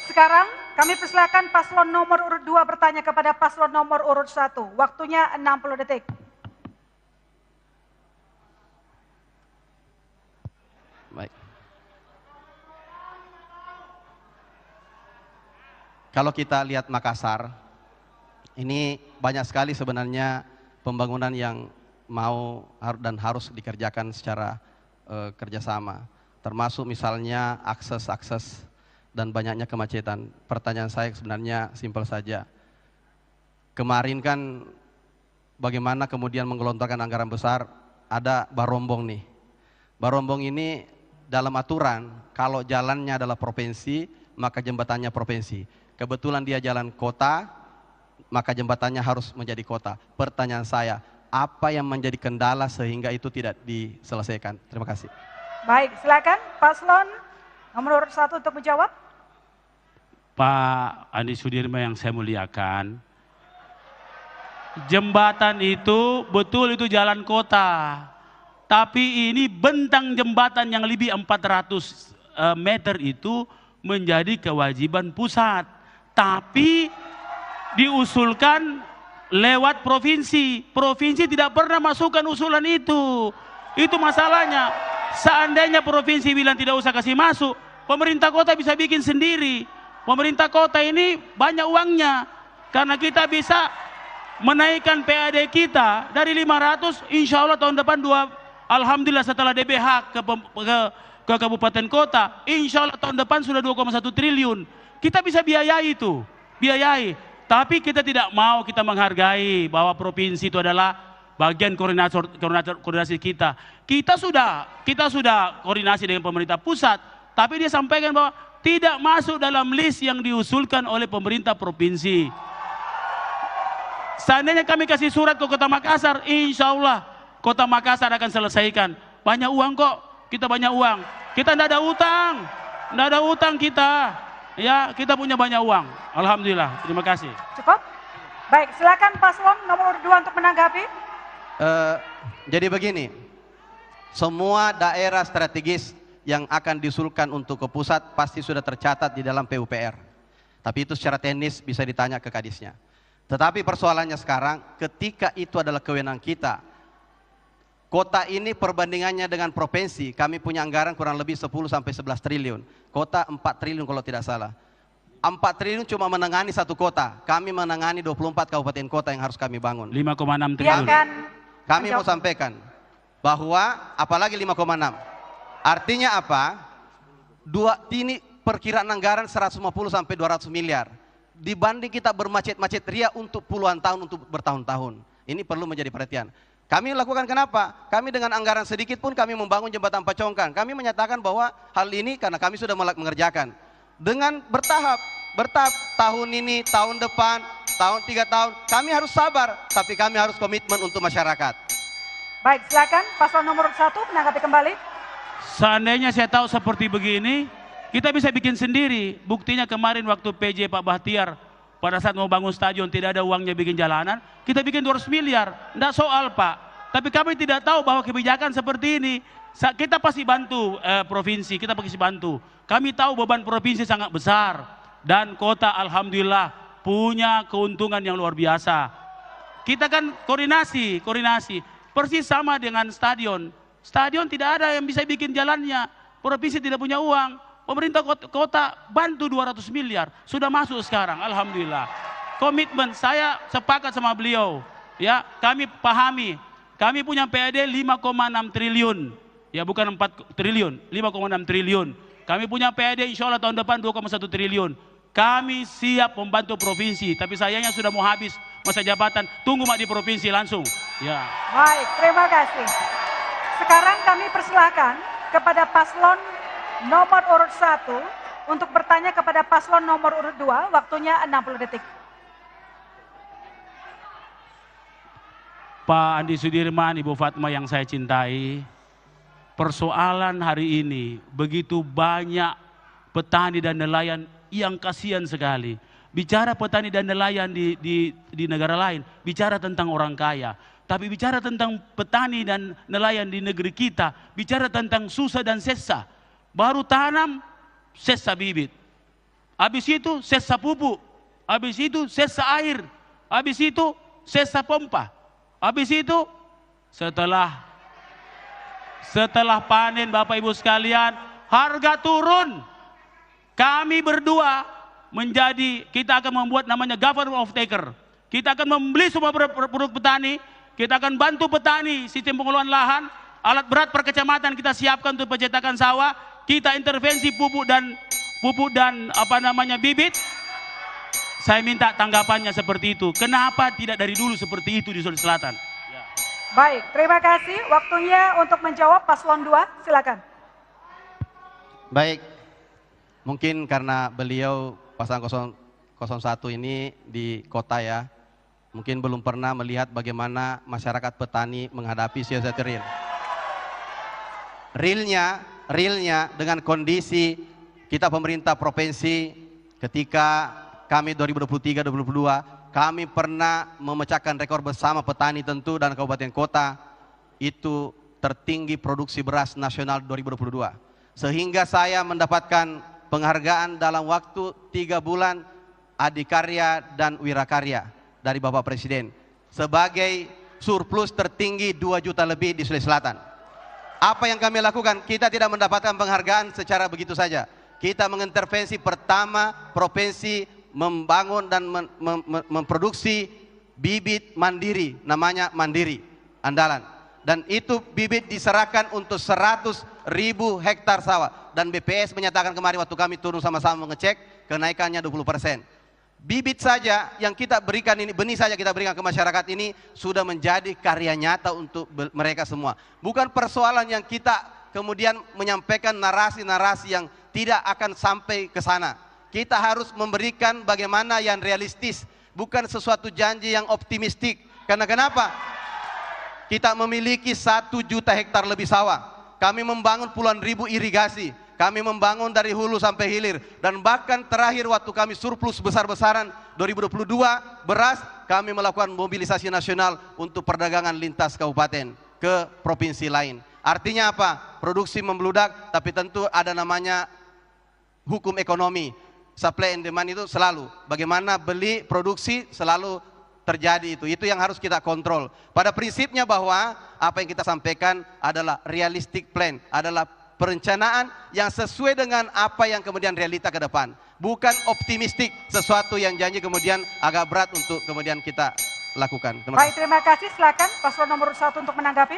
Sekarang kami persilakan paslon nomor urut 2 bertanya kepada paslon nomor urut 1. Waktunya 60 detik. Baik. Kalau kita lihat Makassar, ini banyak sekali sebenarnya pembangunan yang mau dan harus dikerjakan secara kerjasama. Termasuk misalnya akses dan banyaknya kemacetan. Pertanyaan saya sebenarnya simpel saja. Kemarin kan bagaimana kemudian menggelontorkan anggaran besar, ada Barombong nih. Barombong ini dalam aturan, kalau jalannya adalah provinsi, maka jembatannya provinsi. Kebetulan dia jalan kota, maka jembatannya harus menjadi kota. Pertanyaan saya, apa yang menjadi kendala sehingga itu tidak diselesaikan? Terima kasih. Baik, silakan Paslon nomor urut 1 untuk menjawab. Pak Andi Sudirman yang saya muliakan, jembatan itu betul itu jalan kota, tapi ini bentang jembatan yang lebih 400 meter itu menjadi kewajiban pusat, tapi diusulkan lewat provinsi. Provinsi tidak pernah masukkan usulan itu masalahnya. Seandainya provinsi bilang tidak usah kasih masuk, pemerintah kota bisa bikin sendiri. Pemerintah kota ini banyak uangnya, karena kita bisa menaikkan PAD kita dari 500, insya Allah tahun depan alhamdulillah setelah DBH ke kabupaten kota, insya Allah tahun depan sudah 2,1 triliun. Kita bisa biayai itu, biayai. Tapi kita tidak mau, kita menghargai bahwa provinsi itu adalah bagian koordinasi kita. Kita sudah koordinasi dengan pemerintah pusat, tapi dia sampaikan bahwa tidak masuk dalam list yang diusulkan oleh pemerintah provinsi. Seandainya kami kasih surat ke Kota Makassar, insya Allah Kota Makassar akan selesaikan. Banyak uang kok, kita banyak uang. Kita tidak ada utang kita. Ya, kita punya banyak uang. Alhamdulillah, terima kasih. Cukup? Baik, silakan Paslon nomor 2 untuk menanggapi. Jadi begini, semua daerah strategis yang akan diusulkan untuk ke pusat pasti sudah tercatat di dalam PUPR. Tapi itu secara teknis bisa ditanya ke kadisnya. Tetapi persoalannya sekarang, ketika itu adalah kewenangan kita, kota ini perbandingannya dengan provinsi, kami punya anggaran kurang lebih 10-11 triliun. Kota 4 triliun kalau tidak salah. 4 triliun cuma menangani satu kota. Kami menangani 24 kabupaten kota yang harus kami bangun. 5,6 triliun. Kami mau sampaikan bahwa apalagi 5,6. Artinya apa? Ini perkiraan anggaran 150-200 miliar. Dibanding kita bermacet-macet ria untuk puluhan tahun, untuk bertahun-tahun. Ini perlu menjadi perhatian. Kami lakukan kenapa? Kami dengan anggaran sedikit pun kami membangun jembatan Pacongkang. Kami menyatakan bahwa hal ini karena kami sudah mengerjakan. Dengan bertahap, tahun ini, tahun depan, tahun 3 tahun, kami harus sabar. Tapi kami harus komitmen untuk masyarakat. Baik, silakan Paslon nomor 1 menanggapi kembali. Seandainya saya tahu seperti begini, kita bisa bikin sendiri. Buktinya kemarin waktu PJ Pak Bahtiar, pada saat mau bangun stadion tidak ada uangnya bikin jalanan, kita bikin 200 miliar. Tidak soal Pak. Tapi kami tidak tahu bahwa kebijakan seperti ini, kita pasti bantu provinsi, kita pasti bantu. Kami tahu beban provinsi sangat besar. Dan kota alhamdulillah punya keuntungan yang luar biasa. Kita kan koordinasi. Persis sama dengan stadion. Stadion tidak ada yang bisa bikin jalannya. Provinsi tidak punya uang. Pemerintah kota bantu 200 miliar. Sudah masuk sekarang, alhamdulillah. Komitmen, saya sepakat sama beliau. Ya, kami pahami. Kami punya PAD 5,6 triliun. Ya, bukan 4 triliun, 5,6 triliun. Kami punya PAD insya Allah tahun depan 2,1 triliun. Kami siap membantu provinsi, tapi sayangnya sudah mau habis masa jabatan. Tunggu Mak di provinsi langsung. Ya. Baik, terima kasih. Sekarang kami persilakan kepada Paslon nomor urut 1 untuk bertanya kepada Paslon nomor urut 2, waktunya 60 detik. Pak Andi Sudirman, Ibu Fatma yang saya cintai, persoalan hari ini begitu banyak petani dan nelayan yang kasihan sekali. Bicara petani dan nelayan di negara lain, bicara tentang orang kaya. Tapi bicara tentang petani dan nelayan di negeri kita, bicara tentang susah dan sesa. Baru tanam, sesa bibit. Habis itu sesa pupuk. Habis itu sesa air. Habis itu sesa pompa. Habis itu setelah panen Bapak Ibu sekalian, harga turun. Kami berdua kita akan membuat namanya government of taker. Kita akan membeli semua produk petani, kita akan bantu petani sistem pengelolaan lahan, alat berat per kecamatan kita siapkan untuk pencetakan sawah, kita intervensi pupuk dan bibit. Saya minta tanggapannya seperti itu. Kenapa tidak dari dulu seperti itu di Sulawesi Selatan? Baik, terima kasih. Waktunya untuk menjawab Paslon 2, silakan. Baik, mungkin karena beliau pasangan 01 ini di kota ya, mungkin belum pernah melihat bagaimana masyarakat petani menghadapi siasat real. Realnya dengan kondisi kita pemerintah provinsi ketika kami 2023-2022, kami pernah memecahkan rekor bersama petani tentu dan kabupaten kota, itu tertinggi produksi beras nasional 2022. Sehingga saya mendapatkan penghargaan dalam waktu 3 bulan Adikarya dan Wirakarya dari Bapak Presiden sebagai surplus tertinggi 2 juta lebih di Sulawesi Selatan. Apa yang kami lakukan? Kita tidak mendapatkan penghargaan secara begitu saja. Kita mengintervensi pertama provinsi membangun dan memproduksi bibit mandiri, namanya Mandiri Andalan. Dan itu bibit diserahkan untuk 100.000 hektar sawah. Dan BPS menyatakan kemarin waktu kami turun sama-sama mengecek, kenaikannya 20%. Bibit saja yang kita berikan ini, benih saja kita berikan ke masyarakat ini sudah menjadi karya nyata untuk mereka semua. Bukan persoalan yang kita kemudian menyampaikan narasi-narasi yang tidak akan sampai ke sana. Kita harus memberikan bagaimana yang realistis, bukan sesuatu janji yang optimistik. Karena kenapa? Kita memiliki 1 juta hektar lebih sawah. Kami membangun puluhan ribu irigasi. Kami membangun dari hulu sampai hilir. Dan bahkan terakhir waktu kami surplus besar-besaran 2022 beras, kami melakukan mobilisasi nasional untuk perdagangan lintas kabupaten ke provinsi lain. Artinya apa? Produksi membludak, tapi tentu ada namanya hukum ekonomi. Supply and demand itu selalu, bagaimana beli produksi selalu terjadi itu yang harus kita kontrol. Pada prinsipnya bahwa apa yang kita sampaikan adalah realistic plan, adalah perencanaan yang sesuai dengan apa yang kemudian realita ke depan. Bukan optimistik, sesuatu yang janji kemudian agak berat untuk kemudian kita lakukan. Baik, terima kasih. Silakan paslon nomor 1 untuk menanggapi.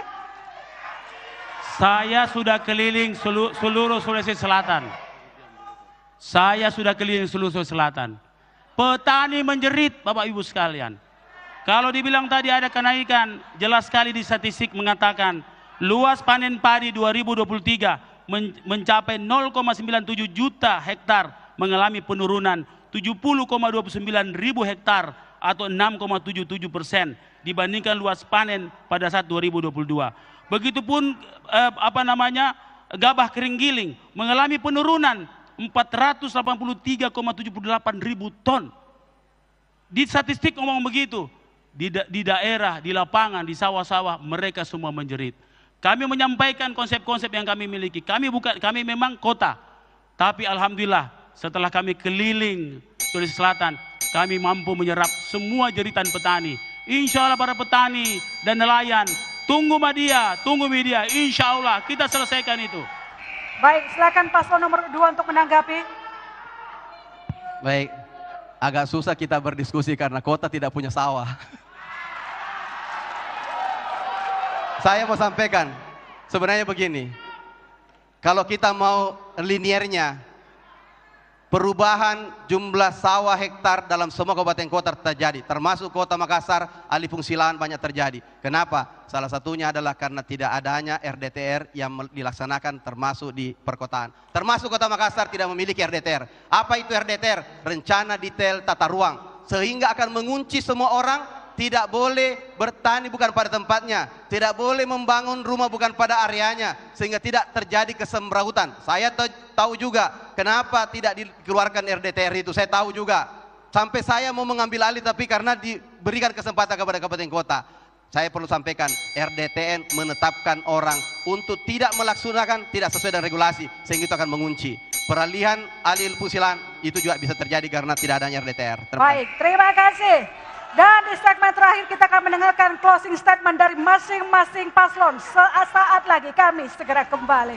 Saya sudah keliling seluruh Sulawesi Selatan. Saya sudah keliling seluruh Sulawesi Selatan. Petani menjerit, Bapak Ibu sekalian. Kalau dibilang tadi ada kenaikan, jelas sekali di statistik mengatakan luas panen padi 2023 mencapai 0,97 juta hektar mengalami penurunan 70,29 ribu hektar atau 6,77% dibandingkan luas panen pada saat 2022. Begitupun gabah kering giling mengalami penurunan 483,78 ribu ton. Di statistik ngomong begitu, di daerah, di lapangan, di sawah-sawah mereka semua menjerit. Kami menyampaikan konsep-konsep yang kami miliki. Kami memang kota, tapi alhamdulillah setelah kami keliling Sulawesi Selatan, kami mampu menyerap semua jeritan petani. Insya Allah para petani dan nelayan, tunggu media, insya Allah kita selesaikan itu. Baik, silakan paslon nomor 2 untuk menanggapi. Baik, agak susah kita berdiskusi karena kota tidak punya sawah. Saya mau sampaikan, sebenarnya begini, kalau kita mau liniernya, perubahan jumlah sawah hektar dalam semua kabupaten kota terjadi, termasuk kota Makassar, alih fungsi lahan banyak terjadi. Kenapa? Salah satunya adalah karena tidak adanya RDTR yang dilaksanakan termasuk di perkotaan. Termasuk kota Makassar tidak memiliki RDTR. Apa itu RDTR? Rencana detail tata ruang. Sehingga akan mengunci semua orang, tidak boleh bertani bukan pada tempatnya, tidak boleh membangun rumah bukan pada areanya, sehingga tidak terjadi kesembrautan. Saya tahu juga kenapa tidak dikeluarkan RDTR itu, saya tahu juga. Sampai saya mau mengambil alih tapi karena diberikan kesempatan kepada kabupaten kota. Saya perlu sampaikan, RDTN menetapkan orang untuk tidak melaksanakan tidak sesuai dengan regulasi, sehingga itu akan mengunci. Peralihan alih fungsi lahan itu juga bisa terjadi karena tidak adanya RDTR. Baik, terima kasih. Dan di segmen terakhir kita akan mendengarkan closing statement dari masing-masing paslon. Sesaat lagi kami segera kembali.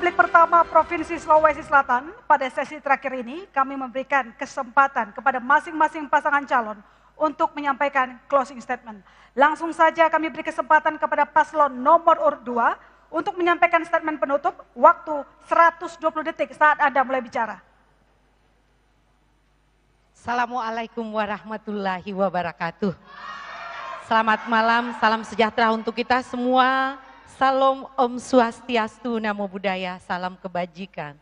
publik pertama Provinsi Sulawesi Selatan, pada sesi terakhir ini kami memberikan kesempatan kepada masing-masing pasangan calon untuk menyampaikan closing statement. Langsung saja kami beri kesempatan kepada paslon nomor urut 2 untuk menyampaikan statement penutup, waktu 120 detik saat Anda mulai bicara. Assalamualaikum warahmatullahi wabarakatuh. Selamat malam, salam sejahtera untuk kita semua. Salam Om Swastiastu, Namo Buddhaya, salam kebajikan.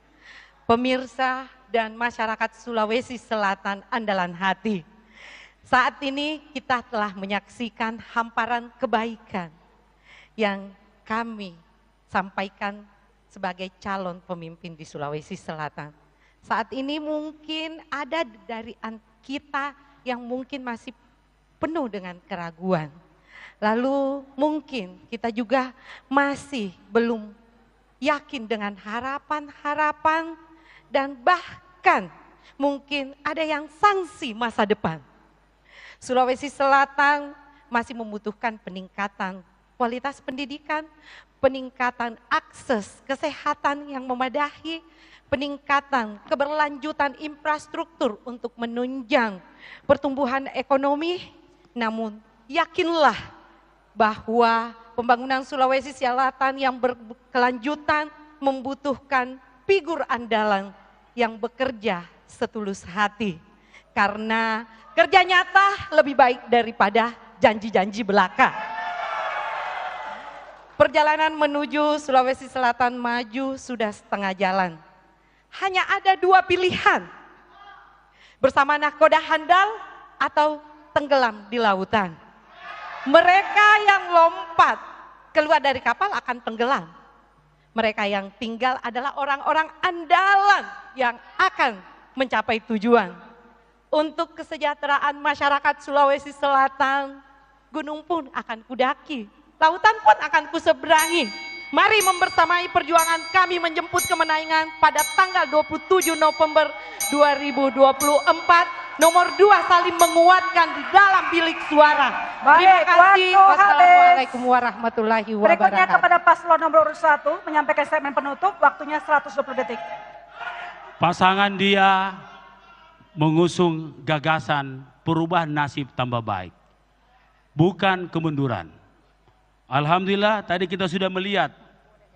Pemirsa dan masyarakat Sulawesi Selatan andalan hati. Saat ini kita telah menyaksikan hamparan kebaikan yang kami sampaikan sebagai calon pemimpin di Sulawesi Selatan. Saat ini mungkin ada dari kita yang mungkin masih penuh dengan keraguan. Lalu mungkin kita juga masih belum yakin dengan harapan-harapan dan bahkan mungkin ada yang sangsi masa depan. Sulawesi Selatan masih membutuhkan peningkatan kualitas pendidikan, peningkatan akses kesehatan yang memadahi, peningkatan keberlanjutan infrastruktur untuk menunjang pertumbuhan ekonomi. Namun yakinlah bahwa pembangunan Sulawesi Selatan yang berkelanjutan membutuhkan figur andalan yang bekerja setulus hati. Karena kerja nyata lebih baik daripada janji-janji belaka. Perjalanan menuju Sulawesi Selatan maju sudah setengah jalan. Hanya ada 2 pilihan. Bersama nahkoda handal atau tenggelam di lautan. Mereka yang lompat keluar dari kapal akan tenggelam. Mereka yang tinggal adalah orang-orang andalan yang akan mencapai tujuan. Untuk kesejahteraan masyarakat Sulawesi Selatan, gunung pun akan kudaki, lautan pun akan kuseberangi. Mari membersamai perjuangan kami menjemput kemenangan pada tanggal 27 November 2024. Nomor 2 saling menguatkan di dalam bilik suara. Terima kasih. Wassalamualaikum warahmatullahi wabarakatuh. Berikutnya kepada paslon nomor 1 menyampaikan statement penutup, waktunya 120 detik. Pasangan dia mengusung gagasan perubahan nasib tambah baik, bukan kemunduran. Alhamdulillah tadi kita sudah melihat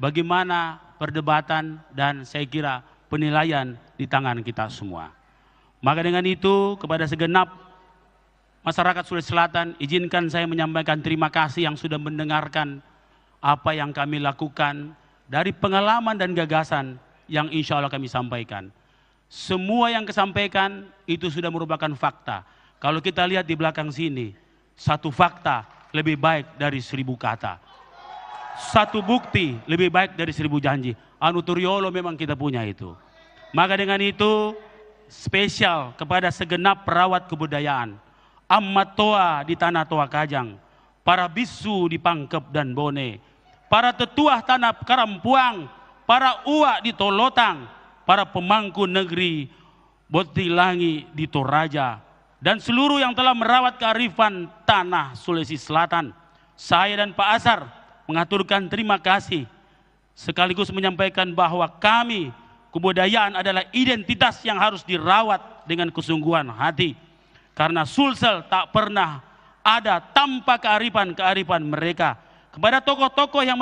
bagaimana perdebatan dan saya kira penilaian di tangan kita semua. Maka dengan itu kepada segenap masyarakat Sulawesi Selatan, izinkan saya menyampaikan terima kasih yang sudah mendengarkan apa yang kami lakukan dari pengalaman dan gagasan yang insya Allah kami sampaikan. Semua yang kesampaikan itu sudah merupakan fakta. Kalau kita lihat di belakang sini, satu fakta lebih baik dari 1000 kata. Satu bukti lebih baik dari 1000 janji. Anuturiolo memang kita punya itu. Maka dengan itu, spesial kepada segenap perawat kebudayaan, Amat Toa di Tanah Toa Kajang, para bisu di Pangkep dan Bone, para tetuah Tanah Karampuang, para uak di Tolotang, para pemangku negeri Botilangi di Toraja, dan seluruh yang telah merawat kearifan Tanah Sulawesi Selatan. Saya dan Pak Asar mengaturkan terima kasih, sekaligus menyampaikan bahwa kami, kebudayaan adalah identitas yang harus dirawat dengan kesungguhan hati. Karena Sulsel tak pernah ada tanpa kearifan mereka. Kepada tokoh-tokoh yang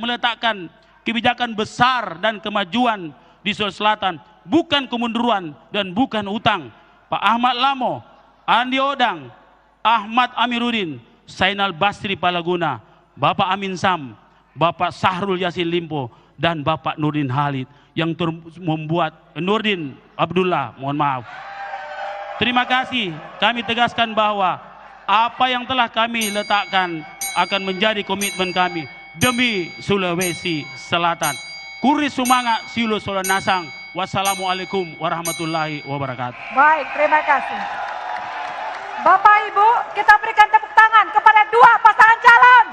meletakkan kebijakan besar dan kemajuan di Sulawesi Selatan, bukan kemunduran dan bukan utang. Pak Ahmad Lamo, Andi Odang, Ahmad Amiruddin, Zainal Basri Palaguna, Bapak Amin Sam, Bapak Sahrul Yassin Limpo, dan Bapak Nurdin Halid yang membuat Nurdin Abdullah, mohon maaf. Terima kasih, kami tegaskan bahwa apa yang telah kami letakkan akan menjadi komitmen kami demi Sulawesi Selatan. Kuri Sumanga Silu Solanasang. Wassalamualaikum warahmatullahi wabarakatuh. Baik, terima kasih. Bapak Ibu, kita berikan tepuk tangan kepada 2 pasangan calon.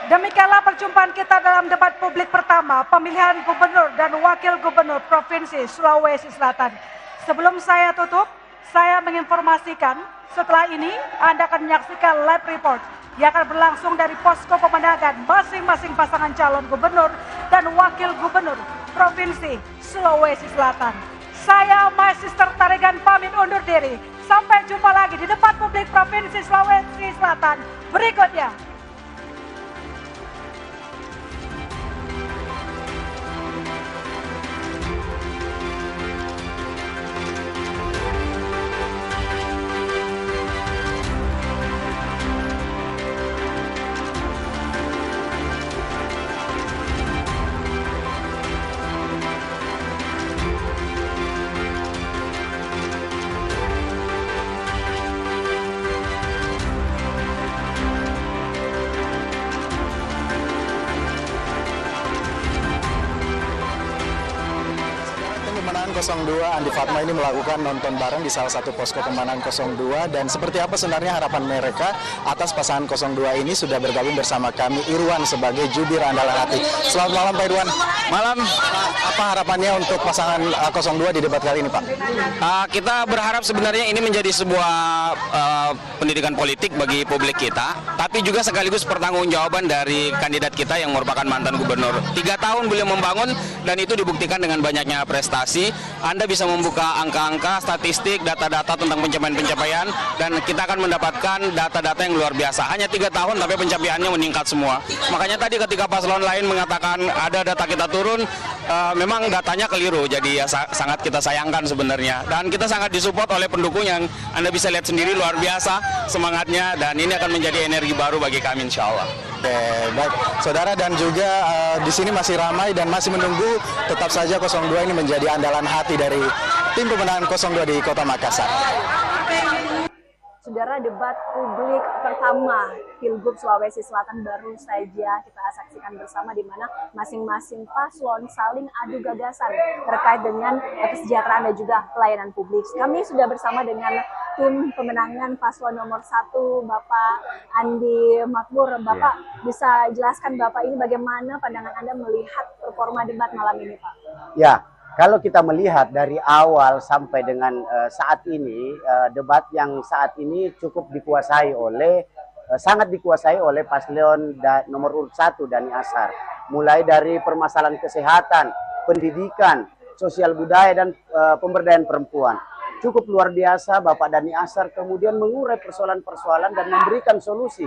Demikianlah perjumpaan kita dalam debat publik pertama pemilihan gubernur dan wakil gubernur Provinsi Sulawesi Selatan. Sebelum saya tutup, saya menginformasikan setelah ini Anda akan menyaksikan live report yang akan berlangsung dari posko pemenangan masing-masing pasangan calon gubernur dan wakil gubernur Provinsi Sulawesi Selatan. Saya My Sister Tarigan pamit undur diri. Sampai jumpa lagi di debat publik Provinsi Sulawesi Selatan berikutnya. Pemenangan 02 Andi Fatma ini melakukan nonton bareng di salah satu posko pemenangan 02, dan seperti apa sebenarnya harapan mereka atas pasangan 02 ini. Sudah bergabung bersama kami Irwan sebagai jubir andalan hati. Selamat malam Pak Irwan. Malam. Apa harapannya untuk pasangan 02 di debat kali ini Pak? Kita berharap sebenarnya ini menjadi sebuah pendidikan politik bagi publik kita, tapi juga sekaligus pertanggungjawaban dari kandidat kita yang merupakan mantan gubernur. 3 tahun beliau membangun dan itu dibuktikan dengan banyaknya prestasi. Anda bisa membuka angka-angka, statistik, data-data tentang pencapaian-pencapaian, dan kita akan mendapatkan data-data yang luar biasa. Hanya 3 tahun tapi pencapaiannya meningkat semua. Makanya tadi ketika paslon lain mengatakan ada data kita turun, memang datanya keliru. Jadi ya sangat kita sayangkan sebenarnya. Dan kita sangat disupport oleh pendukung yang Anda bisa lihat sendiri luar biasa semangatnya, dan ini akan menjadi energi baru bagi kami insya Allah. Oke, baik. Saudara, dan juga di sini masih ramai dan masih menunggu tetap saja 02 ini menjadi andalan hati dari tim pemenangan 02 di Kota Makassar. Saudara, debat publik pertama Pilgub Sulawesi Selatan baru saja kita saksikan bersama, di mana masing-masing paslon saling adu gagasan terkait dengan kesejahteraan dan juga pelayanan publik. Kami sudah bersama dengan tim pemenangan paslon nomor 1, Bapak Andi Makmur. Bapak bisa jelaskan Bapak ini bagaimana pandangan Anda melihat performa debat malam ini, Pak? Ya. Kalau kita melihat dari awal sampai dengan saat ini, debat yang saat ini cukup dikuasai oleh, sangat dikuasai oleh paslon nomor urut 1 Dhani Ashar. Mulai dari permasalahan kesehatan, pendidikan, sosial budaya, dan pemberdayaan perempuan. Cukup luar biasa Bapak Dhani Ashar kemudian mengurai persoalan-persoalan dan memberikan solusi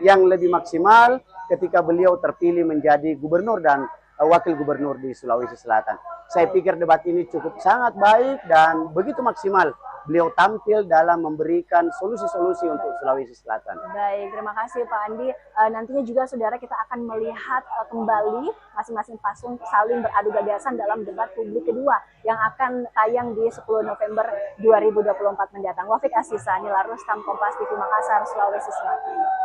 yang lebih maksimal ketika beliau terpilih menjadi gubernur dan wakil gubernur di Sulawesi Selatan. Saya pikir debat ini cukup sangat baik dan begitu maksimal beliau tampil dalam memberikan solusi-solusi untuk Sulawesi Selatan. Baik, terima kasih Pak Andi. Nantinya juga saudara kita akan melihat kembali masing-masing paslon saling beradu gagasan dalam debat publik kedua yang akan tayang di 10 November 2024 mendatang. Wafiq Asisa, Nila Rustam, Kompas TV Makassar, Sulawesi Selatan.